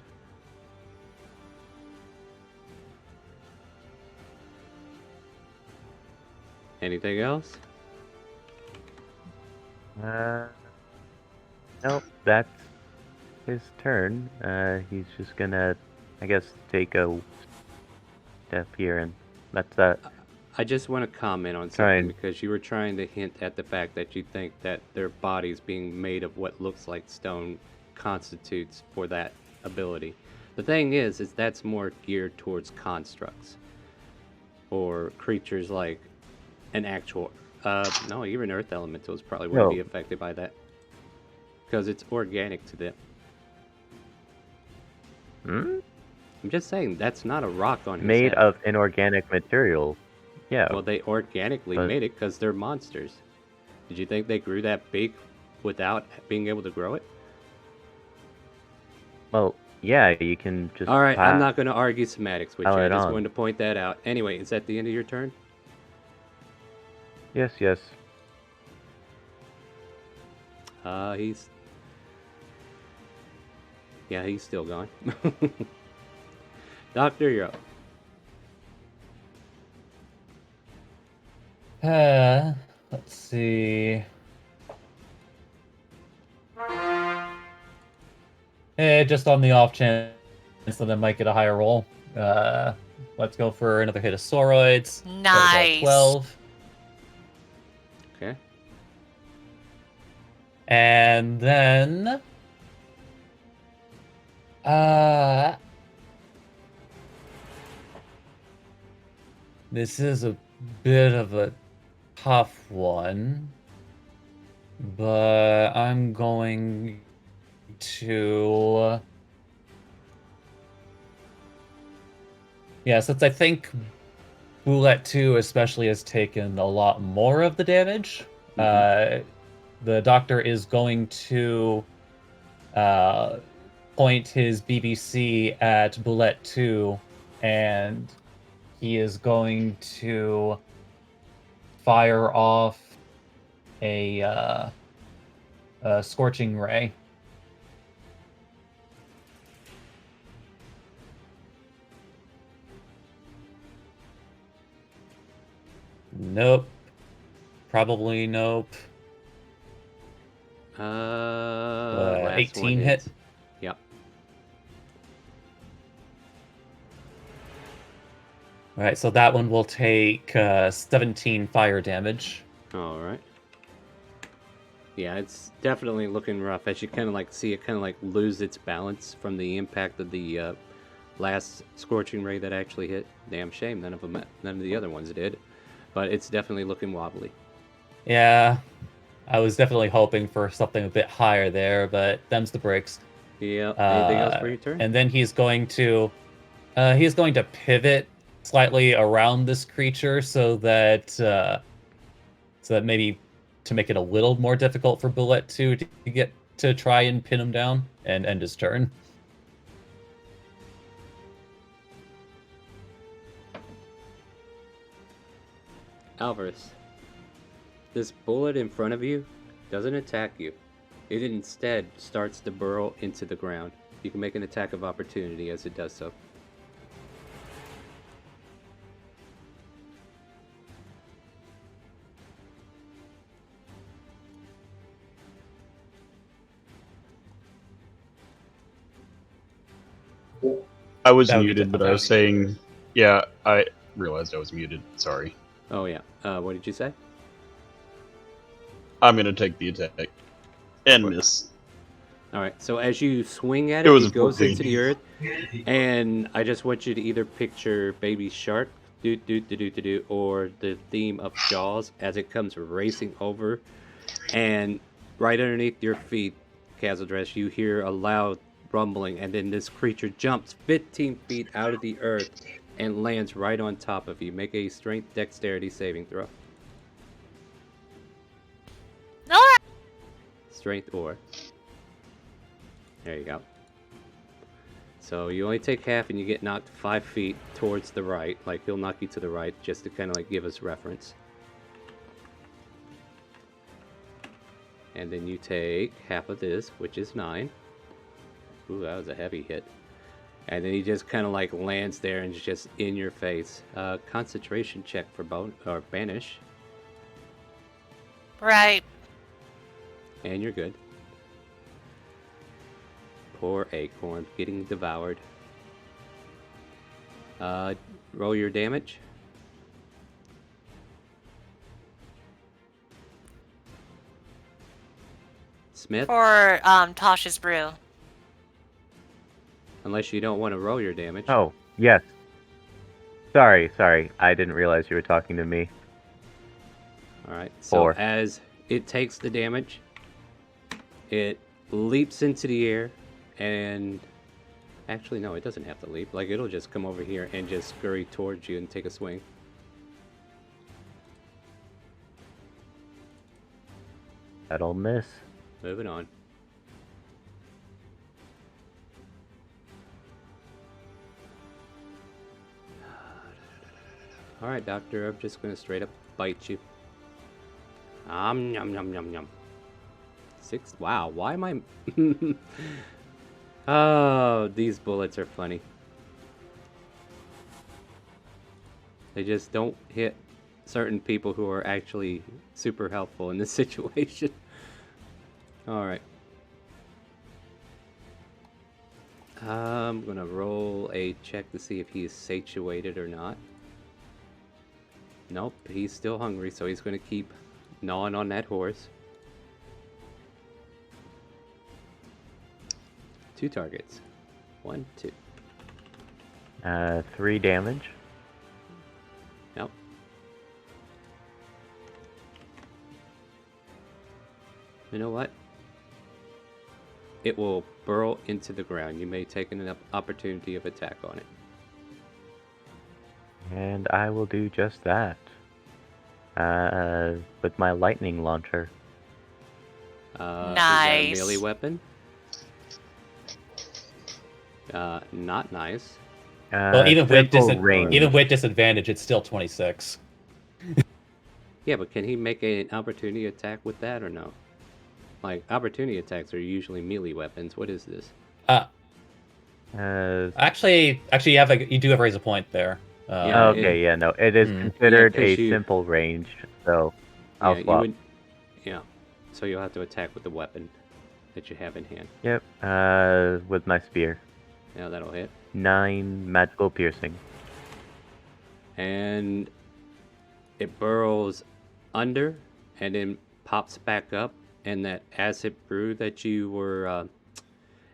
Anything else? Nope, that's his turn. He's just gonna, I guess, take a step here, and that's that. I just want to comment on Try something and- because you were trying to hint at the fact that you think that their bodies being made of what looks like stone constitutes for that ability. The thing is that's more geared towards constructs or creatures like an actual. No, even earth elementals probably wouldn't be No. affected by that because it's organic to them. Hmm? I'm just saying that's not a rock on his Made head. of inorganic material. Yeah. Well, they organically But- made it because they're monsters. Did you think they grew that big without being able to grow it? Well, yeah, you can just. All right, I'm not going to argue semantics with you. pile I it just on. wanted to point that out. Anyway, is that the end of your turn? Yes, yes. He's. Yeah, he's still gone. Doctor, you're up. Let's see. Just on the off chance that I might get a higher roll. Let's go for another hit of Soroids. Nice. 12. Okay. And then this is a bit of a tough one, but I'm going to since I think Boulette 2 especially has taken a lot more of the damage, the doctor is going to point his BBC at Boulette 2, and he is going to fire off a scorching ray. Nope. Probably nope. Last 18 one hit. hits. Yep. Alright, so that one will take 17 fire damage. All right. Yeah, it's definitely looking rough as you kind of like see it kind of like lose its balance from the impact of the last scorching ray that actually hit. Damn shame, none of the other ones did, but it's definitely looking wobbly. Yeah, I was definitely hoping for something a bit higher there, but them's the breaks. Yeah. Anything else for your turn? And then he's going to pivot slightly around this creature so that maybe to make it a little more difficult for Bullet 2 to get to try and pin him down and end his turn. Alvarez, this bullet in front of you doesn't attack you. It instead starts to burrow into the ground. You can make an attack of opportunity as it does so. I was That would be muted, but I okay. was saying, yeah, I realized I was muted. Sorry. Oh yeah. What did you say? I'm gonna take the attack and miss. All right. So as you swing at It it, was it a goes 14. into the earth, and I just want you to either picture Baby Shark, or the theme of Jaws as it comes racing over, and right underneath your feet, Kazadresh, you hear a loud rumbling, and then this creature jumps 15 feet out of the earth and lands right on top of you. Make a strength dexterity saving throw. Alright. Strength or. There you go. So you only take half and you get knocked 5 feet towards the right. Like, he'll knock you to the right just to kind of like give us reference. And then you take half of this, which is 9. Ooh, that was a heavy hit. And then he just kind of like lands there and is just in your face. Concentration check for banish. Right. And you're good. Poor acorn getting devoured. Roll your damage. Smith? For Tasha's brew. Unless you don't want to roll your damage. Oh, yes. Sorry. I didn't realize you were talking to me. Alright, so 4. as it takes the damage, it leaps into the air, and actually no, it doesn't have to leap. Like, it'll just come over here and just scurry towards you and take a swing. That'll miss. Moving on. Alright, Doctor, I'm just gonna straight up bite you. Yum, yum, yum, yum. 6. Wow, why am I... Oh, these bullets are funny. They just don't hit certain people who are actually super helpful in this situation. Alright. I'm gonna roll a check to see if he's satiated or not. Nope, he's still hungry, so he's gonna keep gnawing on that horse. 2 targets. 1, 2. 3 damage. Nope. You know what? It will burrow into the ground. You may take an opportunity of attack on it. And I will do just that. With my lightning launcher. Is that a Nice. melee weapon? Not nice. Well, even range. with disadvantage, it's still 26. Yeah, but can he make an opportunity attack with that or no? Like, opportunity attacks are usually melee weapons. What is this? Uh, Actually, you do have raise a point there. Yeah, okay, yeah, no, it is considered 'cause a you- simple range, so I'll yeah, swap. Yeah, so you'll have to attack with the weapon that you have in hand. Yep, with my spear. Yeah, that'll hit. 9 magical piercing. And it burrows under and then pops back up, and that acid brew that you were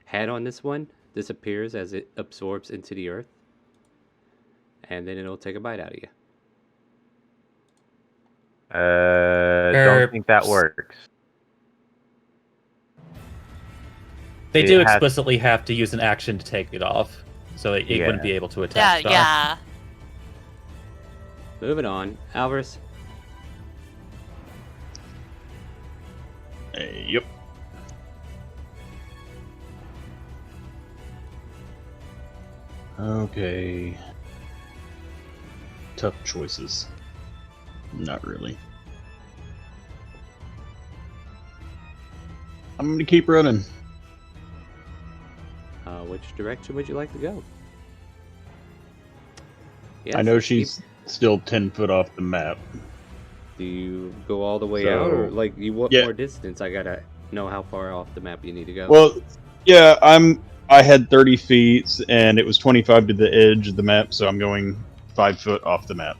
had on this one disappears as it absorbs into the earth, and then it'll take a bite out of you. Don't think that works. They It do has- explicitly have to use an action to take it off, so it Yeah. wouldn't be able to Yeah, attack. Star. yeah. Moving on, Alvarez. Yep. Okay. Tough choices. Not really. I'm gonna keep running. Which direction would you like to go? Yes, I know keep- she's still 10 foot off the map. Do you go all the way out, or So- like you want yeah. more distance? I gotta know how far off the map you need to go. Well, yeah, I had 30 feet and it was 25 to the edge of the map, so I'm going 5 foot off the map.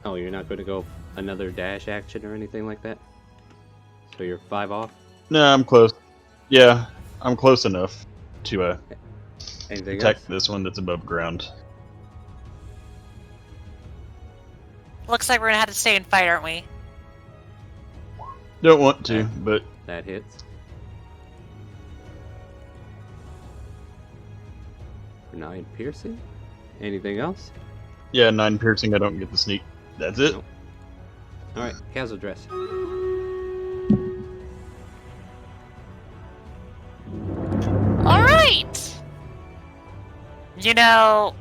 Oh, you're not going to go another dash action or anything like that? So you're 5 off? No, I'm close. Yeah, I'm close enough to Anything protect else? this one that's above ground. Looks like we're gonna have to stay and fight, aren't we? Don't want to, but That hits. For 9 piercing? Anything else? yeah, 9 piercing. I don't get the sneak. That's it. Nope. Alright, castle dress. Alright! You know,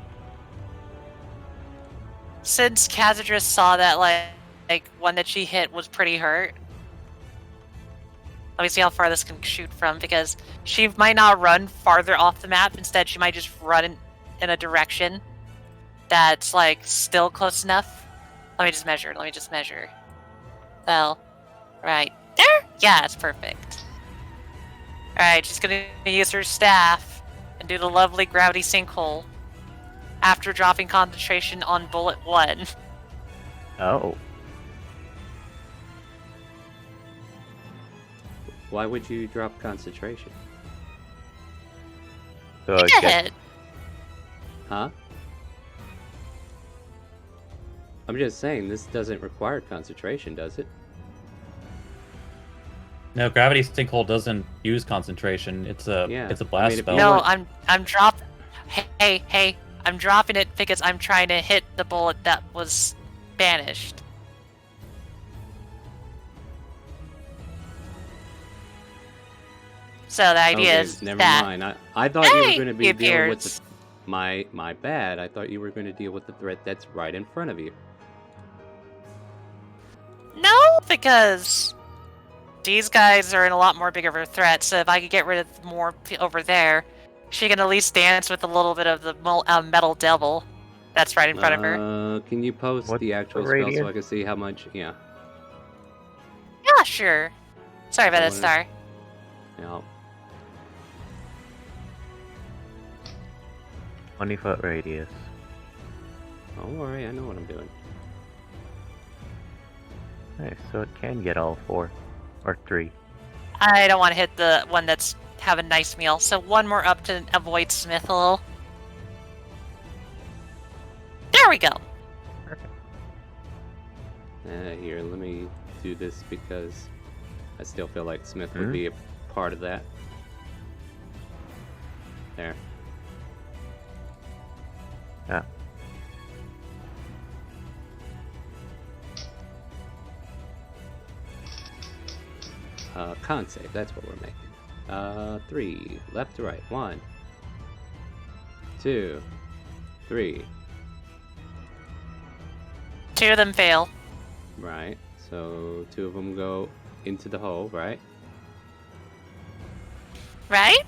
since Khazadris saw that, like, one that she hit was pretty hurt, let me see how far this can shoot from, because she might not run farther off the map. Instead, she might just run in a direction that's, like, still close enough. Let me just measure. Well, right there? Yeah, it's perfect. Alright, she's gonna use her staff and do the lovely gravity sinkhole after dropping concentration on bullet 1. Oh. Why would you drop concentration? So I Go guess ahead. Huh? I'm just saying, this doesn't require concentration, does it? No, gravity sinkhole doesn't use concentration. It's a Yeah, it's a I blast mean, if spell. you No, want- I'm dropping. Hey, I'm dropping it because I'm trying to hit the bullet that was banished. So the idea Okay, is never that. mind. I thought you were Hey, going to he be dealing with appears. my bad. I thought you were going to deal with the threat that's right in front of you. No, because these guys are in a lot more bigger of a threat. So if I could get rid of more over there, she can at least dance with a little bit of the metal devil that's right in front of her. Can you post What's the the actual spell radius? so I can see how much? Yeah. Yeah, sure. Sorry about I that, wanna- Star. Yeah. 20-foot radius. Don't worry, I know what I'm doing. Nice, so it can get all 4. Or 3. I don't want to hit the one that's have a nice meal, so one more up to avoid Smith a little. There we go. Here, let me do this because I still feel like Smith would Mhm. be a part of that. There. Yeah. Con save, that's what we're making. 3, left to right. 1, 2, 3. Two of them fail. Right. So 2 of them go into the hole, right? Right?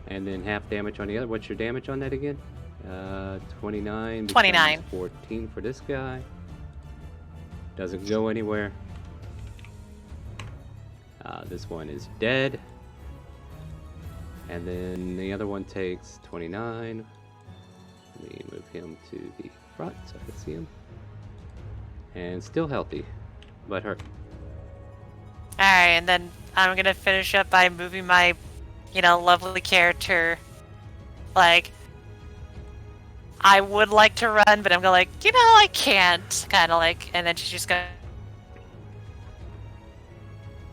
And then half damage on the other. What's your damage on that again? 29. becomes 29. 14 for this guy. Doesn't go anywhere. This one is dead. And then the other one takes 29. Let me move him to the front so I can see him. And still healthy, but hurt. Alright, and then I'm gonna finish up by moving my, lovely character. Like, I would like to run, but I'm gonna I can't. Kinda like, and then she's just gonna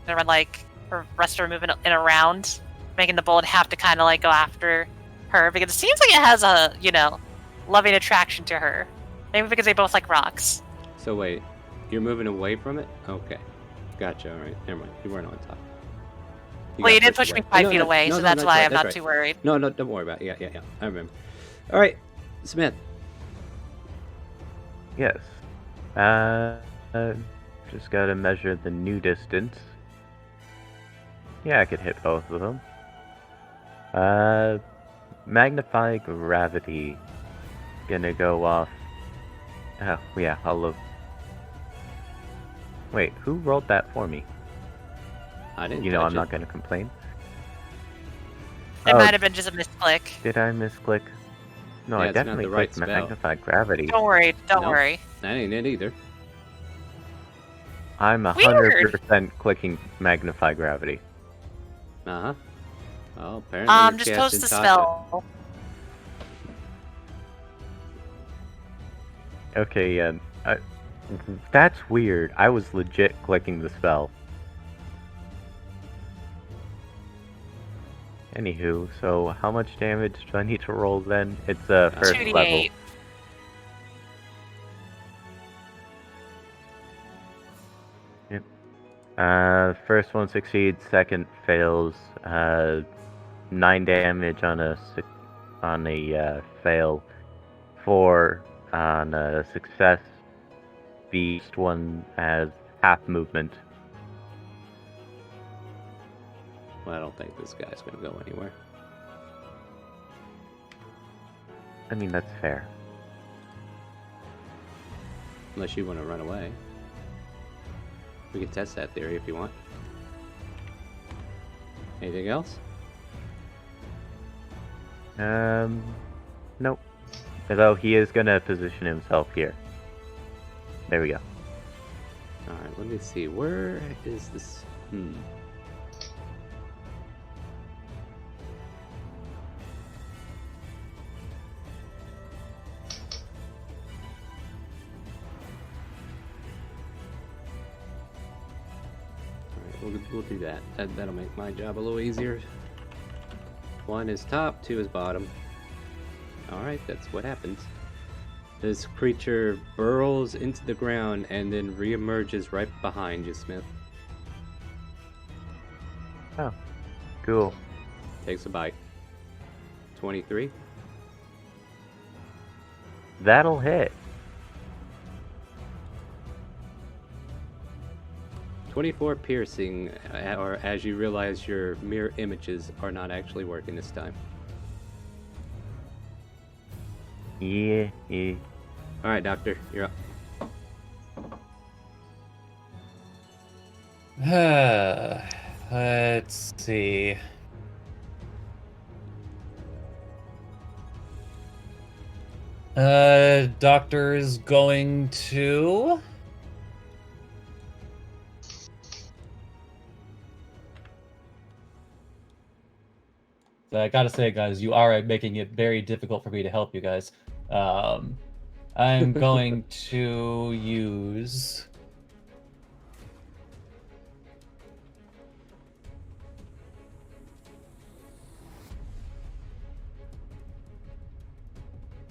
run her rest of her movement in a round, making the bullet have to kinda go after her, because it seems like it has a, loving attraction to her. Maybe because they both like rocks. So wait, you're moving away from it? Okay. Gotcha, alright. Never mind. You weren't on top. Well, you got did pushed push me away. 5 feet away, so that's why I'm not too worried. No, don't worry about it. Yeah. I remember. Alright, Smith. Yes. Just gotta measure the new distance. Yeah, I could hit both of them. Magnify gravity. Gonna go off. Oh, yeah, I'll look. Wait, who rolled that for me? I didn't You know, touch I'm it. not gonna complain. It Oh. might have been just a misclick. Did I misclick? No, Yeah, I it's not definitely the right clicked spell. magnify gravity. Don't worry, don't Nope. worry. That ain't it either. I'm 100% clicking magnify gravity. Uh-huh. Well, apparently you're Just casting post the Tasha. spell. Okay, that's weird. I was legit clicking the spell. Anywho, so how much damage do I need to roll then? It's first 2d8. level. Yep. First one succeeds, second fails. 9 damage on a fail, 4 on a success. Beast one has half movement. Well, I don't think this guy's gonna go anywhere. I mean, that's fair. Unless you want to run away. We can test that theory if you want. Anything else? Nope. Although he is gonna position himself here. There we go. Alright, let me see. Where is this? We'll do that. That'll make my job a little easier. 1 is top, 2 is bottom. Alright, that's what happens. This creature burrows into the ground and then reemerges right behind you, Smith. Oh, cool. Takes a bite. 23. That'll hit. 24 piercing, or as you realize your mirror images are not actually working this time. Yeah. Alright, Doctor, you're up. Let's see. Doctor is going to... I gotta say, guys, you are making it very difficult for me to help you guys. I'm going to use...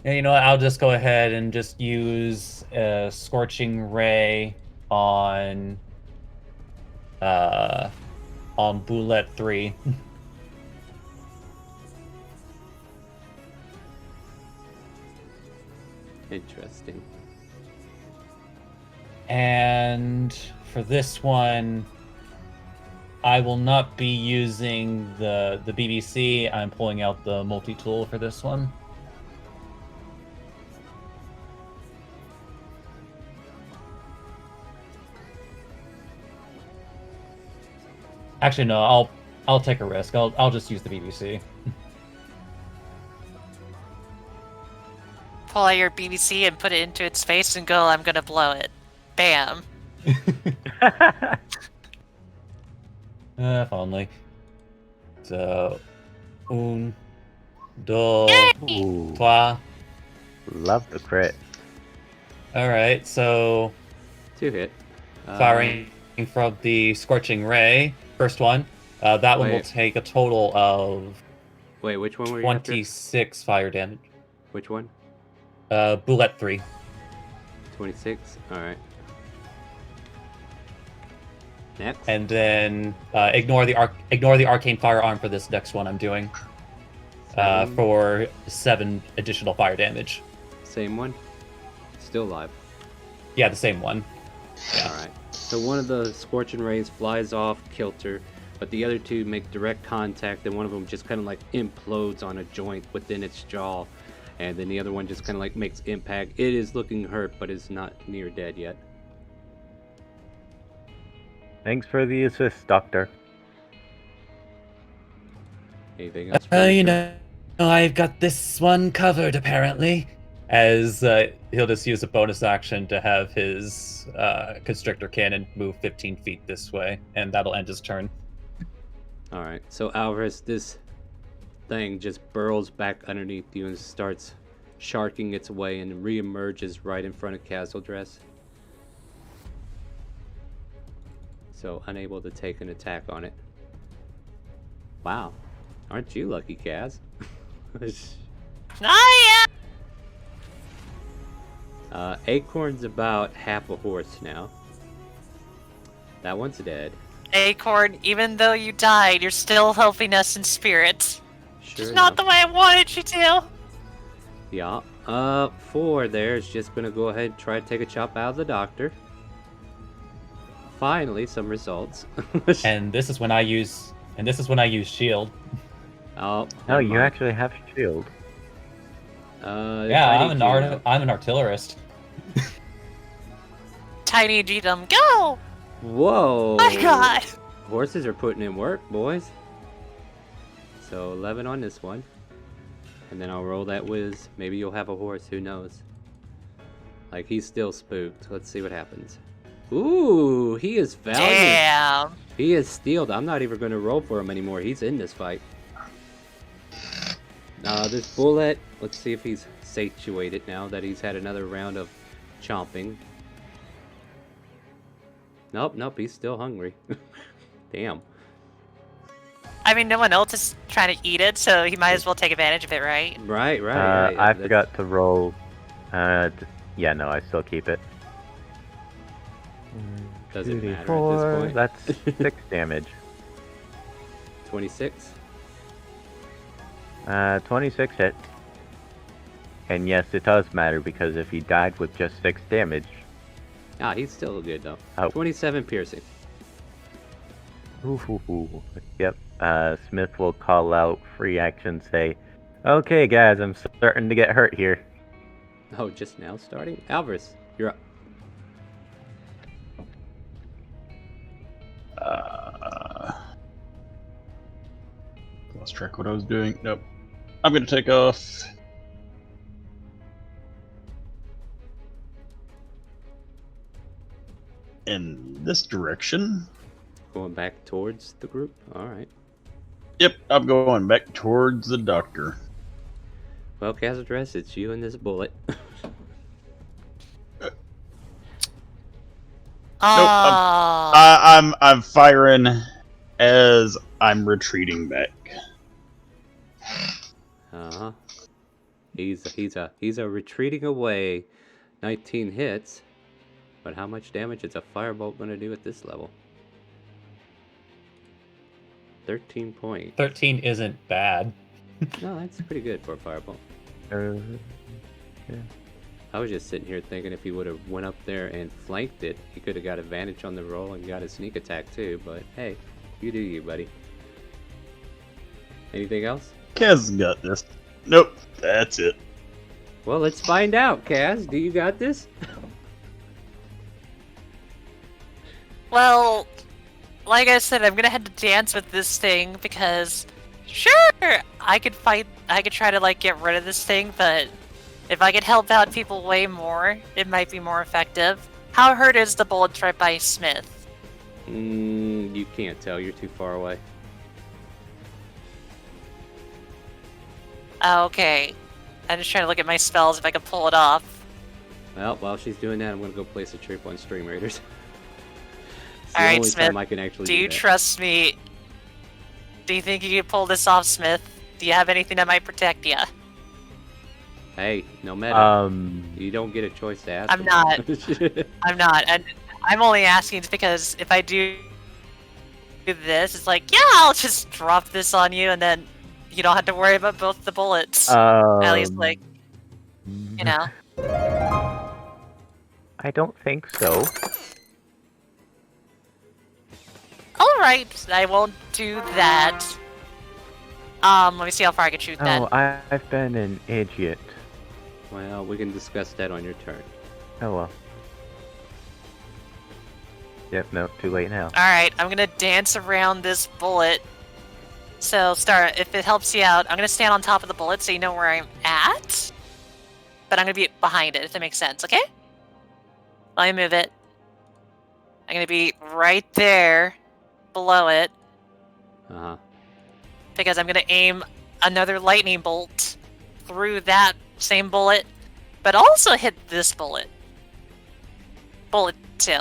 Yeah, you know what? I'll just go ahead and just use a Scorching Ray on Boulette 3. Interesting. And for this one, I will not be using the BBC. I'm pulling out the multi-tool for this one. Actually, no. I'll take a risk. I'll just use the BBC. Pull out your BBC and put it into its face and go, I'm gonna blow it. Bam. If only. So, un, dos, Ooh, trois. love the crit. Alright, so 2 hit. firing from the Scorching Ray, first one. That one will take a total of Wait, which one were you after? 26 fire damage. Which one? Boulette 3. 26? Alright. Next? And then ignore the arcane firearm for this next one I'm doing. 7. For 7 additional fire damage. Same one? Still alive. Yeah, the same one. Alright. So one of the Scorching Rays flies off kilter, but the other 2 make direct contact, and one of them just kind of like implodes on a joint within its jaw. And then the other one just kind of like makes impact. It is looking hurt, but is not near dead yet. Thanks for the assist, Doctor. Anything else? You know, I've got this one covered, apparently. As he'll just use a bonus action to have his constrictor cannon move 15 feet this way, and that'll end his turn. Alright, so Alvarez, this thing just burrows back underneath you and starts sharking its way and reemerges right in front of Castle Dress. So unable to take an attack on it. Wow. Aren't you lucky, Kaz? Oh, yeah! Acorn's about half a horse now. That one's dead. Acorn, even though you died, you're still helping us in spirit. Sure It's not enough. the way I wanted you to. Yeah. 4 there is just gonna go ahead and try to take a chop out of the doctor. Finally, some results. And this is when I use shield. Oh, No, you actually have shield. Yeah, I'm an artillerist. Tiny G-Dum, go! Whoa! My god! Horses are putting in work, boys. So 11 on this one. And then I'll roll that whiz. Maybe you'll have a horse, who knows? Like, he's still spooked. Let's see what happens. Ooh, he is valiant. Damn! He is steeled. I'm not even going to roll for him anymore. He's in this fight. This bullet, let's see if he's satiated now that he's had another round of chomping. Nope, he's still hungry. Damn. I mean, no one else is trying to eat it, so he might as well take advantage of it, right? Right. I forgot to roll. Yeah, no, I still keep it. Doesn't 2d4, matter at this point. That's 6 damage. 26. 26 hit. And yes, it does matter because if he died with just 6 damage. Ah, he's still good though. Oh. 27 piercing. Ooh. Yep. Smith will call out free action, say, "Okay, guys, I'm starting to get hurt here." Oh, just now starting? Alvarez, you're up. Lost track of what I was doing. Nope. I'm gonna take off. In this direction. Going back towards the group? Alright. Yep, I'm going back towards the doctor. Well, Cazadress, it's you and this bullet. I'm firing as I'm retreating back. Uh-huh. He's a retreating away. 19 hits. But how much damage is a firebolt going to do at this level? 13 points. 13 isn't bad. No, that's pretty good for a firebolt. Yeah. I was just sitting here thinking if he would have went up there and flanked it, he could have got advantage on the roll and got a sneak attack too, but hey, you do you, buddy. Anything else? Kaz got this. Nope, that's it. Well, let's find out, Kaz. Do you got this? Well, like I said, I'm gonna have to dance with this thing because, sure, I could try to like get rid of this thing, but if I could help out people way more, it might be more effective. How hurt is the bullet right by Smith? You can't tell. You're too far away. Okay. I'm just trying to look at my spells if I can pull it off. Well, while she's doing that, I'm going to go place a troop on Stream Raiders. It's Alright, the only Smith, time I can actually do do you that. trust me? Do you think you can pull this off, Smith? Do you have anything that might protect you? Hey, no matter. You don't get a choice to ask. I'm not. I'm not. And I'm only asking because if I do this, it's like, yeah, I'll just drop this on you and then you don't have to worry about both the bullets. At least, like, you know. I don't think so. Alright, I won't do that. Let me see how far I can shoot then. Oh, I've been an idiot. Well, we can discuss that on your turn. Oh well. Yep, no, too late now. Alright, I'm gonna dance around this bullet. So, Star, if it helps you out, I'm gonna stand on top of the bullet so you know where I'm at. but I'm gonna be behind it, if that makes sense, okay? Let me move it. I'm gonna be right there, below it, Uh-huh. because I'm gonna aim another lightning bolt through that same bullet, but also hit this bullet. Bullet 2.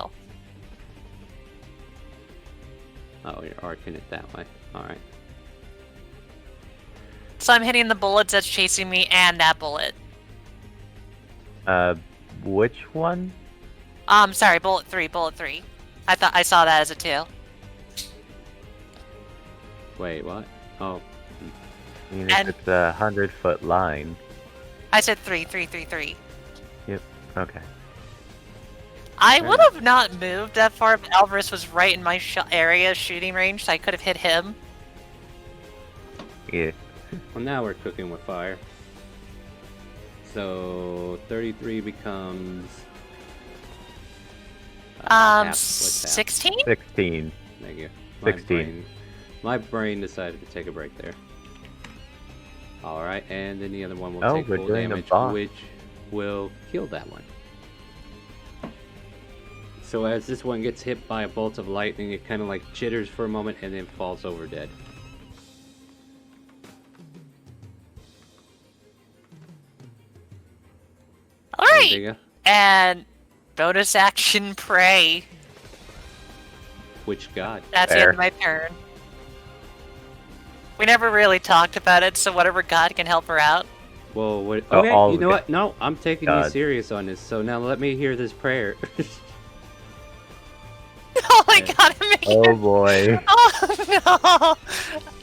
Oh, you're arcing it that way. Alright. So I'm hitting the bullets that's chasing me and that bullet. Which one? Sorry, bullet 3. I thought I saw that as a 2. Wait, what? Oh. I mean, if it's a 100-foot line. I said 3. Yep. Okay. I would have not moved that far if Alvarez was right in my area shooting range, so I could have hit him. Yeah. Well, now we're cooking with fire. So 33 becomes half. What's half? 16? 16. Thank you. 16. My brain decided to take a break there. All right, and then the other one will Oh, take we're full doing a damage, boss. which will kill that one. So as this one gets hit by a bolt of lightning, it kind of like jitters for a moment and then falls over dead. Alright! Indigo, And bonus action pray. which god? That's the end of my turn. We never really talked about it, so whatever god can help her out. Well, what? Oh, Okay, all you know the what? No, I'm taking you gods. serious on this. So now let me hear this prayer. Oh my Yeah. god, I'm making Oh boy. Oh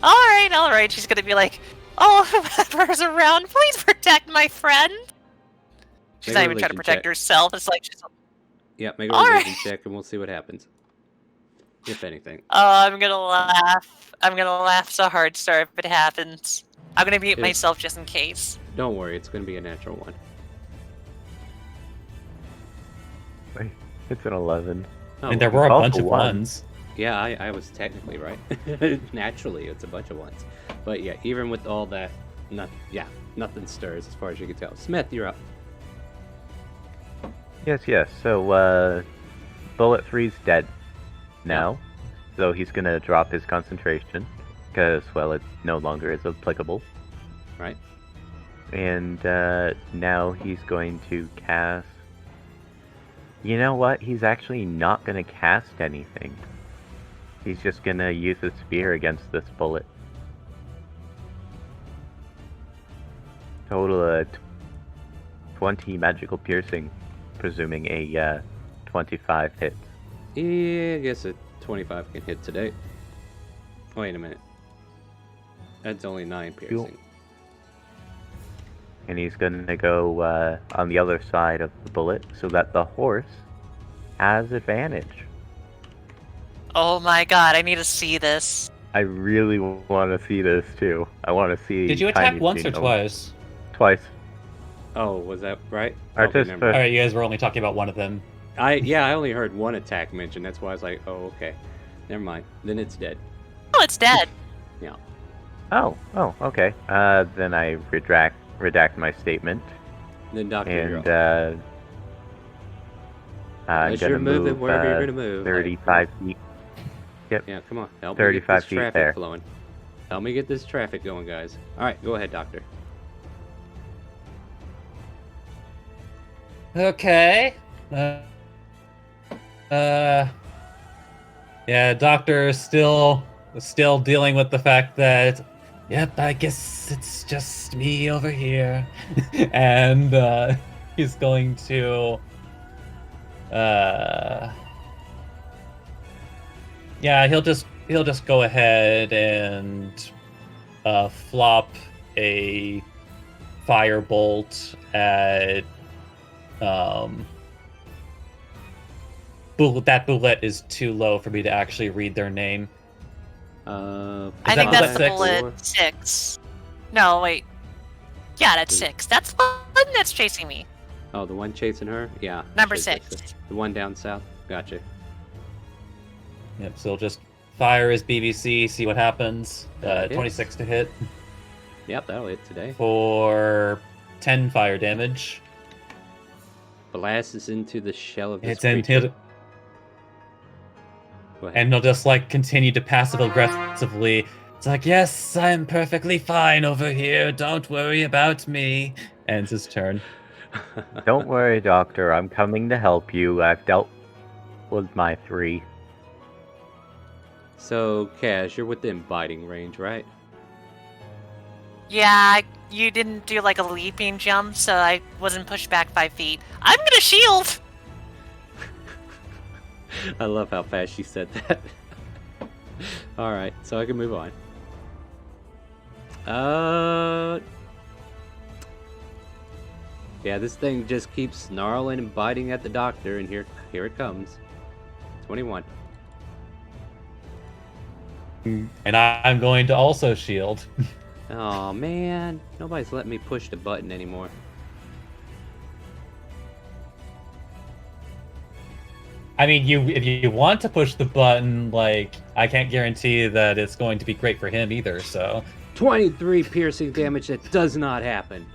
no! Alright, she's gonna be like, oh, whoever's around, please protect my friend! She's Make not a even trying to religion protect check. herself, it's like she's... Yeah, make a All religion right. check and we'll see what happens. If anything. Oh, I'm gonna laugh. I'm gonna laugh so hard, sorry if it happens. I'm gonna mute It- myself just in case. Don't worry, it's going to be a natural one. Wait, it's an 11. Oh, I mean, there well, were a also bunch of one. ones. yeah, I was technically right. Naturally, it's a bunch of ones. But yeah, even with all that, nothing stirs as far as you can tell. Smith, you're up. Yes. So, Bullet 3's dead now. So he's gonna drop his concentration. Because, well, it no longer is applicable. Right? And, now he's going to cast... You know what? He's actually not gonna cast anything. He's just gonna use his spear against this bullet. Total of 20 magical piercing, presuming a 25 hit. Yeah, I guess a 25 can hit today. Wait a minute. That's only 9 piercing. And he's gonna go on the other side of the bullet so that the horse has advantage. Oh my god, I need to see this. I really want to see this too. I want to see. Did you attack Tiny once or Gino. twice? Twice. Oh, was that right? Artist Okay, never mind. Alright, you guys were only talking about one of them. I only heard one attack mentioned. That's why I was like, oh, okay. Never mind. Then it's dead. Oh, it's dead. Oh, okay. Then I redact my statement, Then Doctor, you're and up. I'm Unless gonna you're moving move wherever you're gonna move. like, 35 feet. yeah, come on. Help me get 35 this feet traffic there. flowing. Help me get this traffic going, guys. All right, go ahead, Doctor. Okay. Yeah, Doctor still dealing with the fact that, yep, I guess it's just me over here, and he's going to, yeah, he'll just go ahead and flop a firebolt at that bullet is too low for me to actually read their name. I that think that's the bullet bullet 6. No, wait. Yeah, that's 6. That's the one that's chasing me. Oh, the one chasing her? Yeah. Number shit, 6. The one down south? Gotcha. Yep, so just fire his BBC, see what happens. Hits. 26 to hit Yep, that'll hit today. for 10 fire damage. blasts into the shell of this It's and creature. he'll, and he'll just like continue to passive aggressively. It's like, yes, I'm perfectly fine over here. Don't worry about me. Ends his turn. Don't worry, Doctor. I'm coming to help you. I've dealt with my 3. So, Cash, you're within biting range, right? Yeah, you didn't do like a leaping jump, so I wasn't pushed back 5 feet. I'm gonna shield! I love how fast she said that. Alright, so I can move on. Yeah, this thing just keeps snarling and biting at the doctor, and here it comes. 21. And I'm going to also shield. Oh man, nobody's letting me push the button anymore. I mean, if you want to push the button, like, I can't guarantee that it's going to be great for him either, so... 23 piercing damage, that does not happen.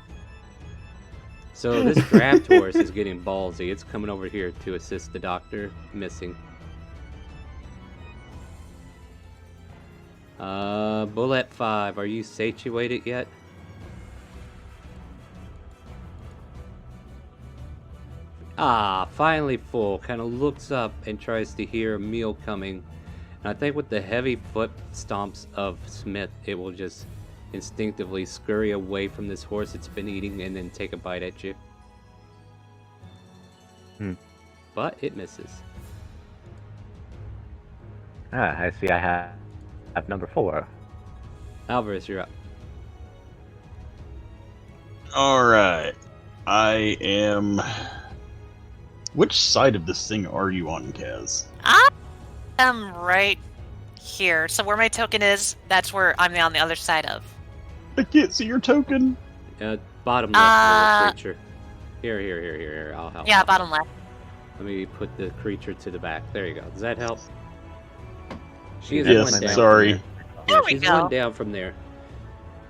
So this draft horse is getting ballsy. It's coming over here to assist the doctor, missing. Bullet 5, are you satiated yet? Ah, finally full. Kind of looks up and tries to hear a meal coming. And I think with the heavy foot stomps of Smith, it will just instinctively scurry away from this horse it's been eating and then take a bite at you. But it misses. Ah, I see I have number 4. Alvarez, you're up. Alright. I am... Which side of this thing are you on, Kaz? I am right here. So where my token is, that's where I'm on the other side of. I can't see your token. Bottom left creature. Here. I'll help. Yeah, bottom left. Let me put the creature to the back. There you go. Does that help? She is Yes, one down sorry. from there. There we she's go. one down from there.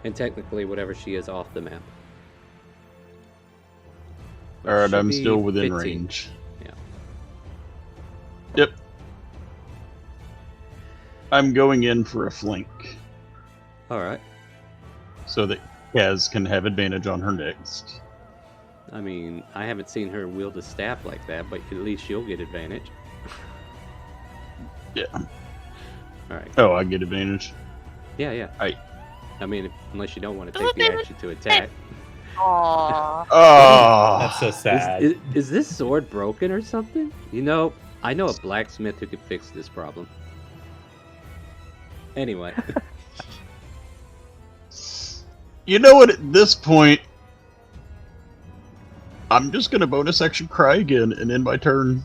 And technically, whatever she is off the map. But Alright, should I'm be still within 15. range. Yeah. Yep. I'm going in for a flank, Alright. so that Kaz can have advantage on her next. I mean, I haven't seen her wield a staff like that, but at least she'll get advantage. Yeah. Alright. Oh, I get advantage. Yeah. Aight. I mean, unless you don't want to take the action to attack. Aww. Oh, That's so sad. Is this sword broken or something? You know, I know a blacksmith who could fix this problem. Anyway. You know what? At this point, I'm just gonna bonus action cry again and end my turn.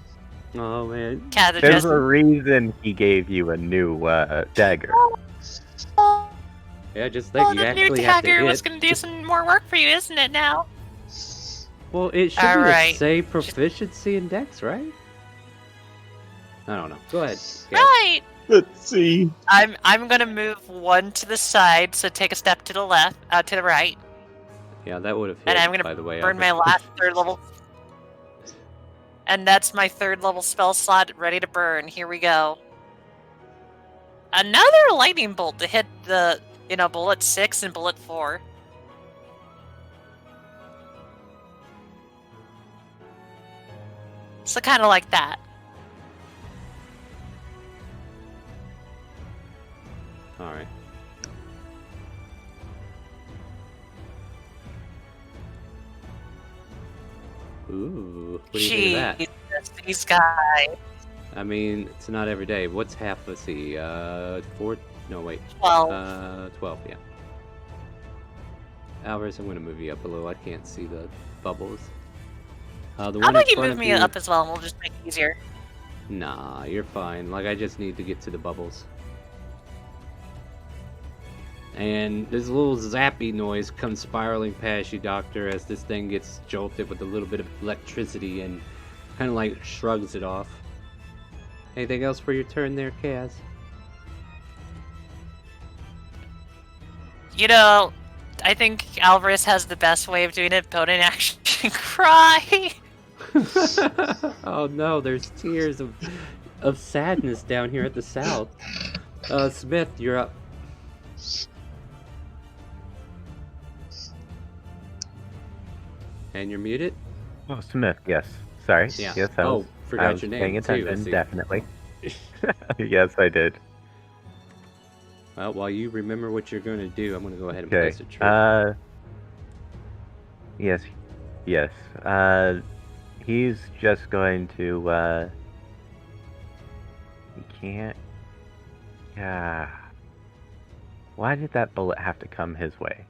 Oh man. There's a reason he gave you a new dagger. Yeah, just think you the new actually have to dagger hit. was gonna do some more work for you, isn't it now? Well, it should be Alright. the same proficiency in dex, right? I don't know. Go ahead. Yeah. Right. Let's see. I'm gonna move one to the side, so take a step to the left, to the right, Yeah, that would have hit, and I'm gonna by the way. burn my Albert. last third level. And that's my 3rd level spell slot ready to burn. Here we go. Another lightning bolt to hit the, bullet 6 and bullet 4. So kind of like that. Alright. Ooh, what do you think of that? Jesus, these guys. I mean, it's not every day. What's half a C? 4? No, wait. 12. 12, yeah. Alvarez, I'm going to move you up a little. I can't see the bubbles. The How one about in you front move of me you... up as well, and we'll just make it easier. Nah, you're fine. Like, I just need to get to the bubbles. And this little zappy noise comes spiraling past you, Doctor, as this thing gets jolted with a little bit of electricity and kind of like shrugs it off. Anything else for your turn there, Kaz? I think Alvarez has the best way of doing it, bonus action cry. Oh no, there's tears of sadness down here at the south. Smith, you're up. And you're muted? Oh, Smith, yes. Sorry. Yeah. Yes, I was, Forgot was your name paying too, I attention, see. definitely. Yes, I did. Well, while you remember what you're going to do, I'm going to go ahead and Okay. place a trick. Yes. Yes. He's just going to, he can't... Why did that bullet have to come his way?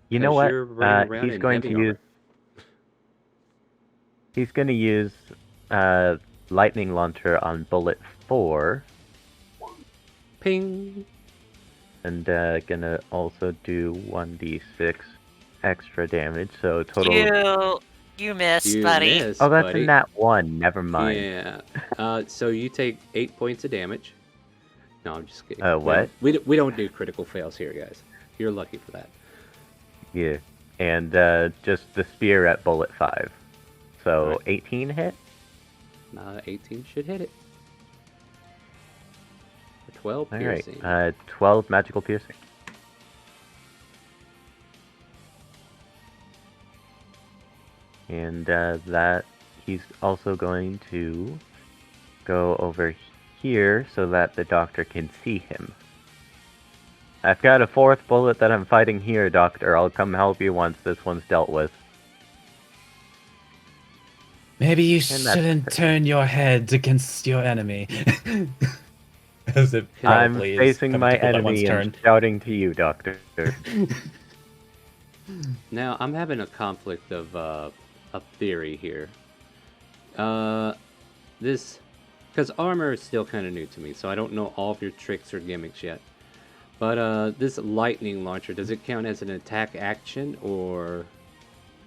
You know 'Cause what? you're running around He's in going to heavy armor. use... He's going to use, lightning launcher on bullet 4. Ping! And gonna also do 1d6 extra damage, so total... You missed, You buddy. missed, Oh, that's buddy. in that one. Never mind. Yeah. So you take 8 points of damage. No, I'm just kidding. What? We don't do critical fails here, guys. You're lucky for that. Yeah. And just the spear at bullet 5. So Right. 18 hit? 18 should hit it. 12 piercing. Alright. 12 magical piercing. And that he's also going to go over here so that the doctor can see him. I've got a 4th bullet that I'm fighting here, Doctor. I'll come help you once this one's dealt with. Maybe you that's- shouldn't turn your head against your enemy. As it I'm probably is facing coming my to bullet one's enemy and turn. shouting to you, Doctor. Now, I'm having a conflict of theory here. Because armor is still kind of new to me, so I don't know all of your tricks or gimmicks yet. But this lightning launcher, does it count as an attack action, or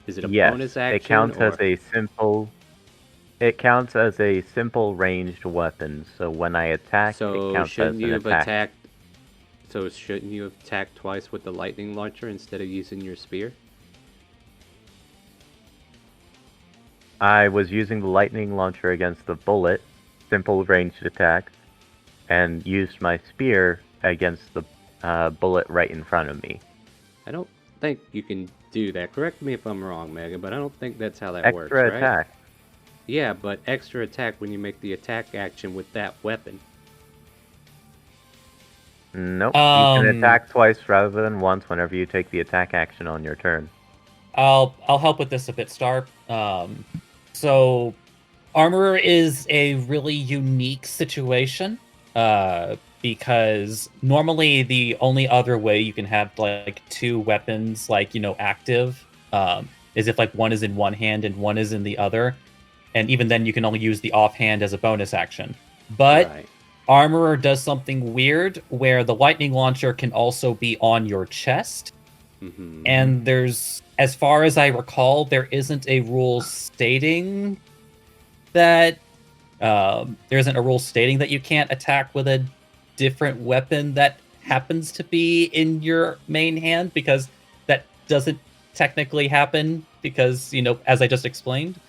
is it a bonus action? It counts as a simple... It counts as a simple ranged weapon, so when I attack, So it counts as shouldn't an you have attack. attacked? So shouldn't you have attacked twice with the lightning launcher instead of using your spear? I was using the lightning launcher against the bullet, simple ranged attack, and used my spear against the bullet right in front of me. I don't think you can do that. Correct me if I'm wrong, Megan, but I don't think that's how that works, Extra right? attack. Yeah, but extra attack when you make the attack action with that weapon. Nope. You can attack twice rather than once whenever you take the attack action on your turn. I'll help with this a bit, Star. So armor is a really unique situation because normally the only other way you can have like 2 weapons active is if one is in one hand and one is in the other, and even then you can only use the offhand as a bonus action. But Right. Armorer does something weird where the lightning launcher can also be on your chest. Mm-hmm. And there's, as far as I recall, there isn't a rule stating that you can't attack with a different weapon that happens to be in your main hand, because that doesn't technically happen because, as I just explained.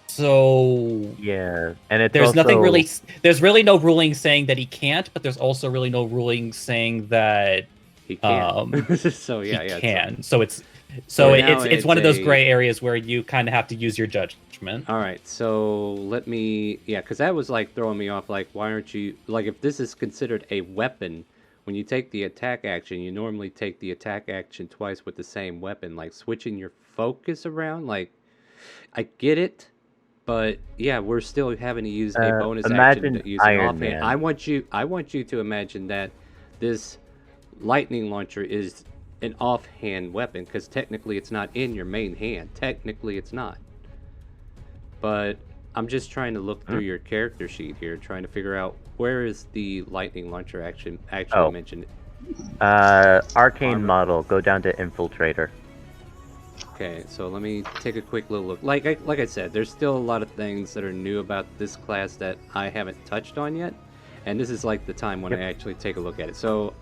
So yeah, and it's there's also... nothing really. There's really no ruling saying that he can't, but there's also really no ruling saying that he can. So he yeah, can. So it's one of those gray areas where you kind of have to use your judgment. All right, so let me, because that was throwing me off. Why aren't you if this is considered a weapon? When you take the attack action, you normally take the attack action twice with the same weapon, switching your focus around. I get it. But yeah, we're still having to use a bonus action to use an offhand. I want you to imagine that this lightning launcher is an offhand weapon, because technically it's not in your main hand. Technically it's not. But I'm just trying to look through your character sheet here, trying to figure out where is the lightning launcher actually mentioned. Arcane Armor. model. Go down to Infiltrator. Okay, so let me take a quick little look. Like I said, there's still a lot of things that are new about this class that I haven't touched on yet, and this is the time when I actually take a look at it. So,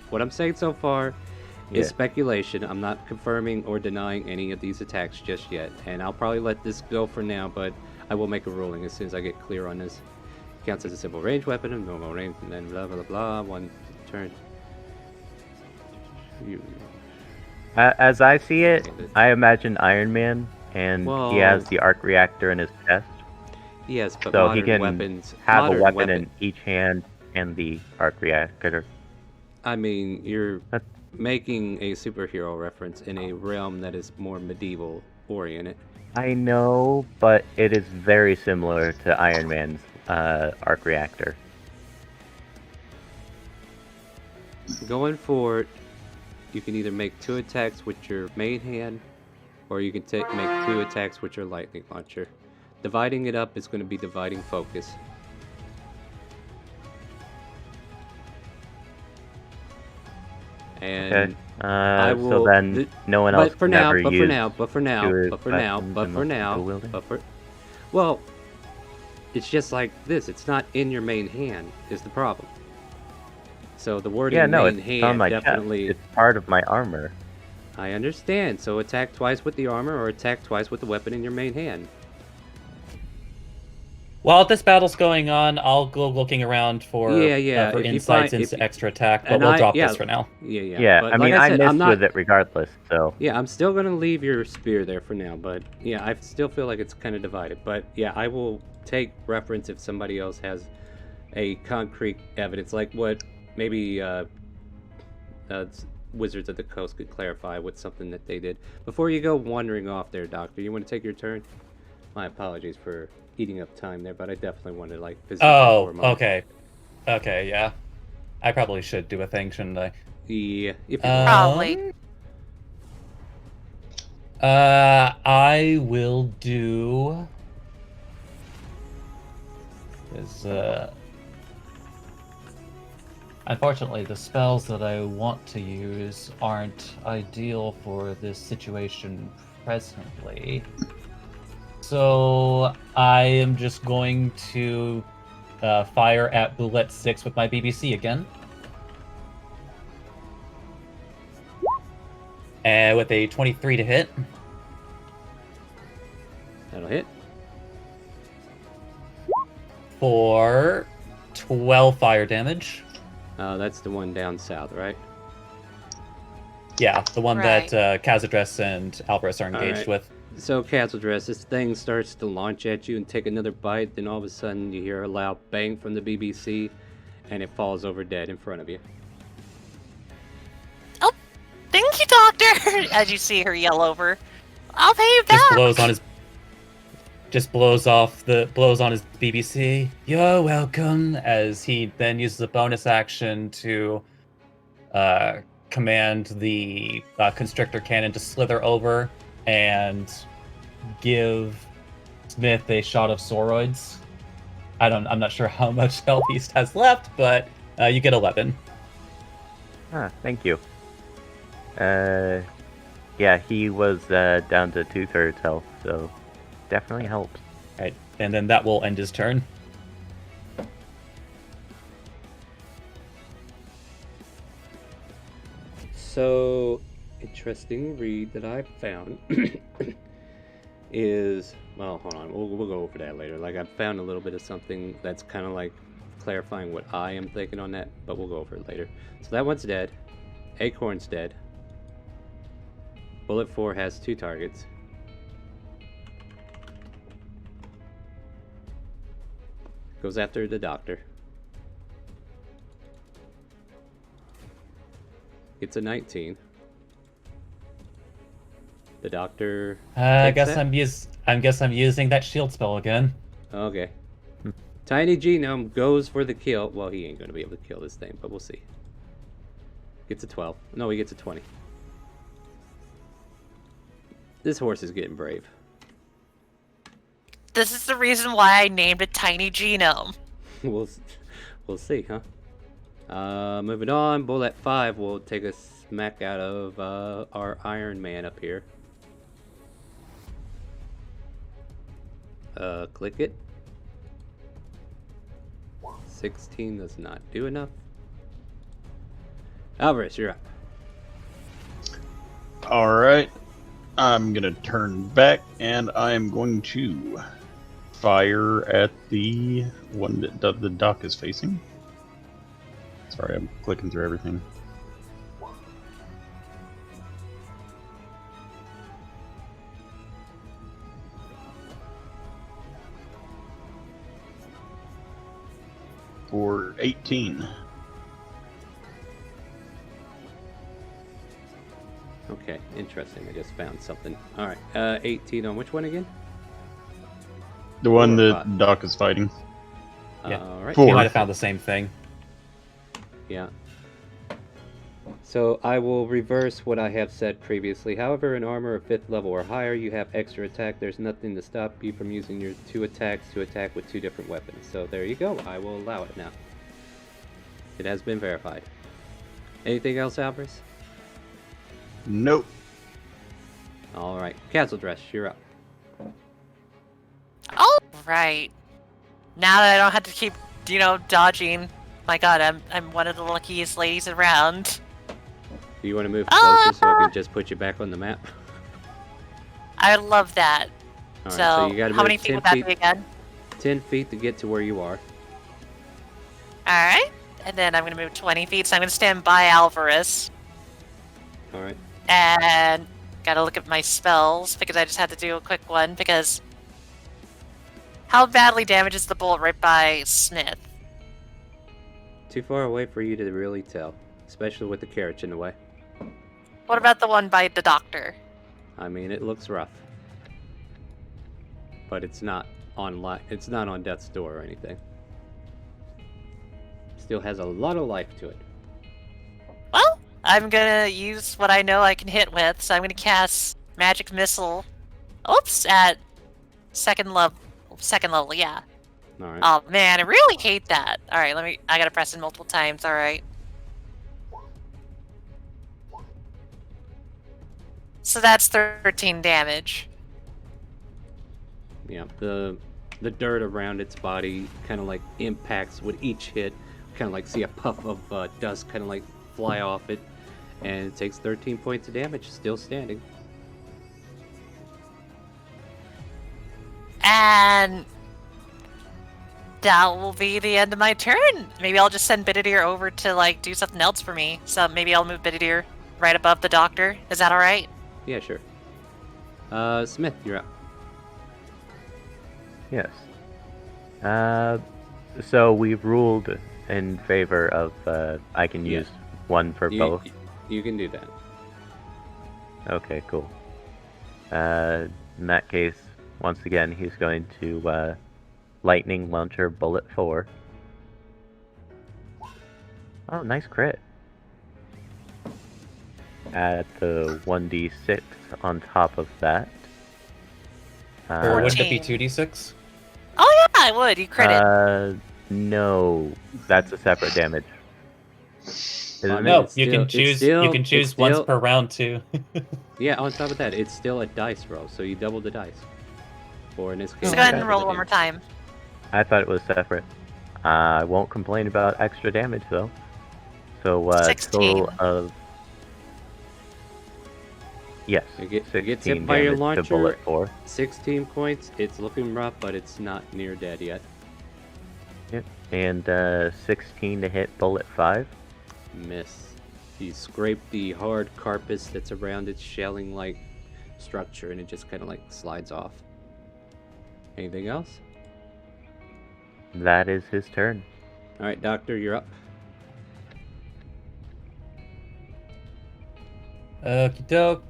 what I'm saying so far It's Yeah. speculation. I'm not confirming or denying any of these attacks just yet, and I'll probably let this go for now, but I will make a ruling as soon as I get clear on this. Counts as a simple range weapon, a normal range, and then blah blah blah. One turn. As I see it, I imagine Iron Man, and he has Well- the arc reactor in his chest, Yes, but so he modern can weapons have a modern weapon in each hand and the arc reactor. I mean, you're That's- making a superhero reference in a realm that is more medieval oriented. I know, but it is very similar to Iron Man's arc reactor. Going forward, you can either make 2 attacks with your main hand, or you can make 2 attacks with your lightning launcher. Dividing it up is going to be dividing focus. And Okay. I will. So then, no one else But for can now, ever but for use now, but for now, two but for now, weapons but for unless now, dual wielding? but for. Well, it's just like this. It's not in your main hand. Is the problem. So the wording Yeah, no, main it's hand on my definitely. chest. It's part of my armor. I understand. So attack twice with the armor, or attack twice with the weapon in your main hand. While this battle's going on, I'll go looking around for Yeah. for If you insights find- into if- extra attack, but and we'll drop yeah, this for now. Yeah. Yeah, But I like mean, I said, missed I'm not. with it regardless, so... Yeah, I'm still gonna leave your spear there for now, but yeah, I still feel like it's kind of divided. But yeah, I will take reference if somebody else has a concrete evidence, like what maybe Wizards of the Coast could clarify with something that they did. Before you go wandering off there, Doctor, you want to take your turn? My apologies for eating up time there, but I definitely wanted to like visit you for a moment. Okay, yeah. I probably should do a thing, shouldn't I? Yeah, if you Probably. I will do... Unfortunately, the spells that I want to use aren't ideal for this situation presently. So I am just going to fire at Bullet 6 with my BBC again. With a 23 to hit. that'll hit. For 12 fire damage. That's the one down south, right? Yeah, the one Right. that Kazadress and Alvarez are engaged Alright. with. So, Castle Dress, this thing starts to launch at you and take another bite, then all of a sudden you hear a loud bang from the BBC, and it falls over dead in front of you. Thank you, Doctor! As you see her yell over. I'll pay you back! Just blows on his BBC. You're welcome. As he then uses a bonus action to command the constrictor cannon to slither over and give Smith a shot of soroids. I'm not sure how much health he has left, but you get 11. Ah, thank you. Yeah, he was down to 2/3 health, so definitely helps. Right, and then that will end his turn. So, interesting read that I found is, well, hold on, we'll go over that later. Like, I found a little bit of something that's kind of like clarifying what I am thinking on that, but we'll go over it later. So that one's dead. Acorn's dead. Bullet 4 has 2 targets. Goes after the doctor. It's a 19. The doctor. I takes guess that? I'm using that shield spell again. Okay. Tiny Genome goes for the kill. Well, he ain't gonna be able to kill this thing, but we'll see. Gets a 12. No, he gets a 20. This horse is getting brave. This is the reason why I named it Tiny Genome. we'll see, huh? Moving on. Bullet 5 will take a smack out of our Iron Man up here. Click it. 16 does not do enough. Alvarez, you're up. Alright. I'm gonna turn back, and I'm going to fire at the one that the dock is facing. Sorry, I'm clicking through everything. For 18. Okay, interesting. I just found something. All right, 18 on which one again? The one 4 or that 5? Doc is fighting. Yeah. All right. Four. You might have found the same thing. Yeah. So I will reverse what I have said previously. However, in armor of 5th level or higher, you have extra attack. There's nothing to stop you from using your 2 attacks to attack with 2 different weapons. So there you go. I will allow it now. It has been verified. Anything else, Alvarez? Nope. All right. Castle Dress, you're up. All right. Now that I don't have to keep, dodging. My God, I'm one of the luckiest ladies around. Do you want to move closer so I can just put you back on the map? I love that. All right, so you got to how move many feet 10 would that feet. be again? 10 feet to get to where you are. All right. And then I'm going to move 20 feet, so I'm going to stand by Alvarez. All right. And gotta look at my spells, because I just had to do a quick one, because... How badly damages the bullet right by Smith? Too far away for you to really tell, especially with the carriage in the way. What about the one by the doctor? I mean, it looks rough. But it's not on it's not on death's door or anything. Still has a lot of life to it. Well, I'm gonna use what I know I can hit with, so I'm gonna cast Magic Missile. Oops, at second level, yeah. Alright. Oh man, I really hate that. Alright, I gotta press it multiple times, alright. So that's 13 damage. Yeah, the dirt around its body kind of like impacts with each hit. Kind of like see a puff of dust kind of like fly off it. And it takes 13 points of damage, still standing. And that will be the end of my turn. Maybe I'll just send Bididir over to do something else for me. So maybe I'll move Bididir right above the doctor. Is that alright? Yeah, sure. Smith, you're up. Yes. So we've ruled in favor of I can use one for both. You can do that. Okay, cool. In that case, once again, he's going to lightning launcher bullet 4. Oh, nice crit. Add the 1d6 on top of that. Or wouldn't it be 2d6? Oh yeah, I would. You critted. No, that's a separate damage. Isn't No, it? you can choose once per round too. Yeah, on top of that, it's still a dice roll, so you double the dice. Or in this case, So go ahead and double roll the one more damage. time. I thought it was separate. I won't complain about extra damage though. So 16. total of yes, It gets 16 hit by your damage to bullet launcher. 4. 16 points. It's looking rough, but it's not near dead yet. Yep. And 16 to hit bullet 5. Miss. You scrape the hard carpus that's around its shelling-like structure, and it just kind of like slides off. Anything else? That is his turn. All right, Doctor, you're up. Okie doke.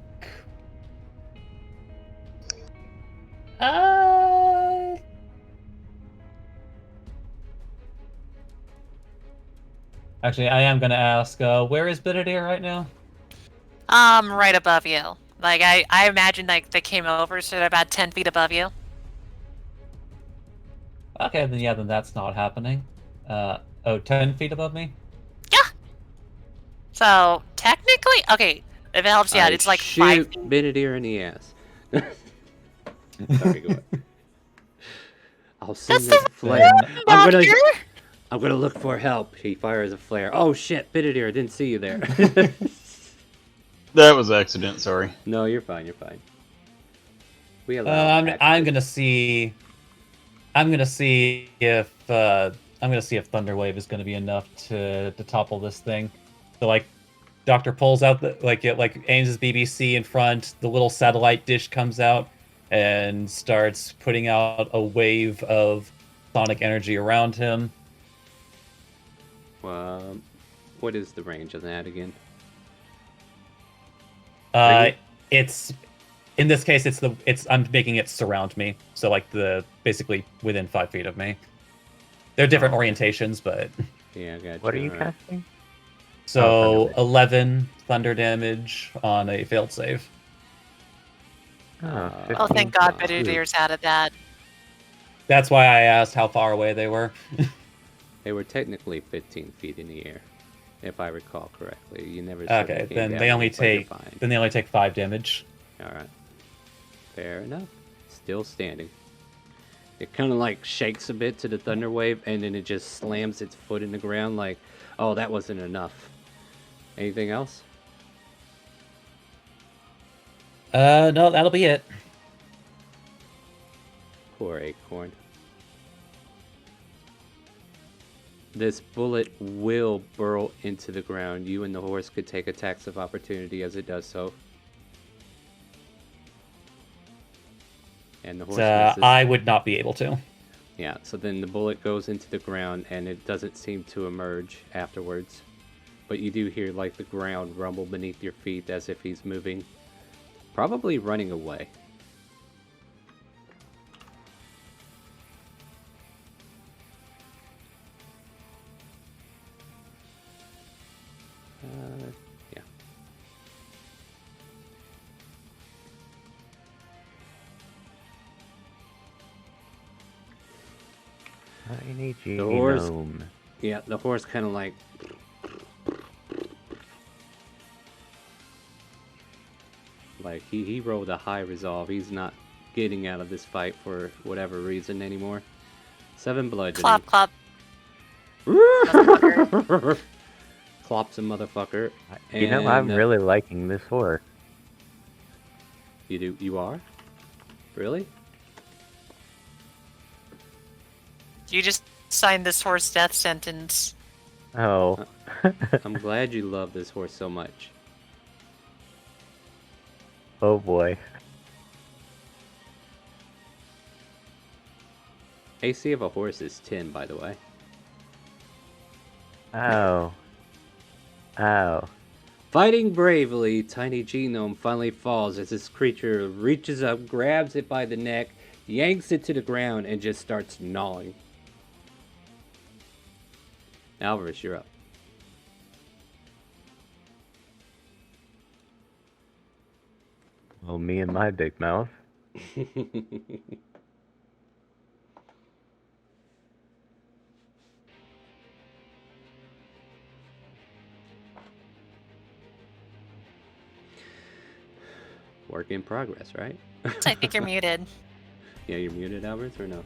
Actually, I am gonna ask, where is Bididir right now? Right above you. I imagine they came over, so they're about 10 feet above you. Okay, then that's not happening. 10 feet above me? Yeah. So technically, okay, if it helps you out, it's like 5 shoot feet. Benedict in the ass. Sorry, go ahead. I'll send That's this the flare. Doctor. I'm gonna look for help. He fires a flare. Oh shit, Benedict, I didn't see you there. That was accident. Sorry. No, you're fine. You're fine. We allow. I'm gonna see. I'm gonna see if Thunderwave is gonna be enough to topple this thing. So like, Doctor pulls out aims his BBC in front. The little satellite dish comes out and starts putting out a wave of sonic energy around him. What is the range of that again? It's in this case, I'm making it surround me, so like basically within 5 feet of me. They're different orientations, but yeah, I got you. What are you All casting? So 11 thunder damage on a failed save. Oh, thank God, Bedoudir's added that. That's why I asked how far away they were. They were technically 15 feet in the air, if I recall correctly. You never said Okay, they came then down they only here, but you're take fine. then they only take 5 damage. All right, fair enough. Still standing. It kind of like shakes a bit to the thunder wave, and then it just slams its foot in the ground like, oh, that wasn't enough. Anything else? No, that'll be it. Poor acorn. This bullet will burrow into the ground. You and the horse could take attacks of opportunity as it does so. And the horse misses. I would not be able to. Yeah, so then the bullet goes into the ground and it doesn't seem to emerge afterwards. But you do hear like the ground rumble beneath your feet as if he's moving. Probably running away. Yeah. Tiny The horse. genome. Yeah, the horse kind of like. Like he rolled a high resolve. He's not getting out of this fight for whatever reason anymore. 7 bludgeoning. Clap, clap. Clops a motherfucker. You know, I'm And, really liking this horse. You are? Really? You just signed this horse death sentence. Oh. I'm glad you love this horse so much. Oh boy. AC of a horse is 10, by the way. Ow. Ow. Fighting bravely, Tiny Genome finally falls as this creature reaches up, grabs it by the neck, yanks it to the ground, and just starts gnawing. Alvarez, you're up. Well, me and my big mouth. Work in progress, right? I think you're muted. Yeah, you're muted, Alvarez, or no?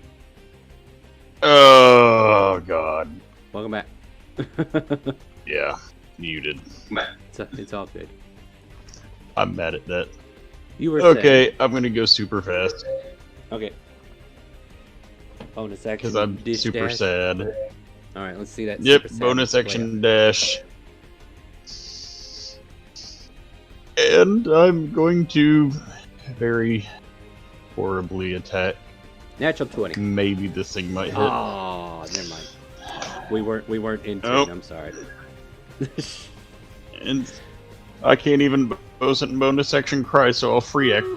Oh God. Welcome back. Yeah, muted. It's all good. I'm mad at that. You were Okay, I'm gonna go super fast saying. Okay. Bonus action. because I'm dish super dash. sad. All right, let's see that. Yep, super sad bonus play action dash. And I'm going to very horribly attack. out. Natural 20. Maybe this thing might hit. Oh, never mind. We weren't in turn. Nope. I'm sorry. And I can't even bonus action cry, so I'll free act.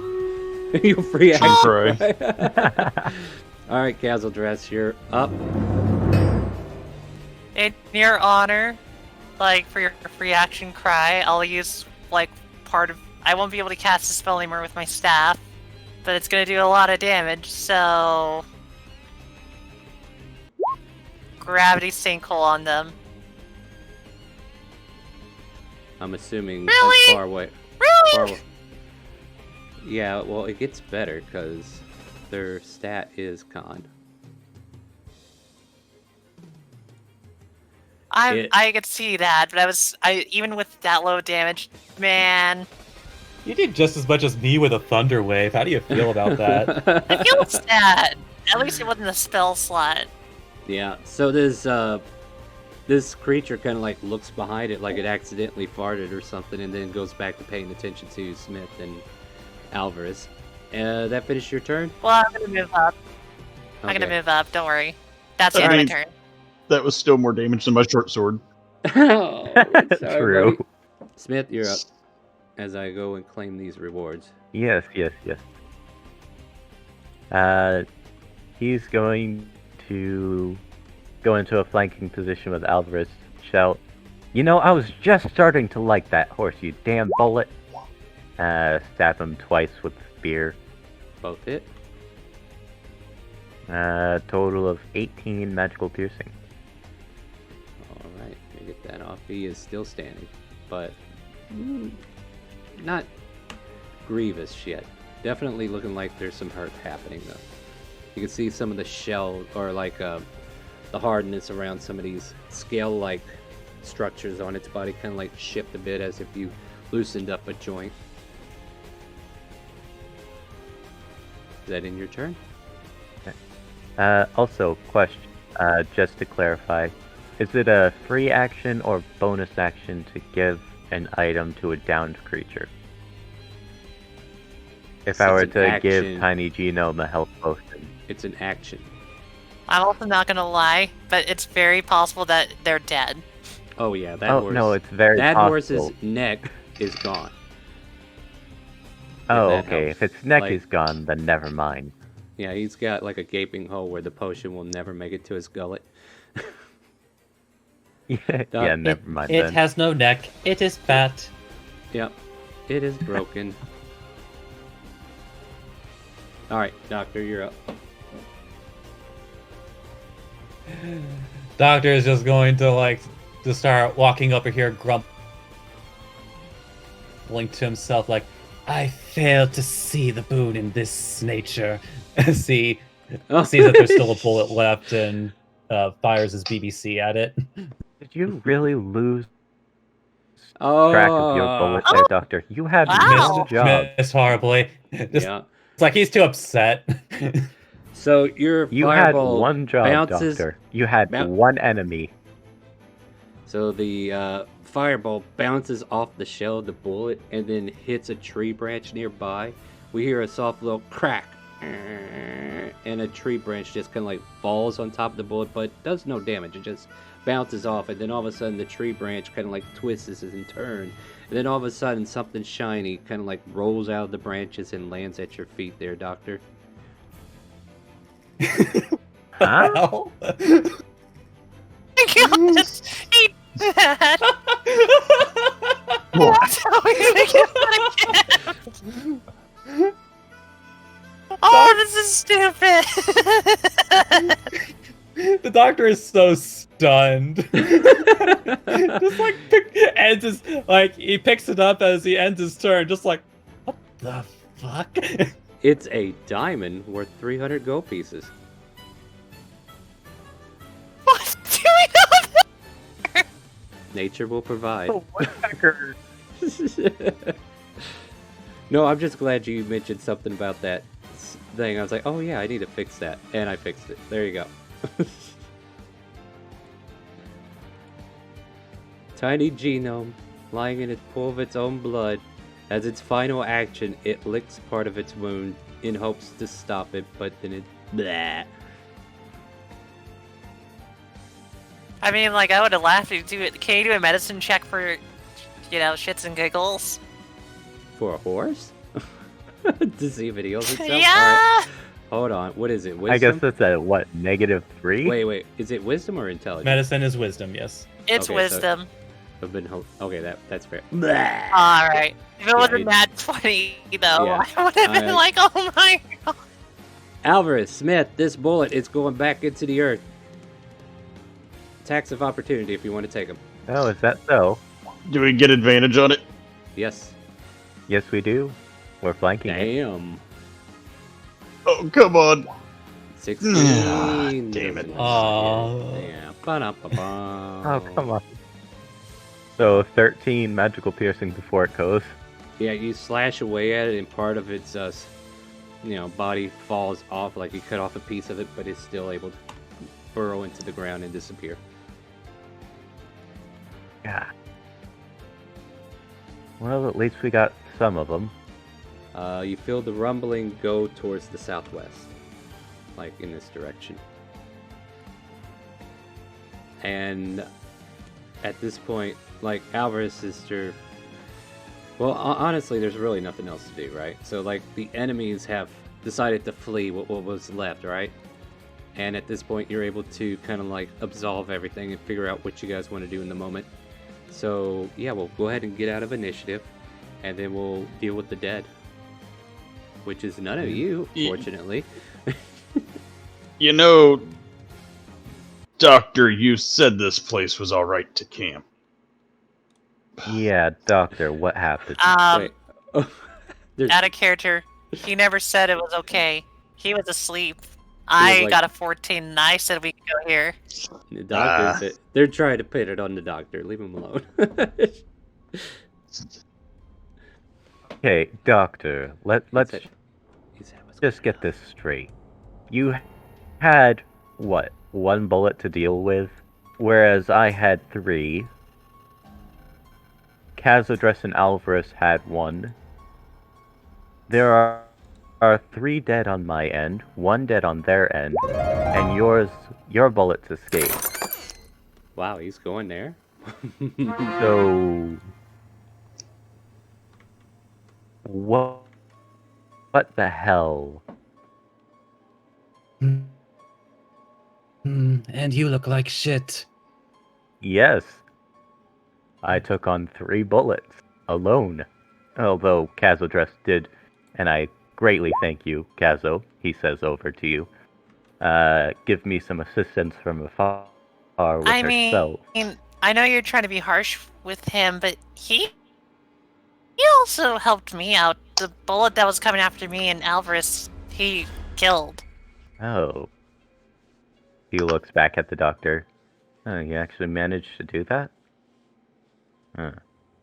You free action cry. All right, Gazel Dress, you're up. In your honor, like for your free action cry, I'll use like part of. I won't be able to cast a spell anymore with my staff, but it's gonna do a lot of damage. So, gravity sinkhole on them. I'm assuming Really? that's far away. Really? Far away. Yeah, well, it gets better because their stat is con. I could see that, but I even with that low damage, man, You did just as much as me with a thunder wave. How do you feel about that? I feel sad. At least it wasn't a spell slot. Yeah, so this creature kind of like looks behind it like it accidentally farted or something, and then goes back to paying attention to Smith and Alvarez. That finished your turn? Well, I'm gonna move up. I'm Okay. gonna move up. Don't worry. That's the end of my turn. That was still more damage than my short sword. Oh, sorry, True. buddy. Smith, you're up. As I go and claim these rewards. Yes. He's going to go into a flanking position with Alvarez. Shout, "You know, I was just starting to like that horse, you damn bullet." Stab him twice with the spear. Both hit. Total of 18 magical piercing. Alright, let me get that off. He is still standing, but not grievous yet. Definitely looking like there's some hurt happening though. You can see some of the shell, or like the hardness around some of these scale-like structures on its body kind of like shift a bit as if you loosened up a joint. Is that in your turn? Also, question, just to clarify, is it a free action or bonus action to give an item to a downed creature? If I were to give Tiny Genome a health potion. It's an action. I'm also not gonna lie, but it's very possible that they're dead. Oh yeah, that horse. No, it's very that possible. horse's neck is gone. Oh, that okay. helps. If its neck Like- is gone, then never mind. Yeah, he's got like a gaping hole where the potion will never make it to his gullet. Yeah, never mind It then. has no neck. It is fat. Yep, it is broken. Alright, Doctor, you're up. Doctor is just going to start walking over here, grumbling to himself like, "I failed to see the boon in this nature." Sees that there's still a bullet left and fires his BBC at it. Did you really lose track of your bullet there, Doctor? You had Wow. one job. Missed horribly. Yeah. It's like he's too upset. So your You had fireball one job, bounces. Doctor. You had one enemy. So the fireball bounces off the shell of the bullet and then hits a tree branch nearby. We hear a soft little crack, and a tree branch just kind of like falls on top of the bullet, but does no damage. It just bounces off, and then all of a sudden the tree branch kind of like twists and turns, and then all of a sudden something shiny kind of like rolls out of the branches and lands at your feet there, Doctor. Huh? Ow. God, eat that. That's how we're gonna get that again. Oh, this is stupid. The Doctor is so stunned. Just like ends his he picks it up as he ends his turn, just like, what the fuck? It's a diamond worth 300 gold pieces. What do we know? Nature will provide. Oh, woodpecker. No, I'm just glad you mentioned something about that thing. I was like, oh yeah, I need to fix that. And I fixed it. There you go. Tiny Genome, lying in a pool of its own blood. As its final action, it licks part of its wound in hopes to stop it, but then it... Bleh. I mean, like, I would have laughed if you do it. Can you do a medicine check for, shits and giggles? For a horse? To see if it heals itself? Yeah! Alright. Hold on. What is it? Wisdom? I guess that's at what, -3? Wait. Is it wisdom or intelligence? Medicine is wisdom, yes. It's Okay, wisdom. I've been okay, that's fair. Alright. If it wasn't that 20, though, Yeah. I would have been Alright. like, oh my god. Alvarez, Smith, this bullet is going back into the earth. Attacks of opportunity if you want to take them. Oh, is that so? Do we get advantage on it? Yes. Yes, we do. We're flanking it. Damn. Oh, come on. 16. Damn it. Aw. Yeah. Ba-da-ba-ba. Oh, come on. So 13 magical piercing before it goes. Yeah, you slash away at it, and part of its body falls off, like you cut off a piece of it, but it's still able to burrow into the ground and disappear. Yeah. Well, at least we got some of them. You feel the rumbling go towards the southwest, like in this direction. And at this point, like Alvarez's sister, well, honestly, there's really nothing else to do, right? So, like, the enemies have decided to flee what was left, right? And at this point, you're able to kind of like absolve everything and figure out what you guys want to do in the moment. So, yeah, we'll go ahead and get out of initiative, and then we'll deal with the dead. Which is none of you, fortunately. You know, Doctor, you said this place was alright to camp. Yeah, Doctor, what happened? Wait. Out of character. He never said it was okay. He was asleep. I got a 14 and I said we could go here. The doctor said they're trying to pin it on the doctor. Leave him alone. Okay, Doctor, let's just get this straight. You had, what, 1 bullet to deal with? Whereas I had 3. Cazodress and Alvarez had 1. There are 3 dead on my end, 1 dead on their end, and your bullets escaped. Wow, he's going there. So what the hell? And you look like shit. Yes. I took on 3 bullets alone. Although Cazodress did, and I greatly thank you, Cazo, he says over to you, give me some assistance from afar with herself. I know you're trying to be harsh with him, but he also helped me out. The bullet that was coming after me and Alvarez, he killed. Oh. He looks back at the doctor. Oh, you actually managed to do that? Huh.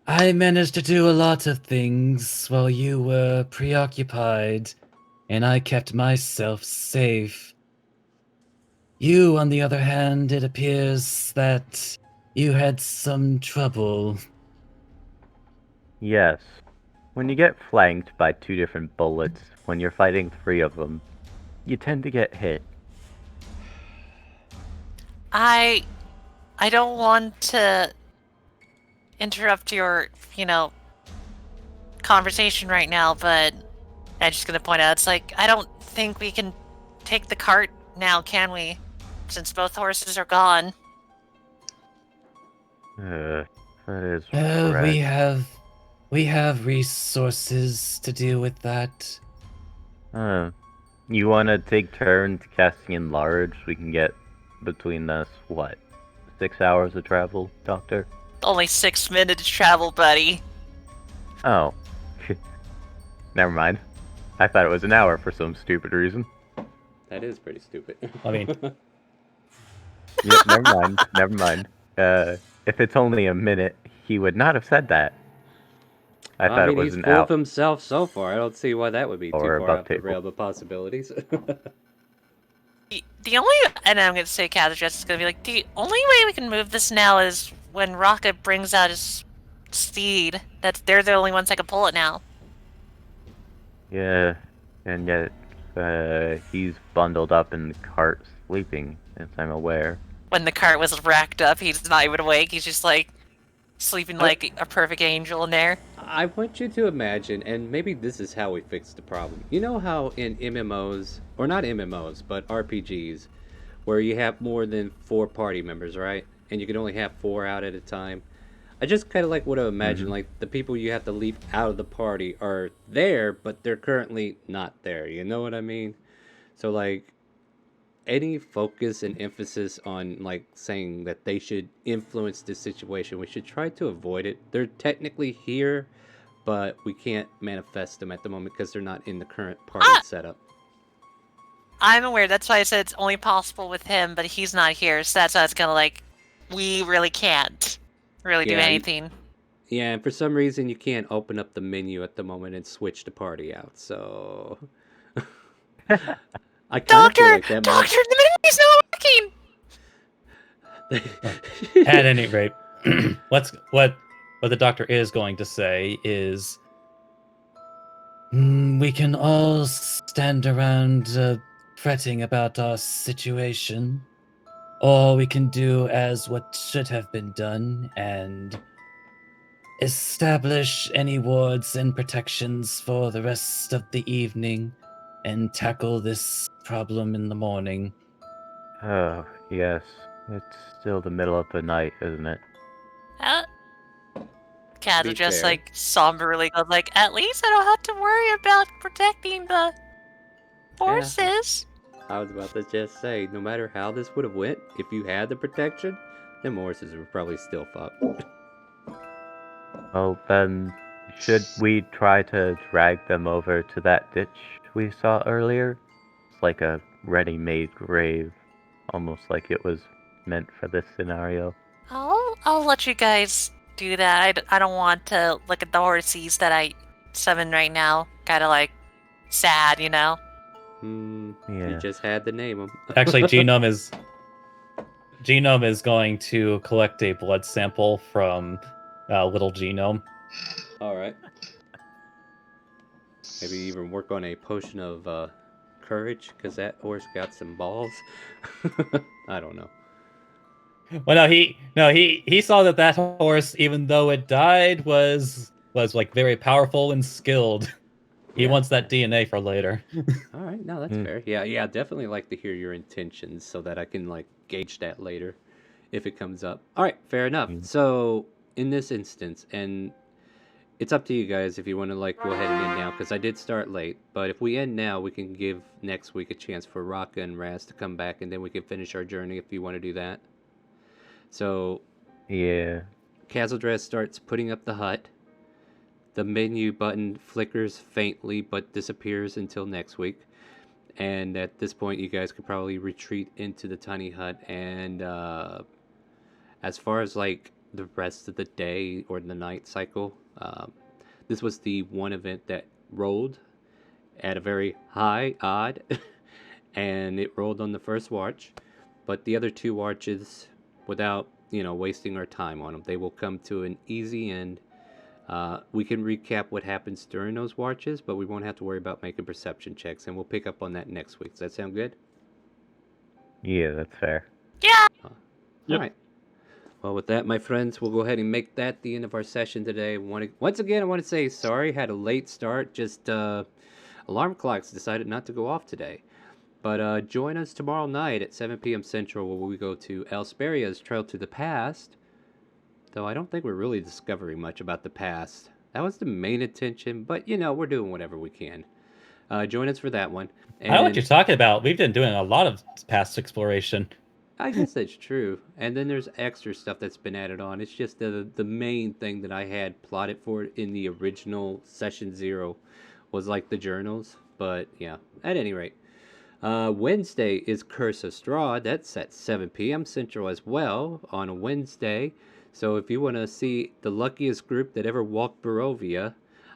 I managed to do a lot of things while you were preoccupied, and I kept myself safe. You, on the other hand, it appears that you had some trouble. Yes. When you get flanked by 2 different bullets, when you're fighting 3 of them, you tend to get hit. I don't want to interrupt your, conversation right now, but I'm just gonna point out, it's like, I don't think we can take the cart now, can we? Since both horses are gone. That is correct. We have resources to deal with that. You want to take turns casting Enlarge? We can get between us, what, 6 hours of travel, Doctor? Only 6 minutes travel, buddy. Oh. Never mind. I thought it was an hour for some stupid reason. That is pretty stupid. I mean... Yep, never mind. If it's only a minute, he would not have said that. I thought it was an hour. He's full of himself so far. I don't see why that would be too far off the realm of possibilities. The only, and I'm going to say Cazodress is going to be like, the only way we can move this now is when Rocket brings out his steed. They're the only ones that can pull it now. Yeah, and yet he's bundled up in the cart sleeping, as I'm aware. When the cart was racked up, he's not even awake. He's just like sleeping like a perfect angel in there. I want you to imagine, and maybe this is how we fix the problem. You know how in MMOs, or not MMOs, but RPGs, where you have more than 4 party members, right? And you can only have 4 out at a time. I just kind of like would have imagined, like, the people you have to leave out of the party are there, but they're currently not there. You know what I mean? So, like, any focus and emphasis on, like, saying that they should influence this situation, we should try to avoid it. They're technically here, but we can't manifest them at the moment because they're not in the current party setup. I'm aware. That's why I said it's only possible with him, but he's not here. So that's why it's kind of like, we really can't really do anything. Yeah, and for some reason you can't open up the menu at the moment and switch the party out. So I kind of feel like that might. Doctor, the menu's not working. At any rate, what the doctor is going to say is, we can all stand around fretting about our situation, or we can do as what should have been done and establish any wards and protections for the rest of the evening and tackle this problem in the morning. Oh, yes. It's still the middle of the night, isn't it? Kaz Be just fair. like somberly goes like, at least I don't have to worry about protecting the horses. I was about to just say, no matter how this would have went, if you had the protection, them horses were probably still fucked. Well, then, should we try to drag them over to that ditch we saw earlier? It's like a ready-made grave, almost like it was meant for this scenario. I'll let you guys do that. I don't want to look at the horses that I summon right now. Kind of like sad, you know? You Yeah. just had to name them. Actually, Genome is going to collect a blood sample from little Genome. Alright. Maybe even work on a potion of courage, because that horse got some balls. I don't know. Well, he saw that horse, even though it died, was like very powerful and skilled. He Yeah. wants that DNA for later. Alright, no, that's fair. Yeah, definitely like to hear your intentions so that I can, like, gauge that later if it comes up. Alright, fair enough. So, in this instance, and it's up to you guys if you want to, like, go ahead and end now, because I did start late. But if we end now, we can give next week a chance for Raka and Raz to come back, and then we can finish our journey if you want to do that. So, Yeah. Kazaldrez starts putting up the hut. The menu button flickers faintly but disappears until next week. And at this point, you guys could probably retreat into the tiny hut. And as far as like the rest of the day or the night cycle, this was the one event that rolled at a very high odd. And it rolled on the first watch. But the other two watches, without wasting our time on them, they will come to an easy end. We can recap what happens during those watches, but we won't have to worry about making perception checks, and we'll pick up on that next week. Does that sound good? Yeah, that's fair. Yeah. All Yep. right. Well, with that, my friends, we'll go ahead and make that the end of our session today. Once again, I want to say sorry. Had a late start. Just alarm clocks decided not to go off today. But join us tomorrow night at 7 p.m. Central, where we go to Elsperia's Trail to the Past. Though I don't think we're really discovering much about the past. That was the main intention, but we're doing whatever we can. Join us for that one. And I know what you're talking about. We've been doing a lot of past exploration. I guess that's true. And then there's extra stuff that's been added on. It's just the main thing that I had plotted for it in the original Session 0 was like the journals. But yeah, at any rate. Wednesday is Curse of Straw. That's at 7 p.m. Central as well on a Wednesday. So if you want to see the luckiest group that ever walked Barovia,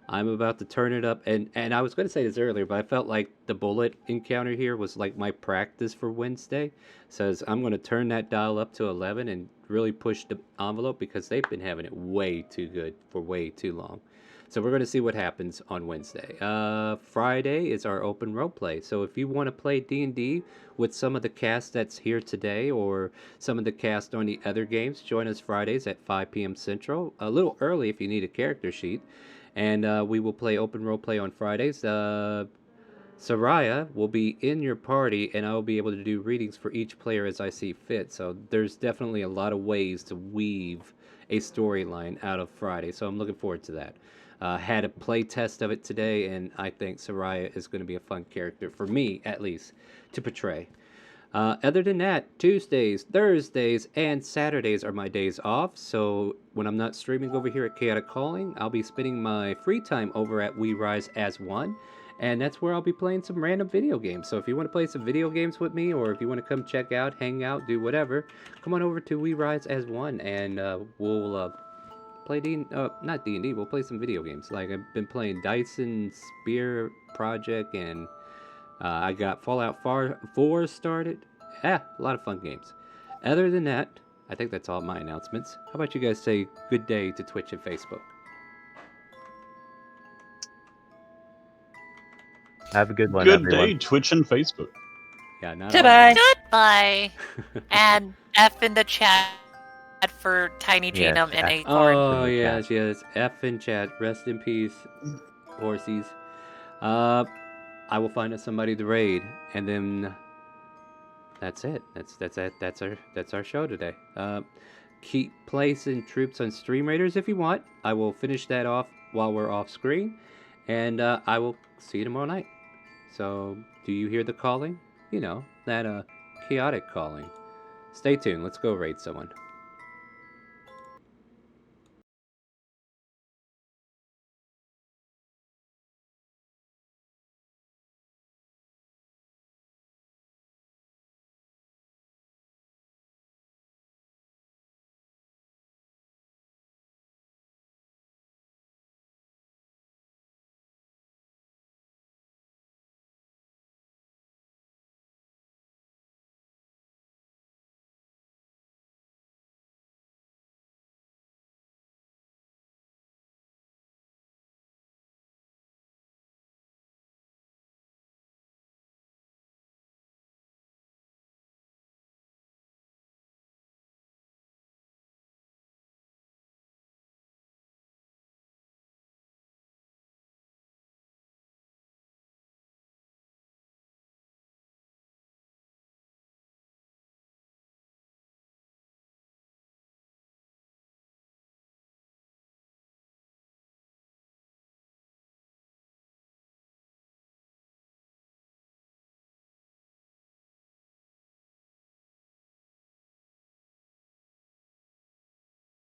I'm about to turn it up. And I was going to say this earlier, but I felt like the bullet encounter here was like my practice for Wednesday. So I'm going to turn that dial up to 11 and really push the envelope because they've been having it way too good for way too long. So we're going to see what happens on Wednesday. Friday is our open roleplay. So if you want to play D&D with some of the cast that's here today or some of the cast on the other games, join us Fridays at 5 p.m. Central. A little early if you need a character sheet. And we will play open roleplay on Fridays. Soraya will be in your party, and I will be able to do readings for each player as I see fit. So there's definitely a lot of ways to weave a storyline out of Friday. So I'm looking forward to that. Had a play test of it today, and I think Soraya is going to be a fun character, for me at least, to portray. Other than that, Tuesdays, Thursdays, and Saturdays are my days off. So when I'm not streaming over here at ChaoticCalling, I'll be spending my free time over at We Rise as One. And that's where I'll be playing some random video games. So if you want to play some video games with me, or if you want to come check out, hang out, do whatever, come on over to We Rise as One, and we'll play not D&D. We'll play some video games. Like I've been playing Dyson Spear Project, and I got Fallout 4 started. A lot of fun games. Other than that, I think that's all my announcements. How about you guys say good day to Twitch and Facebook? Have a good one, Good everyone. day, Twitch and Facebook. Yeah, not Goodbye. Goodbye. And F in the chat for Tiny Yes, Genome and F. Acorn. Oh, in the yes, chat. yes. F in chat. Rest in peace, horsies. I will find us somebody to raid, and then that's it. That's our show today. Keep placing troops on Stream Raiders if you want. I will finish that off while we're off screen, and I will see you tomorrow night. So, do you hear the calling? You know, that chaotic calling. Stay tuned. Let's go raid someone.